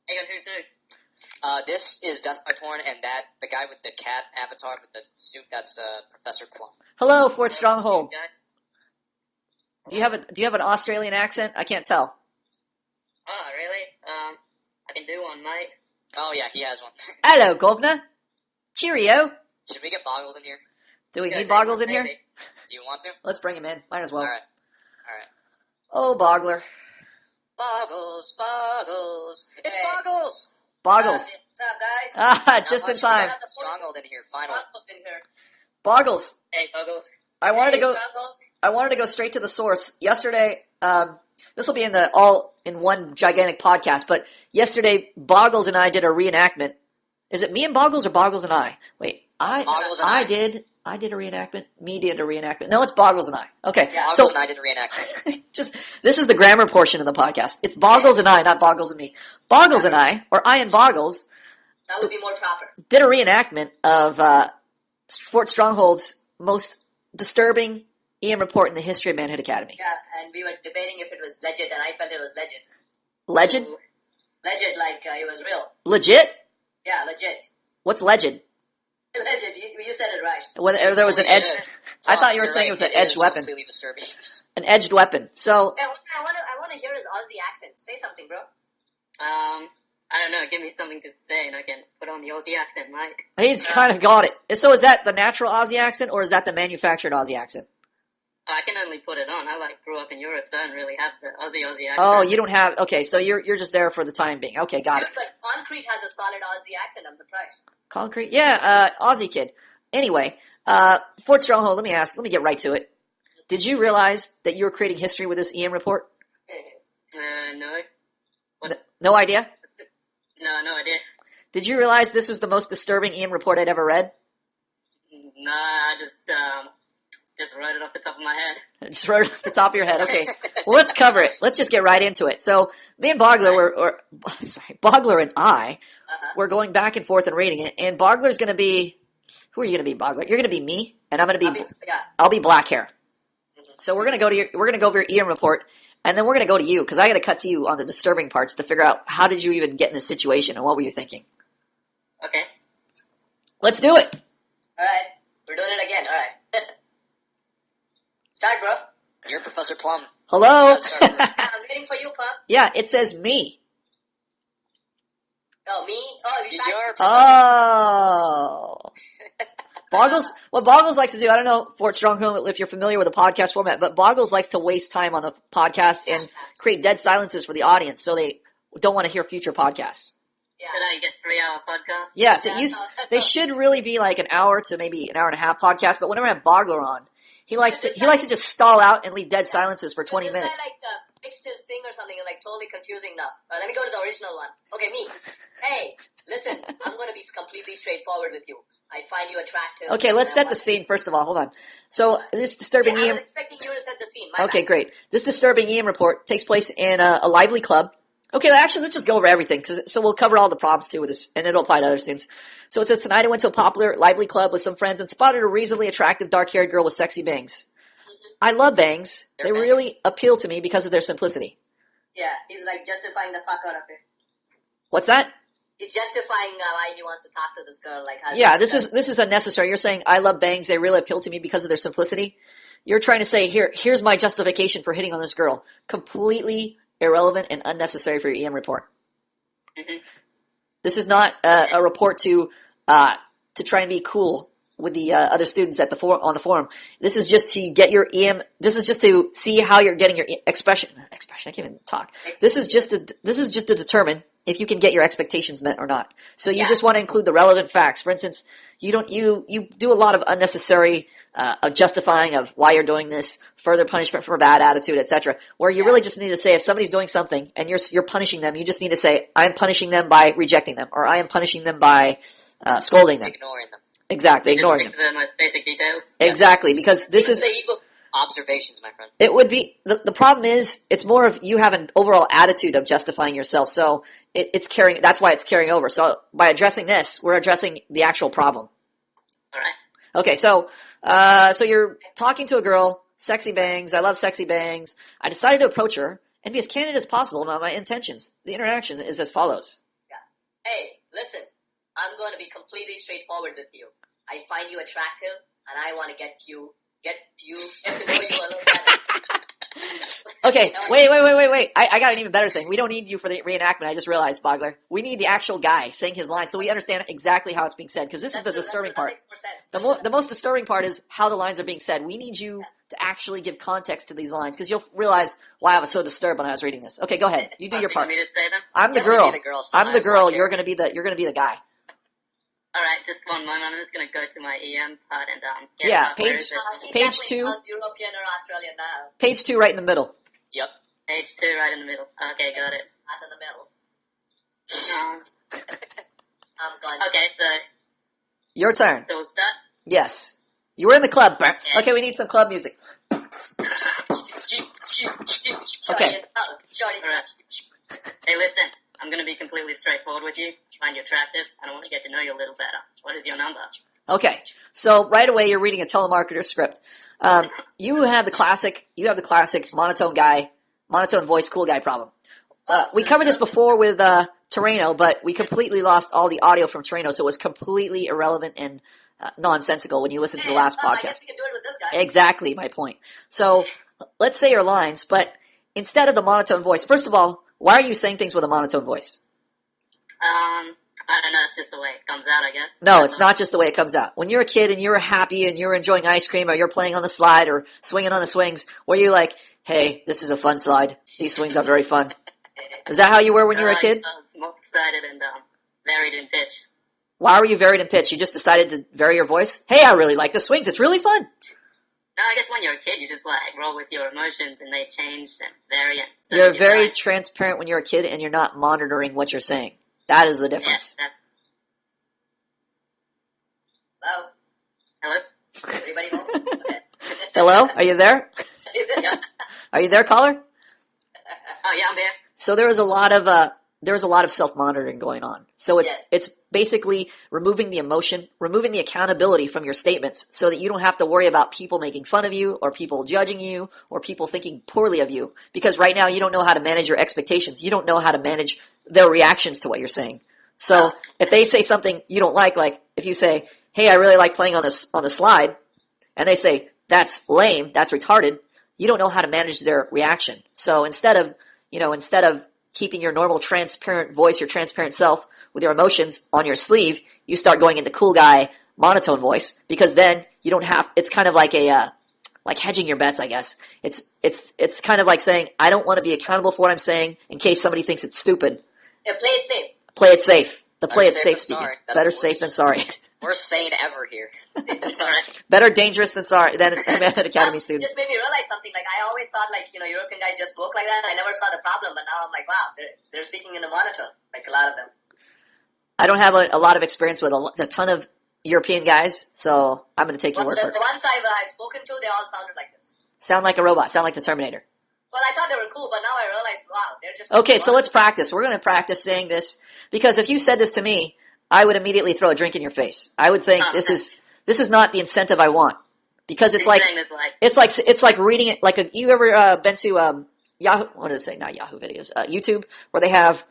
Hey, who's who? This is Death by Porn, and the guy with the cat avatar with the suit, that's Professor Plum. Hello, Fort Stronghold. These guys? Do you have an Australian accent? I can't tell. Oh, really? I can do one, mate. Oh yeah, he has one. Hello, governor. Cheerio. Should we get Boggles in here? Do we Yeah, need say Boggles in maybe. here? Do you want to? Let's bring him in. Might as well. Alright. Oh, Boggler. Boggles, Boggles. It's Hey. Boggles! Boggles. What's up, guys? Ah, just in time. We got the Stronghold in here, finally. Stronghold in here. Boggles. Hey, Buggles. I wanted to Hey, go. Stronghold. I wanted to go straight to the source. Yesterday, this will be in the all in one gigantic podcast. But yesterday, Boggles and I did a reenactment. Is it me and Boggles or Boggles and I? Wait, Boggles and I I. did a reenactment. Me did a reenactment. No, it's Boggles and I. Okay, Yeah, Boggles so and I did a reenactment. just this is the grammar portion of the podcast. It's Boggles and I, not Boggles and me. Boggles and I, or I and Boggles, That would be more proper. did a reenactment of Fort Stronghold's most disturbing EM report in the history of Manhood Academy. Yeah, and we were debating if it was legit, and I felt it was legit. Legend? Legit, like it was real. Legit? Yeah, legit. What's legend? Legit, you said it right. Whether there was an Holy edge. shit. I thought you were You're saying right, it was an it edged is weapon. completely disturbing. An edged weapon. So Yeah, I want to hear his Aussie accent. Say something, bro. I don't know. Give me something to say, and I can put on the Aussie accent, mate. he's kind of got it. So is that the natural Aussie accent, or is that the manufactured Aussie accent? I can only put it on. I grew up in Europe, so I don't really have the Aussie accent. Oh, you don't have. Okay, so you're just there for the time being. Okay, got Dude, it. but Concrete has a solid Aussie accent. I'm surprised. Concrete, yeah, Aussie kid. Anyway, Fort Stronghold. Let me get right to it. Did you realize that you were creating history with this EM report? No. No idea? No idea. Did you realize this was the most disturbing EM report I'd ever read? Nah, I just wrote it off the top of my head. Just right off the top of your head. Okay. Well, let's cover it. Let's just get right into it. So, me and Bogler Bogler and I were going back and forth and reading it, and Bogler's going to be, who are you going to be, Bogler? You're going to be me, and I'm going to be, I'll be black hair. So we're going to go over your EM report, and then we're going to go to you, because I got to cut to you on the disturbing parts to figure out how did you even get in this situation, and what were you thinking? Okay. Let's do it. All right, we're doing it again. All right. Start, bro. You're Professor Plum. Hello? I'm waiting for you, Plum. Yeah, it says me. Oh, me? Oh, you started? You're Oh. What Boggles likes to do, I don't know, Fort Stronghold, if you're familiar with the podcast format, but Boggles likes to waste time on the podcast and create dead silences for the audience so they don't want to hear future podcasts. Yeah. Did I get 3-hour podcast? Yes, they all. should really be like an hour to maybe an hour and a half podcast, but whenever I have Bogler on, he likes to just stall out and leave dead silences for 20 minutes. This guy fixed his thing or something and totally confusing now. Let me go to the original one. Okay, me. Hey, listen, I'm going to be completely straightforward with you. I find you attractive. Okay, let's set the scene first of all. Hold on. So this disturbing I EM. was expecting you to set the scene. Okay, great. This disturbing EM report takes place in a lively club. Okay, actually, let's just go over everything, so we'll cover all the problems too with this, and it'll apply to other things. So it says, tonight I went to a popular, lively club with some friends and spotted a reasonably attractive, dark-haired girl with sexy bangs. I love bangs. They really appeal to me because of their simplicity. Yeah, he's justifying the fuck out of it. What's that? He's justifying why he wants to talk to this girl. Yeah, this is unnecessary. You're saying I love bangs. They really appeal to me because of their simplicity. You're trying to say here's my justification for hitting on this girl. Completely irrelevant and unnecessary for your EM report. Mm-hmm. This is not a report to try and be cool with the other students at on the forum. This is just to get your EM. This is just to see how you're getting your expression. I can't even talk. This is just to determine if you can get your expectations met or not. So you just want to include the relevant facts. For instance, you do a lot of unnecessary justifying of why you're doing this, further punishment for a bad attitude, etc. Where you really just need to say if somebody's doing something and you're punishing them, you just need to say I'm punishing them by rejecting them, or I am punishing them by scolding them. ignoring them. Exactly, ignoring Just them. stick to the most basic details. Exactly, because this is. Observations, my friend. It would be the problem is it's more of you have an overall attitude of justifying yourself, so it's carrying. That's why it's carrying over. So by addressing this, we're addressing the actual problem. All right. Okay, so you're talking to a girl, sexy bangs. I love sexy bangs. I decided to approach her and be as candid as possible about my intentions. The interaction is as follows. Yeah. Hey, listen, I'm going to be completely straightforward with you. I find you attractive, and I want to get to know you a little better. Okay, wait. I got an even better thing. We don't need you for the reenactment. I just realized, Bogler. We need the actual guy saying his line so we understand exactly how it's being said, because this is the disturbing part. The most disturbing part is how the lines are being said. We need you to actually give context to these lines, because you'll realize why I was so disturbed when I was reading this. Okay, go ahead. You do your part. You want me to say them? I'm the Yeah, girl. you be the girl, so I'm the I'm girl. black You're hair. gonna be the guy. All right, just one moment. I'm just going to go to my EM part and get Yeah, it up. Where page- is it? Page 2. European or Australian now. Page 2, right in the middle. Yep. Page 2, right in the middle. Okay, got it. That's in the middle. I'm gone. Okay, Your turn. so we'll start. Yes. You were in the club. Okay, we need some club music. Okay. Shorty. All right. Hey, listen. I'm going to be completely straightforward with you. Find you attractive, and I want to get to know you a little better. What is your number? Okay. So right away you're reading a telemarketer script. You have the classic monotone voice, cool guy problem. We covered this before with Terreno, but we completely lost all the audio from Terreno, so it was completely irrelevant and nonsensical when you listen to the last I podcast. guess you can do it with this guy. Exactly my point. So let's say your lines, but instead of the monotone voice, first of all, why are you saying things with a monotone voice? I don't know. It's just the way it comes out, I guess. No, it's not just the way it comes out. When you're a kid and you're happy and you're enjoying ice cream or you're playing on the slide or swinging on the swings, were you like, hey, this is a fun slide. These swings are very fun. Is that how you were when you were a kid? I was more excited and varied in pitch. Why were you varied in pitch? You just decided to vary your voice? Hey, I really like the swings. It's really fun. No, I guess when you're a kid, you just like roll with your emotions and they change and vary. And so You're does your very mind. transparent when you're a kid and you're not monitoring what you're saying. That is the difference. Yes. Hello? Hello? Everybody home? Okay. Hello? Are you there? Yeah. Are you there, caller? Oh yeah, I'm here. So there was a lot of self-monitoring going on. So it's basically removing the emotion, removing the accountability from your statements so that you don't have to worry about people making fun of you or people judging you or people thinking poorly of you. Because right now you don't know how to manage your expectations. You don't know how to manage their reactions to what you're saying. So if they say something you don't like if you say, hey, I really like playing on the slide, and they say, that's lame, that's retarded, you don't know how to manage their reaction. So instead of keeping your normal transparent voice, your transparent self with your emotions on your sleeve, you start going into cool guy monotone voice, because then you don't have, it's kind of like like hedging your bets, I guess. It's kind of like saying, I don't want to be accountable for what I'm saying in case somebody thinks it's stupid. Yeah, play it safe. Play it safe. The play it Better safe safe than speaking. sorry. That's Better the safe worst. than sorry. Worst saying ever here. It's alright. Better dangerous than sorry than Manhood Academy students. Just made me realize something. Like, I always thought, European guys just spoke like that. I never saw the problem, but now I'm like, wow, they're speaking in a monotone. Like, a lot of them. I don't have a lot of experience with a ton of European guys, so I'm going to take your Well, word for the it. ones I've spoken to, they all sounded like this. Sound like a robot. Sound like the Terminator. Well, I thought they were cool, but now I realize, wow, they're just... Okay, so let's practice. We're going to practice saying this, because if you said this to me, I would immediately throw a drink in your face. I would think this is not the incentive I want, because it's like He's saying this like it's like reading it like you ever been to Yahoo? What did it say? Not Yahoo videos. YouTube, where they have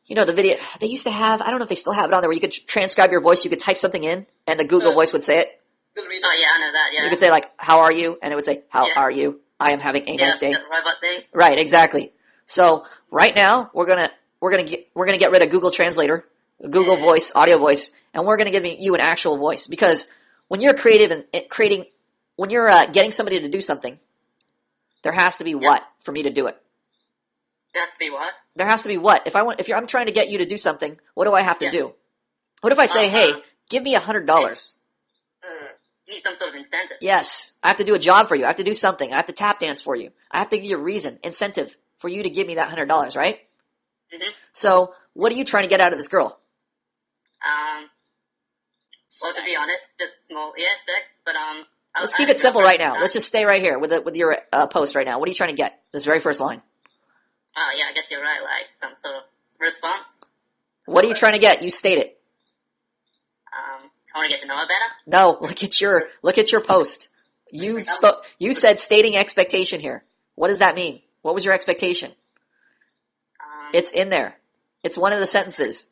the video they used to have. I don't know if they still have it on there, where you could transcribe your voice. You could type something in, and the Google voice would say it. They'll read Oh yeah, I know that. Yeah. You could say like, "How are you?" and it would say, "How Yeah. are you? I am having a yeah, nice day." the robot thing. Right, exactly. So right now we're gonna get rid of Google Translator, Google Voice, audio voice, and we're gonna give you an actual voice, because when you're creative and when you're getting somebody to do something, there has to be what for me to do it. Has to be what? There has to be what. If I'm trying to get you to do something, what do I have to Yeah. do? What if I say, Uh-huh. hey, give me $100? You need some sort of incentive. Yes, I have to do a job for you. I have to do something. I have to tap dance for you. I have to give you a reason, incentive for you to give me that $100, right? Mm-hmm. So what are you trying to get out of this girl? Well, to be honest, just small, sex, but Let's keep it simple right now. Let's just stay right here with your post right now. What are you trying to get? This very first line. Oh yeah, I guess you're right. Like some sort of response. What are you trying to get? You state it. I want to get to know her better. No, look at your post. You said stating expectation here. What does that mean? What was your expectation? It's in there. It's one of the sentences.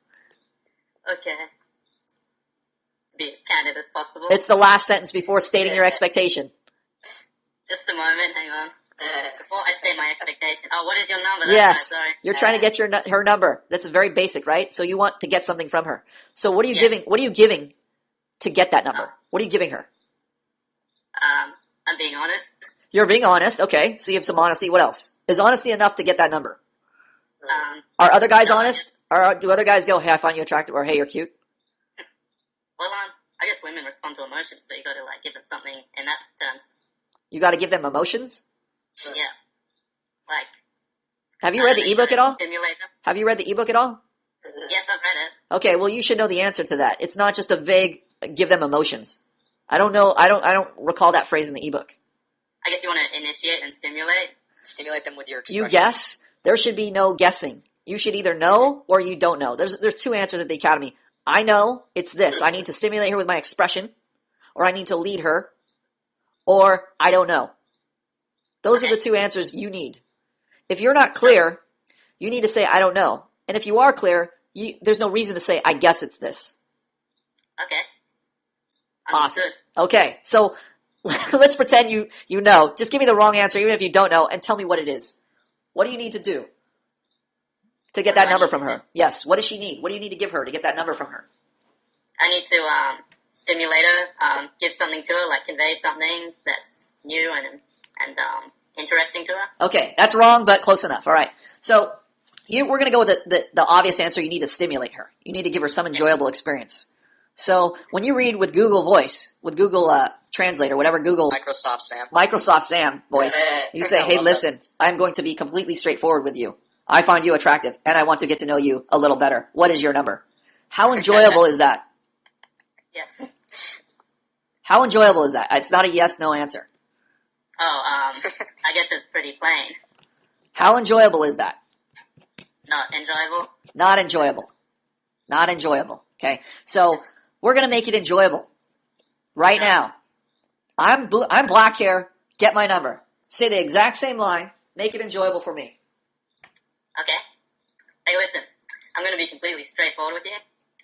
Okay. To be as candid as possible. It's the last sentence before stating your expectation. Just a moment, hang on. Before I state my expectation. Oh, what is your number? That's right, Yes, sorry. you're trying to get her number. That's very basic, right? So you want to get something from her. So what are you Yes. giving? What are you giving to get that number? What are you giving her? I'm being honest. You're being honest. Okay, so you have some honesty. What else? Is honesty enough to get that number? Are other guys No, honest? Or do other guys go, hey, I find you attractive, or hey, you're cute? Well, I guess women respond to emotions, so you gotta like give them something in that terms. You got to give them emotions? Yeah. Like. Have you read the ebook at all? Stimulate them. Have you read the ebook at all? Yes, I've read it. Okay, well, you should know the answer to that. It's not just a vague give them emotions. I don't know. I don't recall that phrase in the ebook. I guess you want to initiate and stimulate. Stimulate them with your expression. You guess. There should be no guessing. You should either know or you don't know. There's two answers at the academy. I know it's this. I need to stimulate her with my expression, or I need to lead her, or I don't know. Those are the two answers you need. If you're not clear, you need to say, I don't know. And if you are clear, there's no reason to say, I guess it's this. Okay. Awesome. Understood. Okay, so Let's pretend you know. Just give me the wrong answer, even if you don't know, and tell me what it is. What do you need to do to get that number from her? Yes. What does she need? What do you need to give her to get that number from her? I need to stimulate her, give something to her, like convey something that's new and interesting to her. Okay, that's wrong, but close enough. All right. So we're going to go with the obvious answer. You need to stimulate her. You need to give her some enjoyable experience. So when you read with Google Voice, with Google Translator, whatever Google Microsoft Sam voice, you say, "Hey, listen, I'm going to be completely straightforward with you. I find you attractive, and I want to get to know you a little better. What is your number?" How enjoyable is that? Yes. How enjoyable is that? It's not a yes/no answer. Oh, I guess it's pretty plain. How enjoyable is that? Not enjoyable. Not enjoyable. Not enjoyable. Okay, so we're gonna make it enjoyable right now. I'm black hair. Get my number. Say the exact same line. Make it enjoyable for me. Okay. Hey, listen. I'm going to be completely straightforward with you.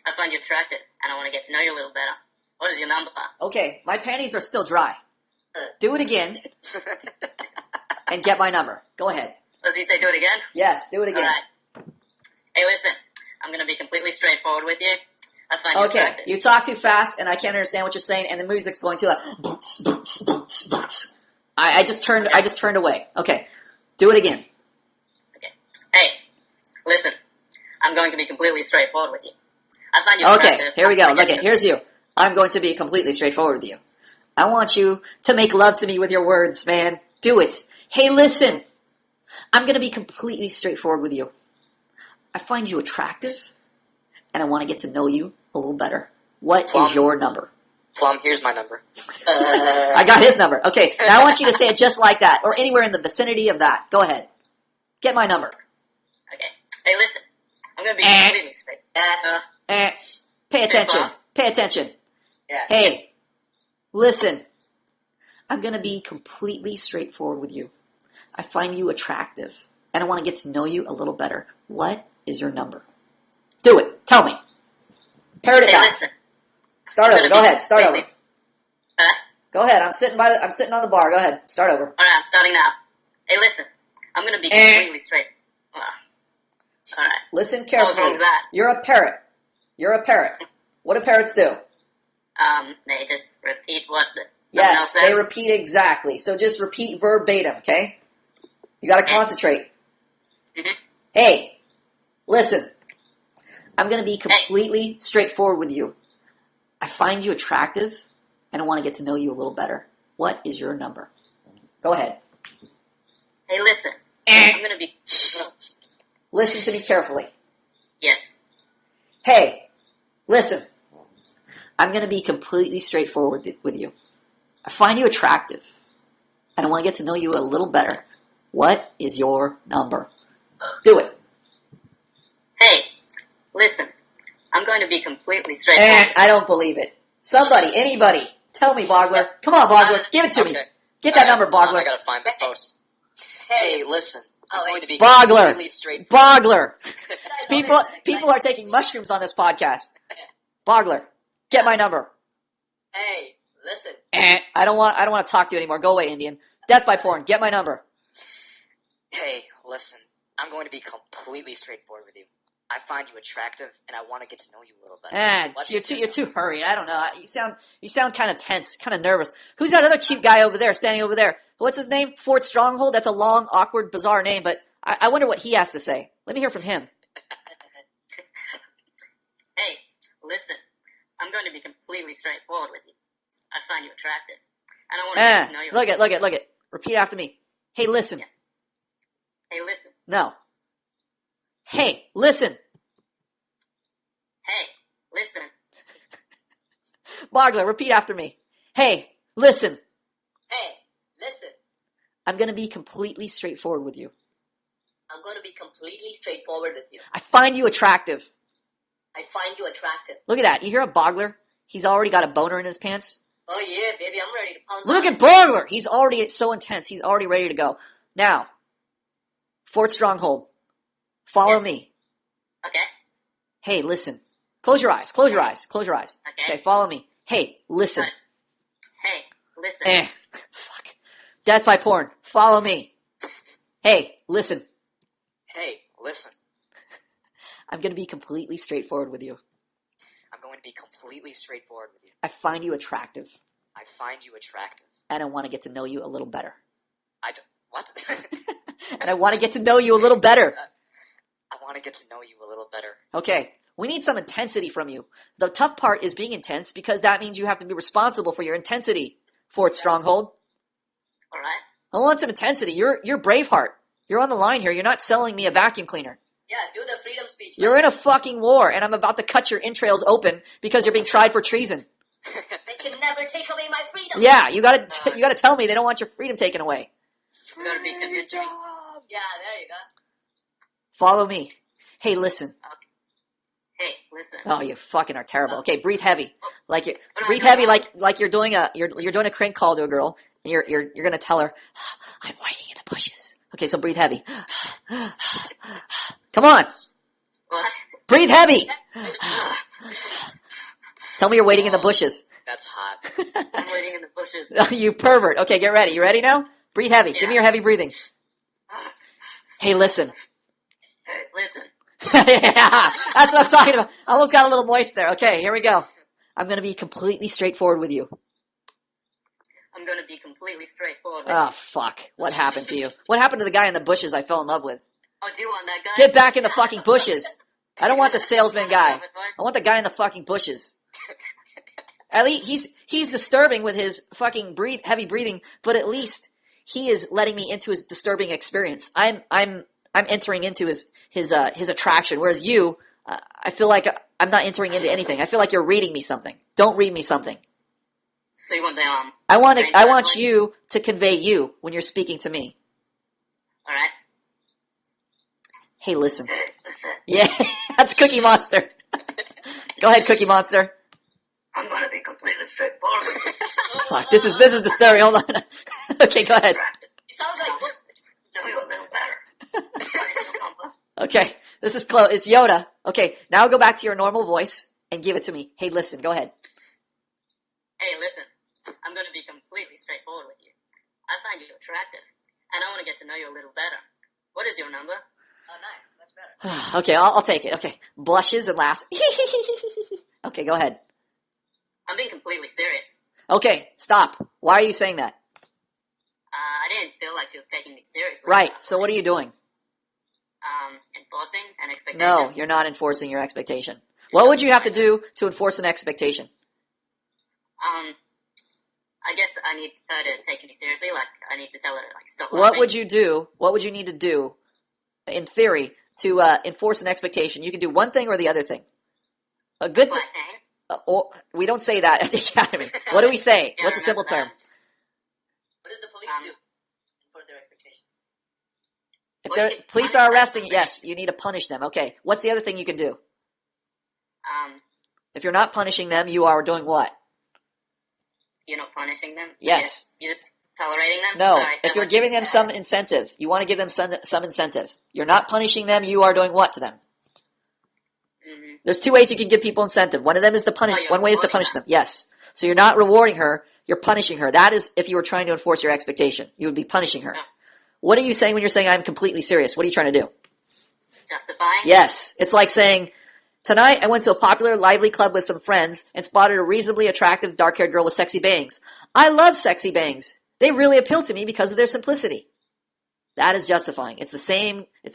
I find you attractive, and I want to get to know you a little better. What is your number? Okay, my panties are still dry. Do it again, and get my number. Go ahead. Does he say do it again? Yes, do it again. All right. Hey, listen. I'm going to be completely straightforward with you. I find you Okay, attractive. you talk too fast, and I can't understand what you're saying, and the music's going too loud. I just turned away. Okay, do it again. Okay. Hey, listen. I'm going to be completely straightforward with you. I find you attractive. Okay, here we go. Look it. Here's you. I'm going to be completely straightforward with you. I want you to make love to me with your words, man. Do it. Hey, listen. I'm going to be completely straightforward with you. I find you attractive, and I want to get to know you a little better. What is your number? Plum, here's my number. I got his number. Okay, now I want you to say it just like that, or anywhere in the vicinity of that. Go ahead. Get my number. Okay. Hey, listen. I'm going to be completely straight. Pay attention. Pay attention. Yeah. Hey, listen. I'm going to be completely straightforward with you. I find you attractive, and I want to get to know you a little better. What is your number? Do it. Tell me. Parrot it Hey, back. listen. Start over. Go ahead. Start over. Huh? Go ahead. I'm sitting on the bar. Go ahead. Start over. Alright, I'm starting now. Hey, listen. I'm going to be completely straight. Alright. Listen What was carefully. wrong with that? You're a parrot. You're a parrot. What do parrots do? They just repeat what someone Yes, else says. they repeat exactly. So just repeat verbatim, okay? You gotta concentrate. Mhm. Hey, listen. I'm gonna be completely straightforward with you. I find you attractive, and I want to get to know you a little better. What is your number? Go ahead. Hey, listen. I'm going to be... Listen to me carefully. Yes. Hey, listen. I'm gonna be completely straightforward with you. I find you attractive, and I want to get to know you a little better. What is your number? Do it. Hey, listen. I'm going to be completely straightforward. I don't believe it. Somebody, anybody, tell me, Bogler. Come on, Bogler, give it to me. Okay. Get that number, Bogler. I gotta find the post. Hey, listen. I'm going to be Bogler. completely straightforward. Bogler. People are taking mushrooms on this podcast. Bogler, get my number. Hey, listen. I don't want to talk to you anymore. Go away, Indian. Death by porn. Get my number. Hey, listen. I'm going to be completely straightforward with you. I find you attractive, and I want to get to know you a little better. What is your You're too hurried. I don't know. You sound kind of tense, kind of nervous. Who's that other cute guy over there, standing over there? What's his name? Fort Stronghold? That's a long, awkward, bizarre name, but I wonder what he has to say. Let me hear from him. Hey, listen. I'm going to be completely straightforward with you. I find you attractive. And I want to get to know you. Look it. Repeat after me. Hey, listen. Yeah. Hey, listen. No. Hey, listen. Hey, listen. Bogler, repeat after me. Hey, listen. Hey, listen. I'm going to be completely straightforward with you. I'm going to be completely straightforward with you. I find you attractive. I find you attractive. Look at that. You hear a Bogler? He's already got a boner in his pants. Oh yeah, baby, I'm ready to pounce. Look at Bogler! He's already so intense. He's already ready to go. Now, Fort Stronghold, follow Yes. me. Okay. Hey, listen. Close your eyes. Close your eyes. Close your eyes. Okay. Okay, follow me. Hey, listen. Hey, listen. Fuck. Death by porn. Follow me. Hey, listen. Hey, listen. I'm going to be completely straightforward with you. I'm going to be completely straightforward with you. I find you attractive, I find you attractive. and I want to get to know you a little better. What? And I want to get to know you a little better. I want to get to know you a little better. Okay, we need some intensity from you. The tough part is being intense because that means you have to be responsible for your intensity, Fort Stronghold. All right. I want some intensity. You're Braveheart. You're on the line here. You're not selling me a vacuum cleaner. Yeah, do the freedom speech. You're in a fucking war, and I'm about to cut your entrails open because you're being tried for treason. They can never take away my freedom. Yeah, you gotta tell me they don't want your freedom taken away. I'm gonna be convincing. Yeah, there you go. Follow me. Hey, listen. Hey, listen. Oh, you fucking are terrible. Okay, breathe heavy. Like you What am I breathe doing heavy, wrong? like you're doing a crank call to a girl, and you're gonna tell her, "I'm waiting in the bushes." Okay, so breathe heavy. Come on, What? breathe heavy. Tell me you're waiting in the bushes. That's hot. I'm waiting in the bushes. You pervert. Okay, get ready. You ready now? Breathe heavy. Give me your heavy breathing. Hey, listen. Hey, listen. Yeah, that's what I'm talking about. I almost got a little moist there. Okay, here we go. I'm gonna be completely straightforward with you. I'm gonna be completely straightforward. with Oh, you. fuck. What happened to you? What happened to the guy in the bushes I fell in love with? Oh, do you want that guy? Get back in the fucking bushes. I don't want the salesman guy. I want the guy in the fucking bushes. At least he's disturbing with his fucking heavy breathing, but at least he is letting me into his disturbing experience. I'm entering into his attraction, whereas you, I feel like I'm not entering into anything. I feel like you're reading me something. Don't read me something. So you want the I want voice? you to convey you when you're speaking to me. All right. Hey, listen. Hey, listen. Yeah, that's Cookie Monster. Go ahead, Cookie Monster. I'm gonna be completely straightforward. Fuck, this is disturbing. Hold on. Okay, go ahead. It sounds like Know you a little better. Okay, this is close. It's Yoda. Okay, now go back to your normal voice and give it to me. Hey, listen. Go ahead. Hey, listen. I'm gonna be completely straightforward with you. I find you attractive, and I want to get to know you a little better. What is your number? oh, nice, much better. Okay, I'll take it. Okay, blushes and laughs. Okay, go ahead. I'm being completely serious. Okay, stop. Why are you saying that? I didn't feel like she was taking me seriously. Right. So what are you doing? Enforcing an expectation. No, you're not enforcing your expectation. What would you have to do to enforce an expectation? I guess I need her to take me seriously. Like, I need to tell her to, like, stop What laughing. would you do? What would you need to do, in theory, to enforce an expectation? You can do one thing or the other thing. A good Flat thing. name. Or we don't say that at the academy. What do we say? Yeah, What's a I simple remember term? What does the police do for their expectation? If Well, the you can police punish are them. arresting, yes, you need to punish them. Okay. What's the other thing you can do? If you're not punishing them, you are doing what? You're not punishing them? Yes. You're just tolerating them? No. Sorry, If I you're want you giving to them say some that. incentive, you want to give them some incentive. You're not punishing them, you are doing what to them? Mhm. There's two ways you can give people incentive. One of them is to punish. Oh, you're One way is to rewarding punish them. them. Yes. So you're not rewarding her. You're punishing her. That is if you were trying to enforce your expectation. You would be punishing her. Yeah. What are you saying when you're saying I'm completely serious? What are you trying to do? Justifying? Yes. It's like saying, tonight I went to a popular lively club with some friends and spotted a reasonably attractive dark-haired girl with sexy bangs. I love sexy bangs. They really appeal to me because of their simplicity. That is justifying. It's the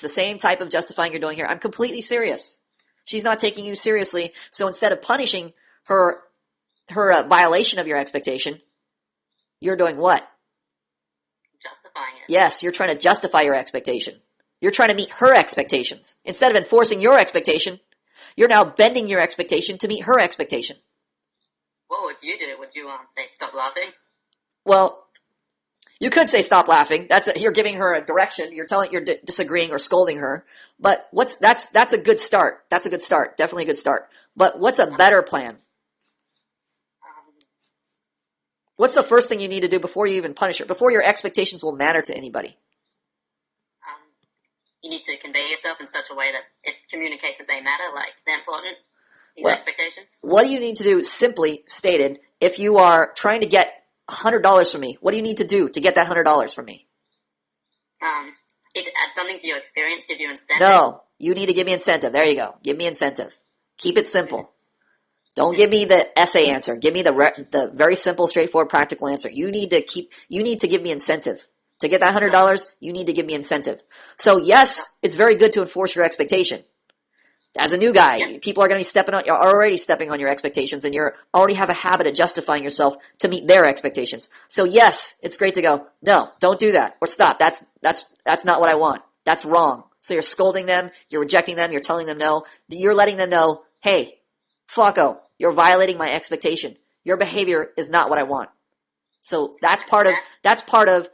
same type of justifying you're doing here. I'm completely serious. She's not taking you seriously. So instead of punishing her violation of your expectation, you're doing what? Justifying it. Yes, you're trying to justify your expectation. You're trying to meet her expectations. Instead of enforcing your expectation, you're now bending your expectation to meet her expectation. What would you do? Would you say stop laughing? Well, you could say stop laughing. You're giving her a direction. You're disagreeing or scolding her. But that's a good start. That's a good start. Definitely a good start. But what's a better plan? What's the first thing you need to do before you even punish her? Before your expectations will matter to anybody? You need to convey yourself in such a way that it communicates that they matter, like they're important. These Well, expectations. What do you need to do, simply stated, if you are trying to get $100 from me. What do you need to do to get that $100 from me? It add something to your experience, give you incentive. No, you need to give me incentive. There you go. Give me incentive. Keep it simple. Don't give me the essay answer. Give me the very simple, straightforward, practical answer. You need to give me incentive. To get that $100, you need to give me incentive. So yes, it's very good to enforce your expectation. As a new guy, people are going to be you're already stepping on your expectations, and you already have a habit of justifying yourself to meet their expectations. So yes, it's great to go, no, don't do that, or stop, that's not what I want. That's wrong. So you're scolding them, you're rejecting them, you're telling them no, you're letting them know, hey, fucko, you're violating my expectation. Your behavior is not what I want. So that's part of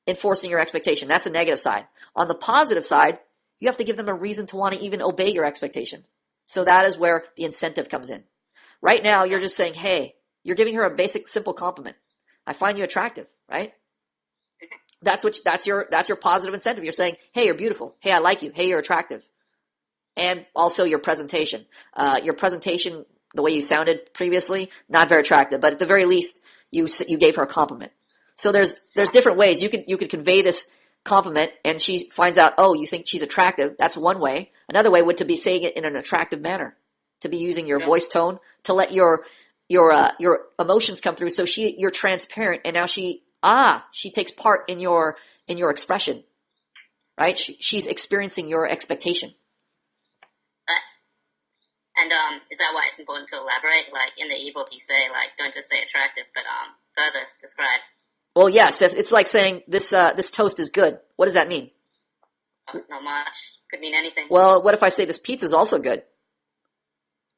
enforcing your expectation. That's the negative side. On the positive side, you have to give them a reason to want to even obey your expectation. So that is where the incentive comes in. Right now, you're just saying, hey, you're giving her a basic, simple compliment. I find you attractive, right? That's your positive incentive. You're saying, hey, you're beautiful. Hey, I like you. Hey, you're attractive. And also your presentation. The way you sounded previously, not very attractive. But at the very least, you gave her a compliment. So there's different ways you could convey this compliment, and she finds out, oh, you think she's attractive. That's one way. Another way would to be saying it in an attractive manner, to be using your voice tone to let your emotions come through. So you're transparent, and now she takes part in your expression, right? She's experiencing your expectation. And is that why it's important to elaborate? Like in the ebook, you say like don't just say attractive, but further describe. Well, yes. If it's like saying this toast is good. What does that mean? Not much. Could mean anything. Well, what if I say this pizza is also good?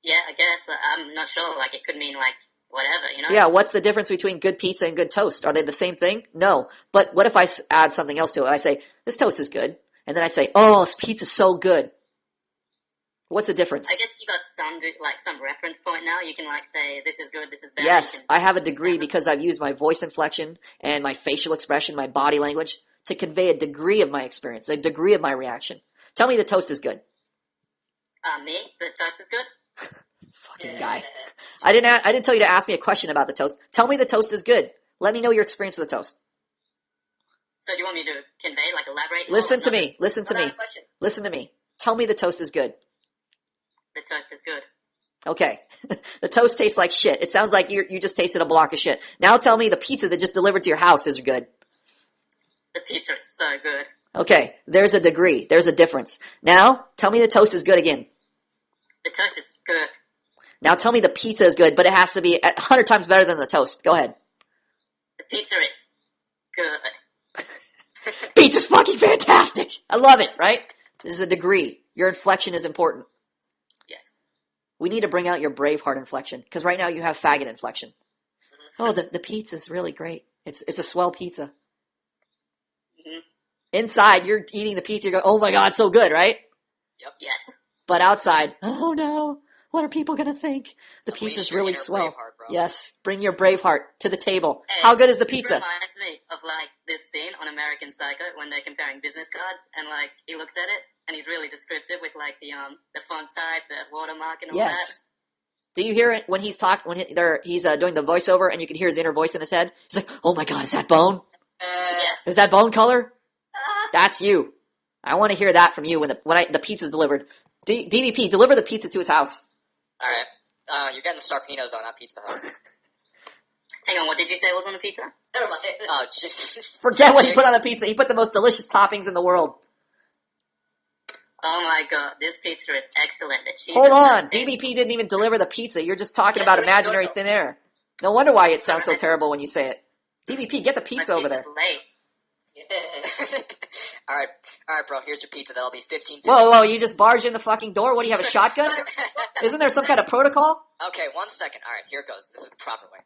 Yeah, I guess. I'm not sure. Like it could mean like whatever, you know? Yeah. What's the difference between good pizza and good toast? Are they the same thing? No. But what if I add something else to it? I say this toast is good, and then I say, oh, this pizza's so good. What's the difference? I guess you got some reference point now. You can like say this is good, this is bad. Yes, I have a degree because I've used my voice inflection and my facial expression, my body language to convey a degree of my experience, a degree of my reaction. Tell me the toast is good. Me? The toast is good? Fucking guy. I didn't tell you to ask me a question about the toast. Tell me the toast is good. Let me know your experience of the toast. So do you want me to convey, like elaborate? Listen to me. Listen to me. Tell me the toast is good. The toast is good. Okay. The toast tastes like shit. It sounds like you just tasted a block of shit. Now tell me the pizza that just delivered to your house is good. The pizza is so good. Okay. There's a degree. There's a difference. Now tell me the toast is good again. The toast is good. Now tell me the pizza is good, but it has to be 100 times better than the toast. Go ahead. The pizza is good. Pizza's fucking fantastic. I love it, right? There's a degree. Your inflection is important. Yes. We need to bring out your Braveheart inflection, because right now you have faggot inflection. Mm-hmm. Oh, the pizza's really great. It's a swell pizza. Mm-hmm. Inside, you're eating the pizza, you go, oh my god, so good, right? Yep. Yes. But outside, oh no, what are people gonna think? The pizza's really swell. Yes, bring your Braveheart to the table. Hey, how good is the pizza? It reminds me of like this scene on American Psycho when they're comparing business cards, and like he looks at it and he's really descriptive with like the font type, the watermark, and all that. Do you hear it when he's he's doing the voiceover, and you can hear his inner voice in his head? He's like, "Oh my god, is that bone? Yes. Is that bone color? That's you. I want to hear that from you when the pizza's delivered. DVP, deliver the pizza to his house." All right. You're getting Sarpino's on that Pizza Hut. Hang on, what did you say was on the pizza? Never mind. Oh, jeez. Forget what he put on the pizza. He put the most delicious toppings in the world. Oh my god, this pizza is excellent. Hold on, DVP didn't even deliver the pizza. You're just talking about imaginary thin air. No wonder why it sounds so terrible when you say it. DVP, get the pizza over there. Late. All right, bro. Here's your pizza. That'll be 15. Whoa! You just barge in the fucking door. What do you have, a shotgun? Isn't there some kind of protocol? Okay, 1 second. All right, here it goes. This is the proper way.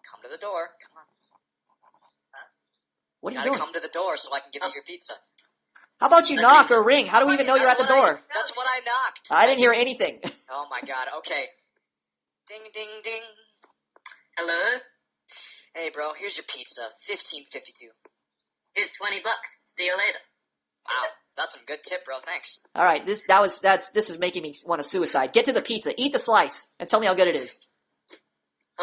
Come to the door. Come on. What are You you gotta doing? come to the door so I can give you your pizza. How about you knock or ring? How do we even know you're at the door? That's what I knocked. I didn't hear anything. Oh my god. Okay. Ding, ding, ding. Hello? Hey, bro. Here's your pizza. $15.52. Here's $20. See you later. Wow, that's some good tip, bro. Thanks. All right, this is making me want to suicide. Get to the pizza, eat the slice, and tell me how good it is.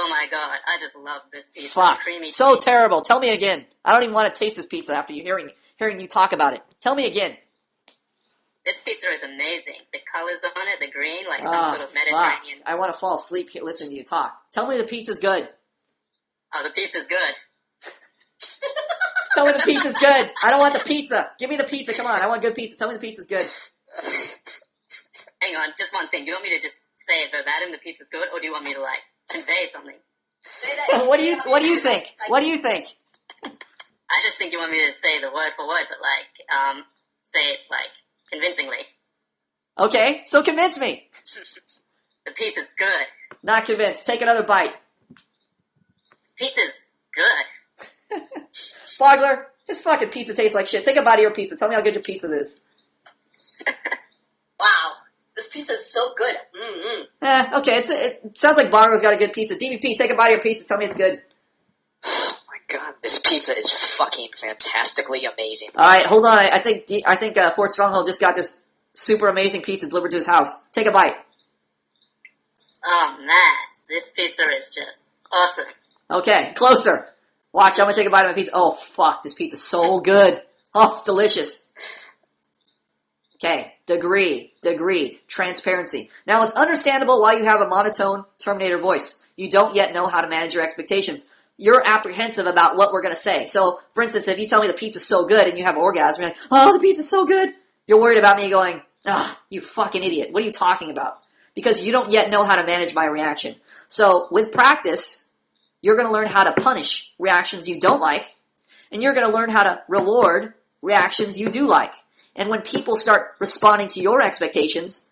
Oh my god, I just love this pizza. Fuck. Creamy So cheese. terrible. Tell me again. I don't even want to taste this pizza after you hearing you talk about it. Tell me again. This pizza is amazing. The colors on it, the green, like some Oh, sort of fuck. Mediterranean. I want to fall asleep here listening to you talk. Tell me the pizza's good. Oh, the pizza's good. Tell me the pizza's good. I don't want the pizza. Give me the pizza. Come on. I want good pizza. Tell me the pizza's good. Hang on, just one thing. Do you want me to just say it verbatim, the pizza's good, or do you want me to, like, convey something? Say that. What do you think? What do you think? I just think you want me to say the word for word, but, like, say it, like, convincingly. Okay, so convince me. The pizza's good. Not convinced. Take another bite. Pizza's good. Bogler, this fucking pizza tastes like shit. Take a bite of your pizza. Tell me how good your pizza is. Wow, this pizza is so good. Okay, it sounds like Bogler's got a good pizza. DVP, take a bite of your pizza. Tell me it's good. Oh my god, this pizza is fucking fantastically amazing. All right, hold on. I think Fort Stronghold just got this super amazing pizza delivered to his house. Take a bite. Oh, man. This pizza is just awesome. Okay, closer. Watch, I'm gonna take a bite of my pizza. Oh, fuck, this pizza's so good. Oh, it's delicious. Okay, degree, transparency. Now, it's understandable why you have a monotone Terminator voice. You don't yet know how to manage your expectations. You're apprehensive about what we're gonna say. So, for instance, if you tell me the pizza's so good and you have orgasm, you're like, oh, the pizza's so good. You're worried about me going, you fucking idiot. What are you talking about? Because you don't yet know how to manage my reaction. So, with practice, you're going to learn how to punish reactions you don't like, and you're going to learn how to reward reactions you do like. And when people start responding to your expectations,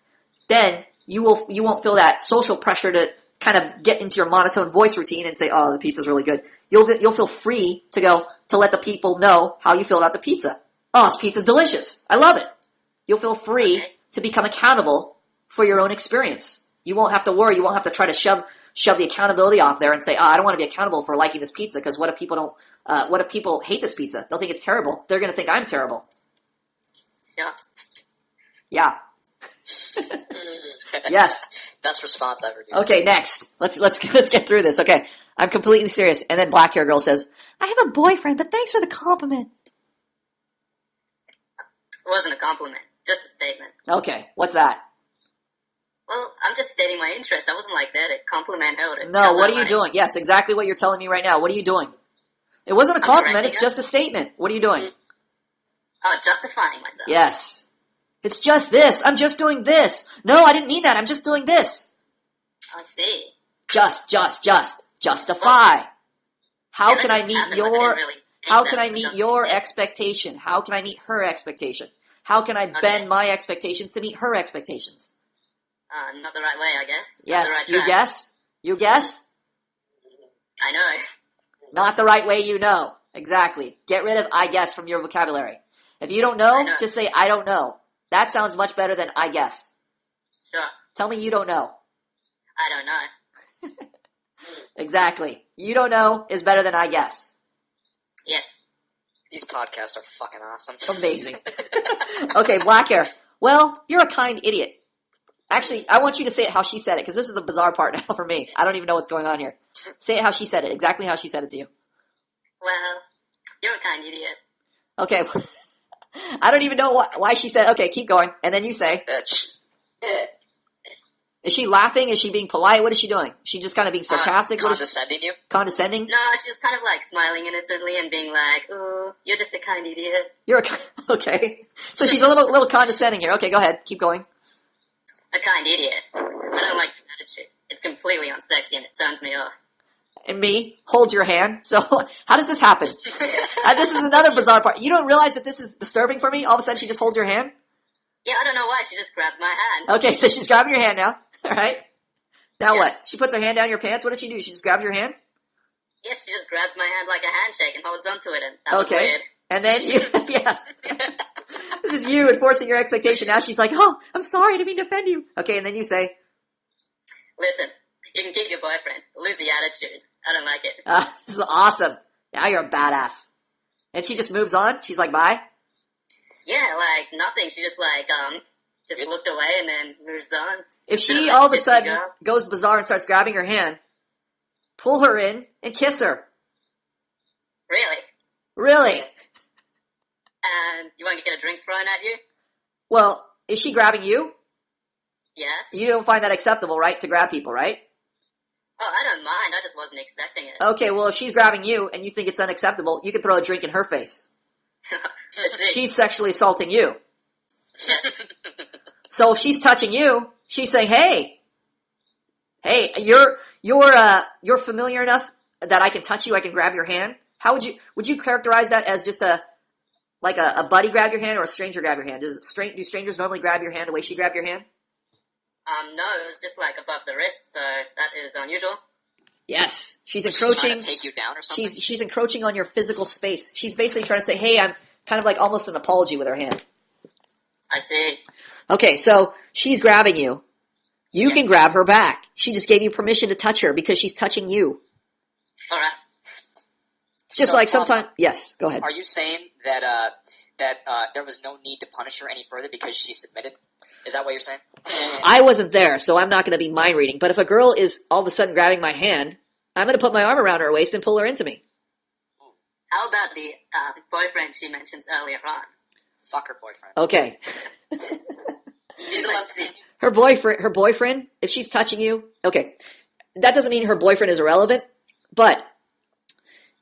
then you won't feel that social pressure to kind of get into your monotone voice routine and say, oh, the pizza's really good. You'll feel free to let the people know how you feel about the pizza. Oh, this pizza's delicious. I love it. You'll feel free to become accountable for your own experience. You won't have to worry. You won't have to try to shove the accountability off there and say, I don't want to be accountable for liking this pizza because what if people hate this pizza? They'll think it's terrible. They're going to think I'm terrible. Yeah. Yes. Best response ever, dude. Okay, next. Let's get through this. Okay. I'm completely serious. And then black hair girl says, I have a boyfriend, but thanks for the compliment. It wasn't a compliment, just a statement. Okay, what's that? Well, I'm just stating my interest. I wasn't like that. A compliment her. No, what are you doing? Yes, exactly what you're telling me right now. What are you doing? It wasn't a compliment, it's just a statement. What are you doing? Oh, justifying myself. Yes. It's just this. I'm just doing this. No, I didn't mean that. I'm just doing this. I see. Justify. How Yeah, can that I just meet happened, your, like, I didn't really think how that can I was meet just your this. expectation? How can I meet her expectation? How can I bend my expectations to meet her expectations? Not the right way, I guess. Yes, Not the right you track. guess? You guess? I know. Not the right way you know. Exactly. Get rid of I guess from your vocabulary. If you don't know, I know. just say I don't know. That sounds much better than I guess. Sure. Tell me you don't know. I don't know. Exactly. You don't know is better than I guess. Yes. These podcasts are fucking awesome. Amazing. Okay, black hair. Well, you're a kind idiot. Actually, I want you to say it how she said it, because this is the bizarre part now for me. I don't even know what's going on here. Say it how she said it, exactly how she said it to you. Well, you're a kind idiot. Okay. I don't even know why she said, okay, keep going. And then you say, Bitch. is she laughing? Is she being polite? What is she doing? Is she just kind of being sarcastic? What is she, Condescending you? condescending? No, she's kind of like smiling innocently and being like, "Ooh, you're just a kind idiot." You're okay. So she's a little condescending here. Okay, go ahead. Keep going. A kind idiot. I don't like your attitude. It's completely unsexy and it turns me off. And me holds your hand. So how does this happen? This is another bizarre part. You don't realize that this is disturbing for me? All of a sudden she just holds your hand? Yeah, I don't know why. She just grabbed my hand. Okay, so she's grabbing your hand now. All right. Now Yes. what? She puts her hand down your pants. What does she do? She just grabs your hand? Yes, she just grabs my hand like a handshake and holds onto it, and that was Okay. weird. And then you, yes. This is you enforcing your expectation. Now she's like, oh, I'm sorry, I didn't mean to offend you. Okay, and then you say, Listen, you can keep your boyfriend, but lose the attitude. I don't like it. this is awesome. Now you're a badass. And she just moves on. She's like, bye. Yeah, like nothing. She just just looked away and then moves on. If Should've she let all of a Gypsy sudden go. goes bizarre and starts grabbing her hand, pull her in, and kiss her. Really? Really? And you want to get a drink thrown at you? Well, is she grabbing you? Yes. You don't find that acceptable, right, to grab people, right? Oh, I don't mind. I just wasn't expecting it. Okay, well, if she's grabbing you and you think it's unacceptable, you can throw a drink in her face. She's sexually assaulting you. So if she's touching you, she's saying, "Hey, you're familiar enough that I can touch you, I can grab your hand." How would you characterize that as just a buddy grab your hand or a stranger grab your hand? Do strangers normally grab your hand the way she grabbed your hand? No, it was just like above the wrist, so that is unusual. Yes, she's She's encroaching. trying to take you down or something? She's encroaching on your physical space. She's basically trying to say, "Hey, I'm," kind of like almost an apology with her hand. I see. Okay, so she's grabbing you. You can grab her back. She just gave you permission to touch her because she's touching you. Alright. It's just So, like sometimes. Yes, go ahead. Are you saying that there was no need to punish her any further because she submitted? Is that what you're saying? I wasn't there, so I'm not going to be mind reading. But if a girl is all of a sudden grabbing my hand, I'm going to put my arm around her waist and pull her into me. How about the boyfriend she mentions earlier on? Fuck her boyfriend. Okay. He's the one to see. Her boyfriend, if she's touching you, okay, that doesn't mean her boyfriend is irrelevant, but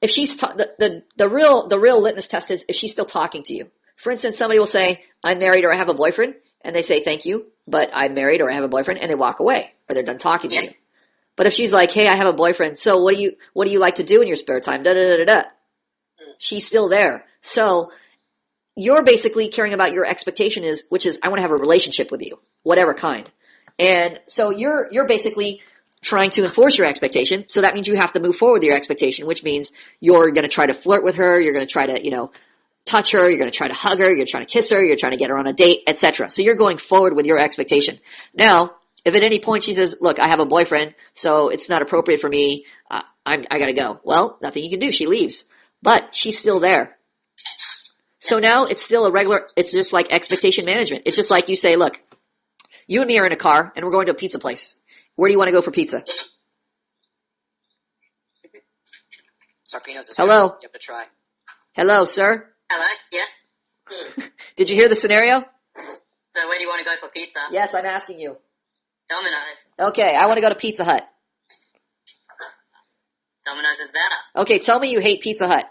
if she's the real litmus test is if she's still talking to you. For instance, somebody will say, "I'm married" or "I have a boyfriend," and they say, "Thank you, but I'm married" or "I have a boyfriend," and they walk away or they're done talking to you. But if she's like, "Hey, I have a boyfriend, so what do you like to do in your spare time?" Da da da da da. She's still there. So you're basically caring about your expectation which is I want to have a relationship with you, whatever kind. And so you're basically trying to enforce your expectation. So that means you have to move forward with your expectation, which means you're going to try to flirt with her. You're going to try to, touch her. You're going to try to hug her. You're trying to kiss her. You're trying to get her on a date, etc. So you're going forward with your expectation. Now, if at any point she says, "Look, I have a boyfriend, so it's not appropriate for me. I got to go." Well, nothing you can do. She leaves, but she's still there. So now it's still it's just like expectation management. It's just like you say, "Look, you and me are in a car and we're going to a pizza place. Where do you want to go for pizza?" Sarpino's is Hello? here. You have to try. "Hello, sir. Hello? Yes? Did you hear the scenario?" So where do you want to go for pizza? "Yes, I'm asking you." Domino's. "Okay, I want to go to Pizza Hut." Domino's is better. "Okay, tell me you hate Pizza Hut."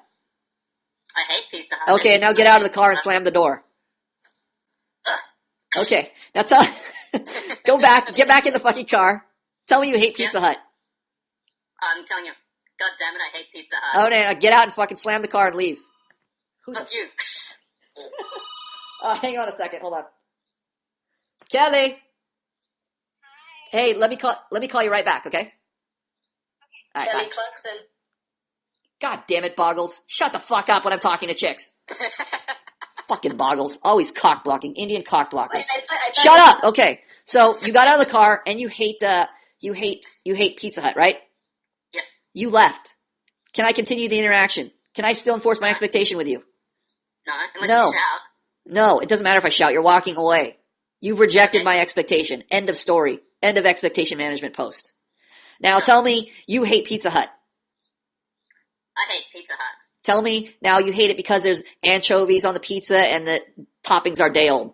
I hate Pizza Hut. "Okay, now get out of the car and slam the door." "Okay, now get back in the fucking car. Tell me you hate Pizza Hut." I'm telling you, God damn it, I hate Pizza Hut. "Oh, now get out and fucking slam the car and leave." Fuck you. Hang on a second, hold on. "Kelly." "Hey, let me call you right back, okay?" All right, Kelly bye. Clarkson. God damn it, Boggles. Shut the fuck up when I'm talking to chicks. Fucking Boggles. Always cock blocking. Indian cock blockers. I thought Shut up! Okay. So you got out of the car and you hate Pizza Hut, right? Yes. You left. Can I continue the interaction? Can I still enforce my expectation with you? No, unless No. you shout. No, it doesn't matter if I shout. You're walking away. You've rejected my expectation. End of story. End of expectation management post. Now tell me you hate Pizza Hut. I hate Pizza Hut. Tell me now you hate it because there's anchovies on the pizza and the toppings are day old.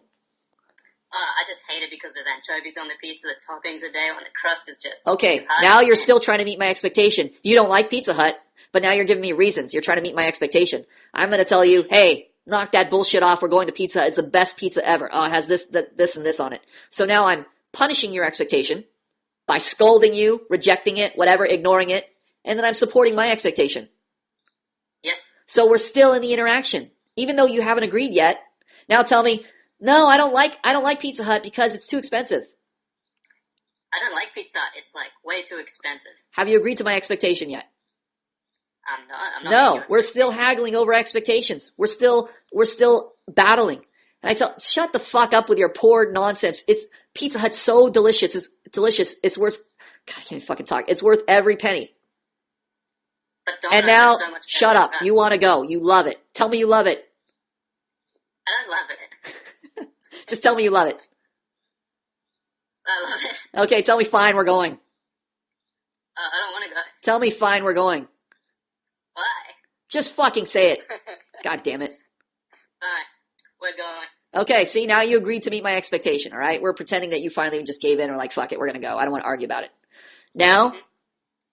I just hate it because there's anchovies on the pizza, the toppings are day and the crust is just... Okay, hot. now you're still trying to meet my expectation. You don't like Pizza Hut, but now you're giving me reasons. You're trying to meet my expectation. I'm going to tell you, hey, knock that bullshit off. We're going to Pizza Hut. It's the best pizza ever. Oh, it has this, and this on it. So now I'm punishing your expectation by scolding you, rejecting it, whatever, ignoring it, and then I'm supporting my expectation. Yes. So we're still in the interaction, even though you haven't agreed yet. Now tell me, no, I don't like Pizza Hut because it's too expensive. I don't like Pizza Hut. It's like way too expensive. Have you agreed to my expectation yet? I'm not No, we're still haggling over expectations. We're still battling. And I tell, shut the fuck up with your poor nonsense. It's Pizza Hut's so delicious. It's delicious. It's worth, God, I can't even fucking talk. It's worth every penny. But Domino's And now, is so much shut better up. than that. You want to go. You love it. Tell me you love it. I don't love it. Just tell me you love it. I love it. Okay, tell me fine, we're going. I don't want to go. Tell me fine, we're going. Why? Just fucking say it. God damn it. Fine. We're going. Okay, see, now you agreed to meet my expectation, all right? We're pretending that you finally just gave in and were like, fuck it, we're going to go. I don't want to argue about it. Now,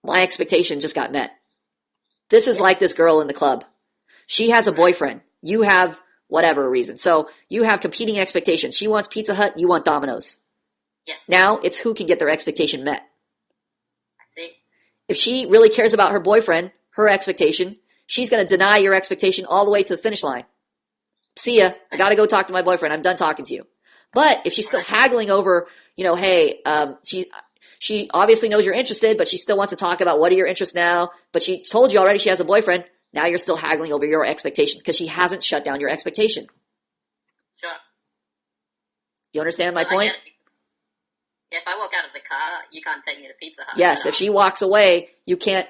my expectation just got met. This is like this girl in the club. She has a boyfriend. You have whatever reason. So you have competing expectations. She wants Pizza Hut, you want Domino's. Yes. Now it's who can get their expectation met. I see. If she really cares about her boyfriend, her expectation, she's going to deny your expectation all the way to the finish line. See ya. I got to go talk to my boyfriend. I'm done talking to you. But if she's still haggling over, hey, she obviously knows you're interested, but she still wants to talk about what are your interests now. But she told you already she has a boyfriend. Now you're still haggling over your expectation because she hasn't shut down your expectation. Sure. You understand my So point? If I walk out of the car, you can't take me to Pizza Hut. Yes, if she walks away, you can't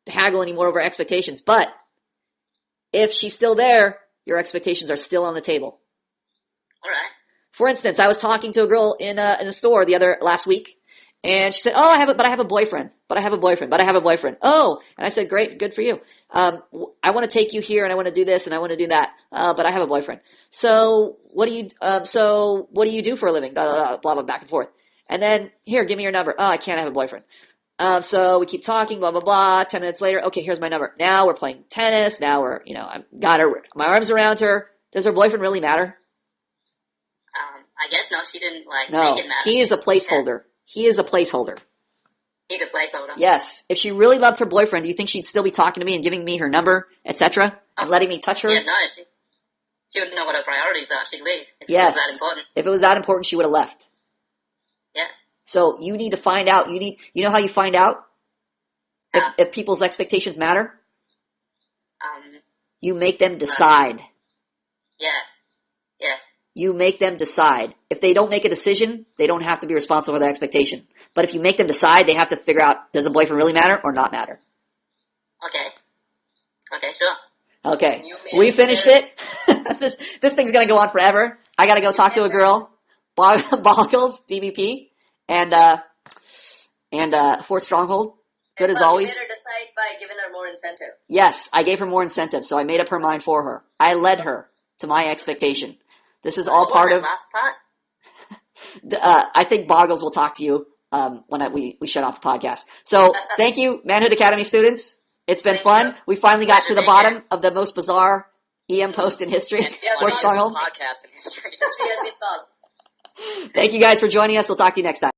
haggle anymore over expectations. But if she's still there, your expectations are still on the table. All right. For instance, I was talking to a girl in a store last week, and she said, "Oh, I have a boyfriend. Oh, and I said, "Great, good for you. I want to take you here, and I want to do this, and I want to do that. But I have a boyfriend. So what do you do for a living? Blah blah blah, blah back and forth. And then here, give me your number. Oh, I can't have a boyfriend. So we keep talking, blah blah blah. 10 minutes later, okay, here's my number. Now we're playing tennis. Now I've got my arms around her. Does her boyfriend really matter? I guess no. She didn't No, make it matter. he is a placeholder. He is a placeholder. He's a placeholder. Yes. If she really loved her boyfriend, do you think she'd still be talking to me and giving me her number, etc., and letting me touch her? Yeah, no. She wouldn't know what her priorities are. She'd leave if Yes. it was that important. If it was that important, she would have left. Yeah. So you need to find out. You know how you find out if people's expectations matter? You make them decide. Yeah. Yes. You make them decide. If they don't make a decision, they don't have to be responsible for their expectation. But if you make them decide, they have to figure out, does a boyfriend really matter or not matter? Okay. Okay, sure. Okay. We finished it. This thing's going to go on forever. I got to go talk to a girl. Boggles, DVP, and Fort Stronghold. Good as always. You made her decide by giving her more incentive. Yes, I gave her more incentive, so I made up her mind for her. I led her to my expectation. This is all part of. Last part? I think Boggles will talk to you when we shut off the podcast. So thank you, Manhood Academy students. It's been fun. We finally got to the bottom of the most bizarre EM post in history. Fort Stronghold podcast in history. History has been solved. Thank you guys for joining us. We'll talk to you next time.